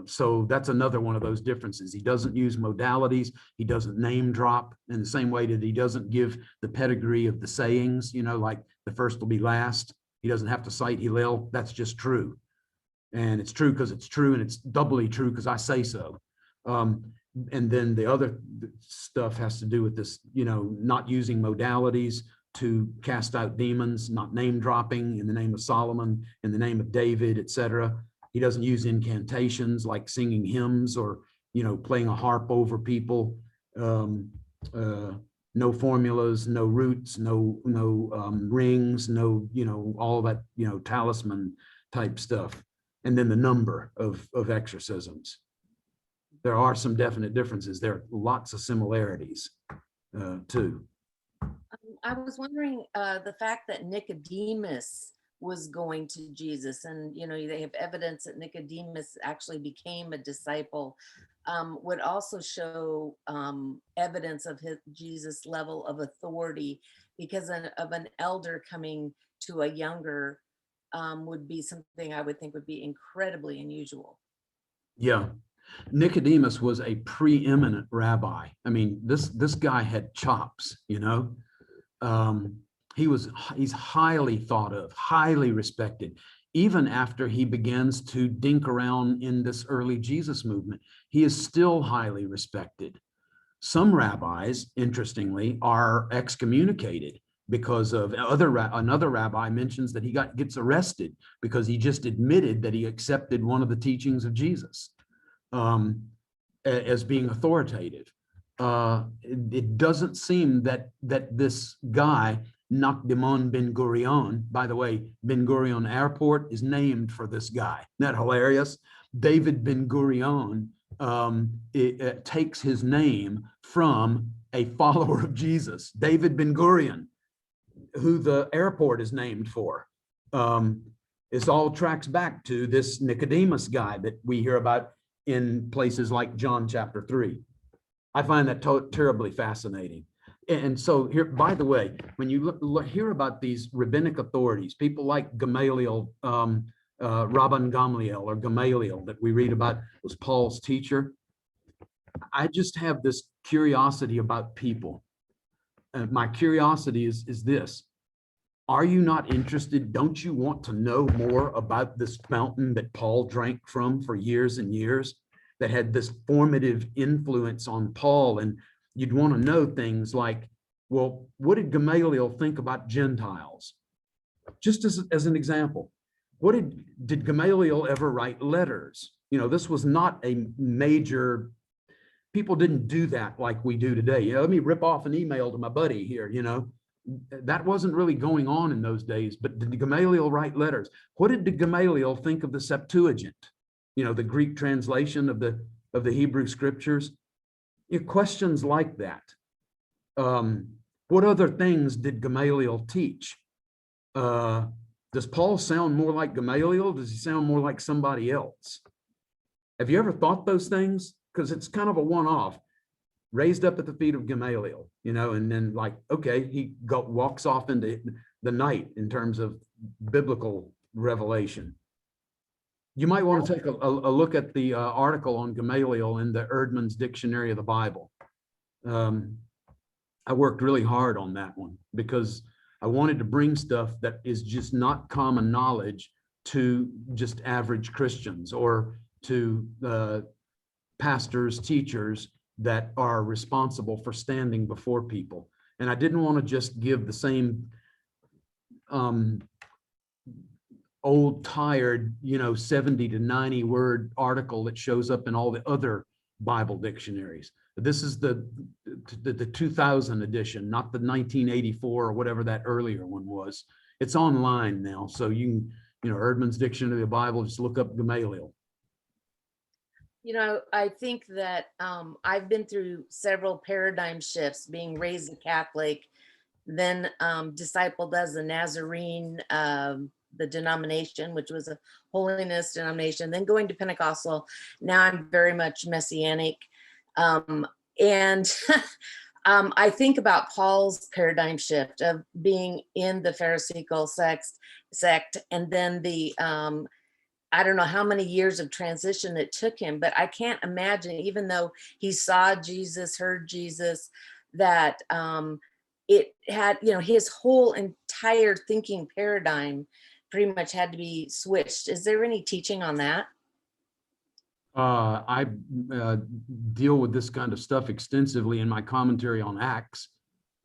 So that's another one of those differences. He doesn't use modalities. He doesn't name drop in the same way that he doesn't give the pedigree of the sayings, like the first will be last. He doesn't have to cite Hillel. That's just true. And it's true because it's true, and it's doubly true because I say so. And then the other stuff has to do with this, not using modalities to cast out demons, not name dropping in the name of Solomon, in the name of David, etc. He doesn't use incantations like singing hymns or, playing a harp over people. No formulas, no roots, no rings, no, all that, talisman type stuff. And then the number of exorcisms. There are some definite differences. There are lots of similarities too. I was wondering the fact that Nicodemus was going to Jesus, and they have evidence that Nicodemus actually became a disciple, would also show evidence of Jesus' level of authority, because of an elder coming to a younger would be something I would think would be incredibly unusual. Yeah. Nicodemus was a preeminent rabbi. I mean, this guy had chops, he's highly thought of, highly respected. Even after he begins to dink around in this early Jesus movement, he is still highly respected. Some rabbis, interestingly, are excommunicated because of another rabbi mentions that he gets arrested because he just admitted that he accepted one of the teachings of Jesus as being authoritative. It doesn't seem that this guy, Nakdimon Ben Gurion, by the way, Ben Gurion Airport is named for this guy. Isn't that hilarious? David Ben Gurion it takes his name from a follower of Jesus, David Ben Gurion, who the airport is named for. This all tracks back to this Nicodemus guy that we hear about in places like John chapter 3. I find that terribly fascinating. And so here, by the way, when you hear about these rabbinic authorities, people like Gamaliel, Rabban Gamliel or Gamaliel that we read about was Paul's teacher. I just have this curiosity about people. My curiosity is this. Are you not interested? Don't you want to know more about this fountain that Paul drank from for years and years, that had this formative influence on Paul? And you'd want to know things like, well, what did Gamaliel think about Gentiles? Just as an example, did Gamaliel ever write letters? This was not a major, people didn't do that like we do today. Let me rip off an email to my buddy here, that wasn't really going on in those days. But did Gamaliel write letters? What did Gamaliel think of the Septuagint? The Greek translation of the Hebrew scriptures. questions like that. What other things did Gamaliel teach? Does Paul sound more like Gamaliel? Does he sound more like somebody else? Have you ever thought those things? Because it's kind of a one-off. Raised up at the feet of Gamaliel, and then like, okay, he walks off into the night in terms of biblical revelation. You might want to take a look at the article on Gamaliel in the Erdman's Dictionary of the Bible. I worked really hard on that one because I wanted to bring stuff that is just not common knowledge to just average Christians or to pastors, teachers that are responsible for standing before people. And I didn't want to just give the same old tired, 70 to 90 word article that shows up in all the other Bible dictionaries. This is the 2000 edition, not the 1984 or whatever that earlier one was. It's online now. So you can, Erdman's Dictionary of the Bible, just look up Gamaliel. I think that I've been through several paradigm shifts, being raised a Catholic, then discipled as a Nazarene, the denomination, which was a holiness denomination, then going to Pentecostal. Now I'm very much Messianic. And I think about Paul's paradigm shift of being in the Pharisaical sect, and then the, I don't know how many years of transition it took him, but I can't imagine, even though he saw Jesus, heard Jesus, that it had, his whole entire thinking paradigm pretty much had to be switched. Is there any teaching on that? I deal with this kind of stuff extensively in my commentary on Acts.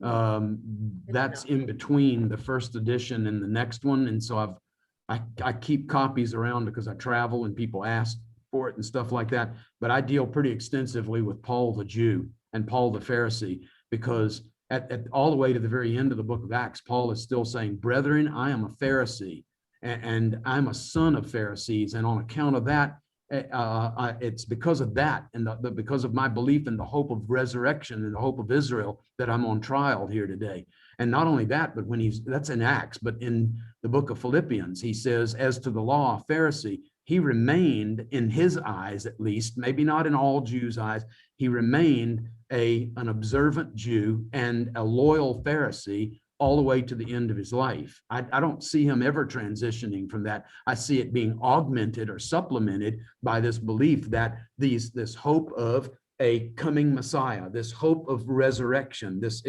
That's in between the first edition and the next one. And so I keep copies around because I travel and people ask for it and stuff like that. But I deal pretty extensively with Paul the Jew and Paul the Pharisee, because at all the way to the very end of the book of Acts, Paul is still saying, brethren, I am a Pharisee and I'm a son of Pharisees. And on account of that, it's because of that and because of my belief in the hope of resurrection and the hope of Israel that I'm on trial here today. And not only that, but that's in Acts, but in the book of Philippians, he says, as to the law, Pharisee, he remained, in his eyes at least, maybe not in all Jews' eyes, he remained an observant Jew and a loyal Pharisee all the way to the end of his life. I don't see him ever transitioning from that. I see it being augmented or supplemented by this belief that this hope of a coming Messiah, this hope of resurrection, this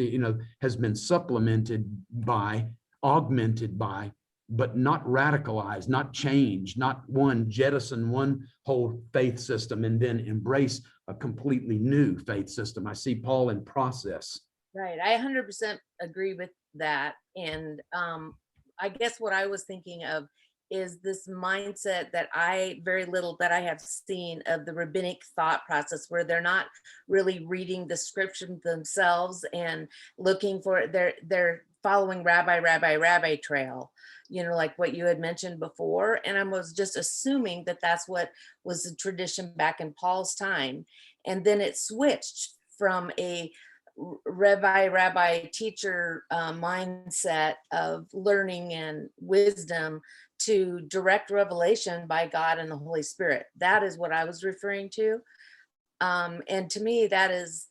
has been supplemented by, augmented by, but not radicalized, not changed, not jettison one whole faith system and then embrace a completely new faith system. I see Paul in process. Right, I 100% agree with that. And I guess what I was thinking of is this mindset that very little that I have seen of the rabbinic thought process, where they're not really reading the scripture themselves and looking for they're following rabbi trail, like what you had mentioned before. And I was just assuming that that's what was the tradition back in Paul's time. And then it switched from a rabbi teacher mindset of learning and wisdom to direct revelation by God and the Holy Spirit. That is what I was referring to. And to me, that is,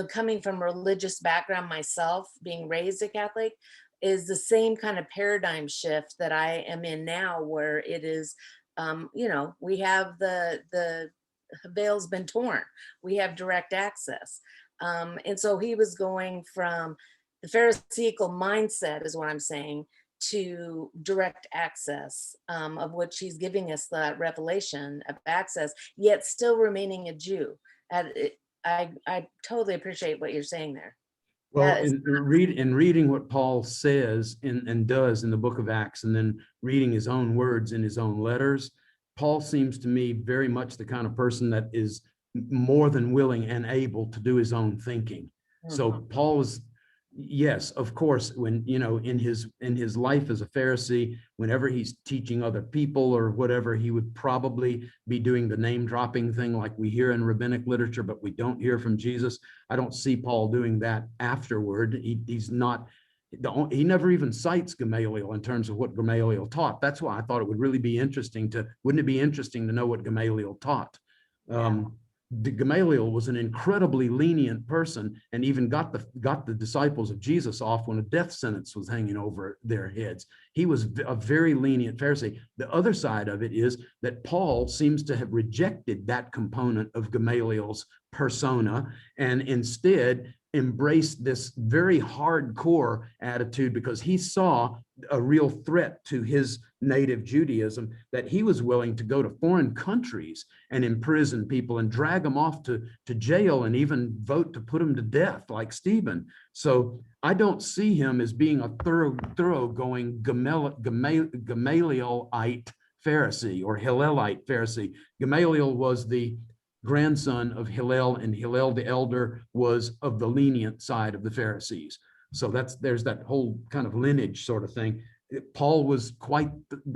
coming from a religious background myself, being raised a Catholic, is the same kind of paradigm shift that I am in now, where it is, we have the veil's been torn. We have direct access. And so he was going from the Pharisaical mindset, is what I'm saying, to direct access, of which he's giving us that revelation of access, yet still remaining a Jew. I totally appreciate what you're saying there. Well, in reading what Paul says and does in the book of Acts, and then reading his own words in his own letters, Paul seems to me very much the kind of person that is more than willing and able to do his own thinking. So Paul is, Yes, of course, when, in his life as a Pharisee, whenever he's teaching other people or whatever, he would probably be doing the name dropping thing like we hear in rabbinic literature, but we don't hear from Jesus. I don't see Paul doing that afterward. He's not, he never even cites Gamaliel in terms of what Gamaliel taught. That's why I thought it would really be interesting wouldn't it be interesting to know what Gamaliel taught? Gamaliel was an incredibly lenient person and even got the disciples of Jesus off when a death sentence was hanging over their heads. He was a very lenient Pharisee. The other side of it is that Paul seems to have rejected that component of Gamaliel's persona and instead embraced this very hardcore attitude because he saw a real threat to his native Judaism, that he was willing to go to foreign countries and imprison people and drag them off to jail and even vote to put them to death like Stephen. So I don't see him as being a thoroughgoing Gamalielite Pharisee or Hillelite Pharisee. Gamaliel was the grandson of Hillel, and Hillel the elder was of the lenient side of the Pharisees. So there's that whole kind of lineage sort of thing. Paul was quite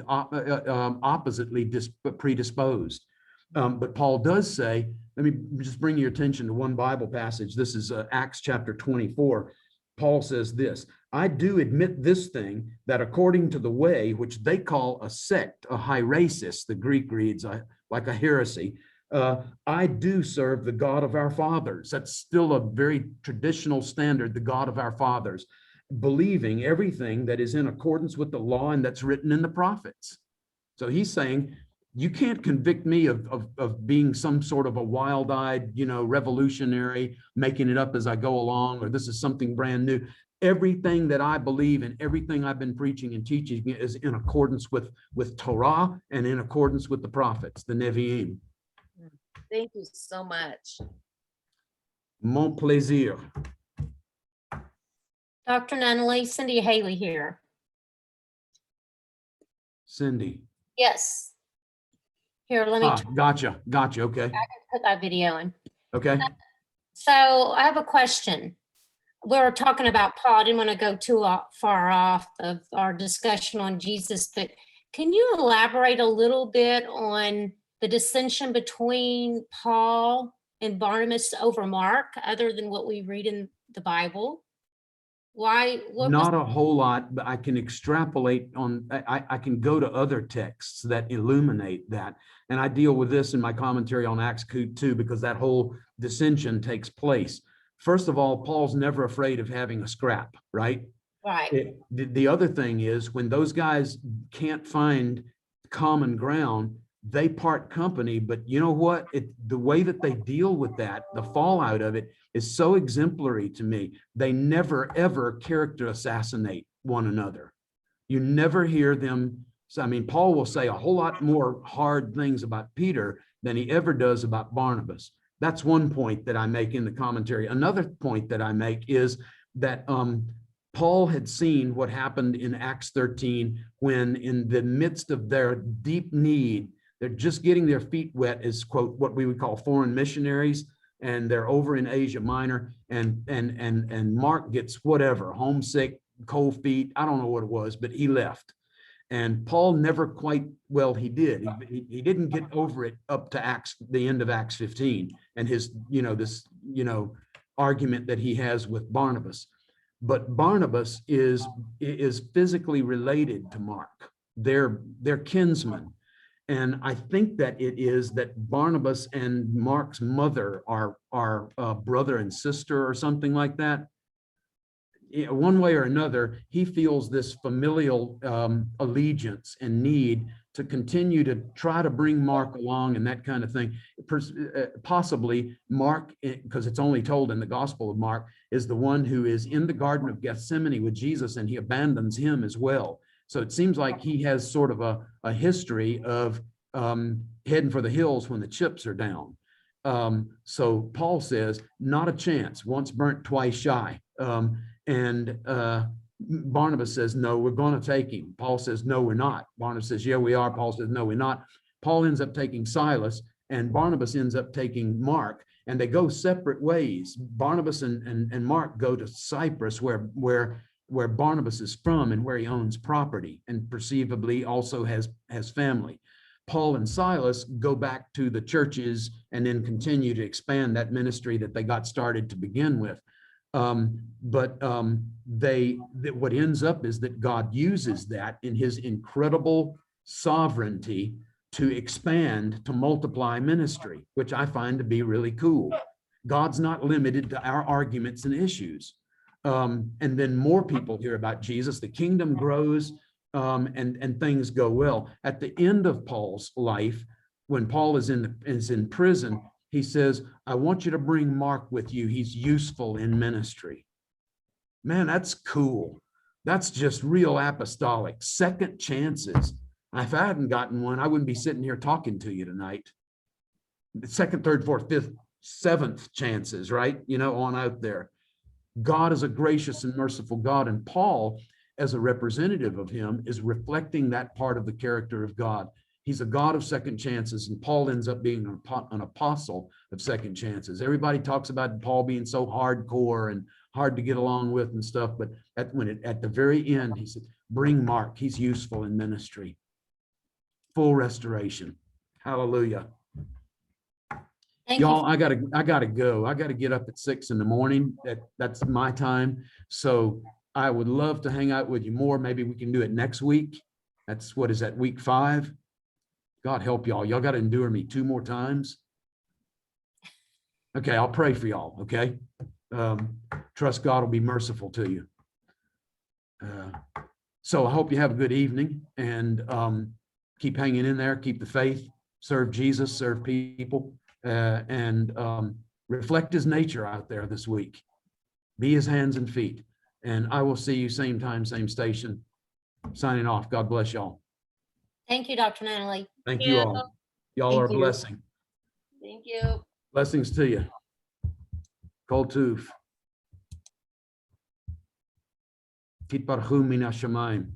oppositely predisposed. But Paul does say, let me just bring your attention to one Bible passage. This is Acts chapter 24. Paul says this, I do admit this thing, that according to the way, which they call a sect, a hierasis, the Greek reads like a heresy, I do serve the God of our fathers. That's still a very traditional standard, the God of our fathers, believing everything that is in accordance with the law and that's written in the prophets. So he's saying, you can't convict me of being some sort of a wild-eyed, revolutionary, making it up as I go along, or this is something brand new. Everything that I believe and everything I've been preaching and teaching is in accordance with Torah and in accordance with the prophets, the Nevi'im. Thank you so much. Mon plaisir. Dr. Nunnally, Cindy Haley here. Cindy. Yes. Here, let me Gotcha. Okay. I can put that video in. Okay. So I have a question. We were talking about Paul. I didn't want to go too far off of our discussion on Jesus, but can you elaborate a little bit on the dissension between Paul and Barnabas over Mark, other than what we read in the Bible? Why? Not a whole lot, but I can extrapolate on, I can go to other texts that illuminate that. And I deal with this in my commentary on Acts 2 because that whole dissension takes place. First of all, Paul's never afraid of having a scrap, right? Right. The other thing is when those guys can't find common ground, they part company. But you know what? The way that they deal with that, the fallout of it is so exemplary to me. They never, ever character assassinate one another. You never hear them. So, I mean, Paul will say a whole lot more hard things about Peter than he ever does about Barnabas. That's one point that I make in the commentary. Another point that I make is that Paul had seen what happened in Acts 13 when in the midst of their deep need, they're just getting their feet wet as, quote, what we would call foreign missionaries. And they're over in Asia Minor and Mark gets whatever, homesick, cold feet. I don't know what it was, but he left. And Paul never quite, well, he did. He didn't get over it up to the end of Acts 15 and his, this, argument that he has with Barnabas. But Barnabas is physically related to Mark. They're kinsmen. And I think that it is that Barnabas and Mark's mother are brother and sister or something like that. One way or another, he feels this familial allegiance and need to continue to try to bring Mark along and that kind of thing. Possibly Mark, because it's only told in the Gospel of Mark, is the one who is in the Garden of Gethsemane with Jesus and he abandons him as well. So it seems like he has sort of a history of heading for the hills when the chips are down. So Paul says, not a chance, once burnt, twice shy. And Barnabas says, no, we're going to take him. Paul says, no, we're not. Barnabas says, yeah, we are. Paul says, no, we're not. Paul ends up taking Silas and Barnabas ends up taking Mark. and they go separate ways. Barnabas and Mark go to Cyprus, where Barnabas is from and where he owns property and perceivably also has family. Paul and Silas go back to the churches and then continue to expand that ministry that they got started to begin with. What ends up is that God uses that in his incredible sovereignty to expand, to multiply ministry, which I find to be really cool. God's not limited to our arguments and issues. And then more people hear about Jesus, the kingdom grows, and things go well. At the end of Paul's life, when Paul is in prison, he says, I want you to bring Mark with you. He's useful in ministry. Man, that's cool. That's just real apostolic. Second chances. If I hadn't gotten one, I wouldn't be sitting here talking to you tonight. Second, third, fourth, fifth, seventh chances, right? You know, on out there. God is a gracious and merciful God. And Paul, as a representative of him, is reflecting that part of the character of God. He's a God of second chances, and Paul ends up being an apostle of second chances. Everybody talks about Paul being so hardcore and hard to get along with and stuff, but at the very end, he said, bring Mark, he's useful in ministry. Full restoration. Hallelujah. Y'all, I gotta go. I gotta get up at 6 in the morning. That's my time. So I would love to hang out with you more. Maybe we can do it next week. What is that, week 5? God help y'all. Y'all got to endure me 2 more times. Okay, I'll pray for y'all, okay? Trust God will be merciful to you. So I hope you have a good evening, and keep hanging in there, keep the faith, serve Jesus, serve people, and reflect his nature out there this week. Be his hands and feet. And I will see you same time, same station. Signing off. God bless y'all. Thank you, Dr. Nunnally. Thank you all. Y'all are a blessing. Thank you. Blessings to you. Kol tuv. Titbarchu min hashamayim.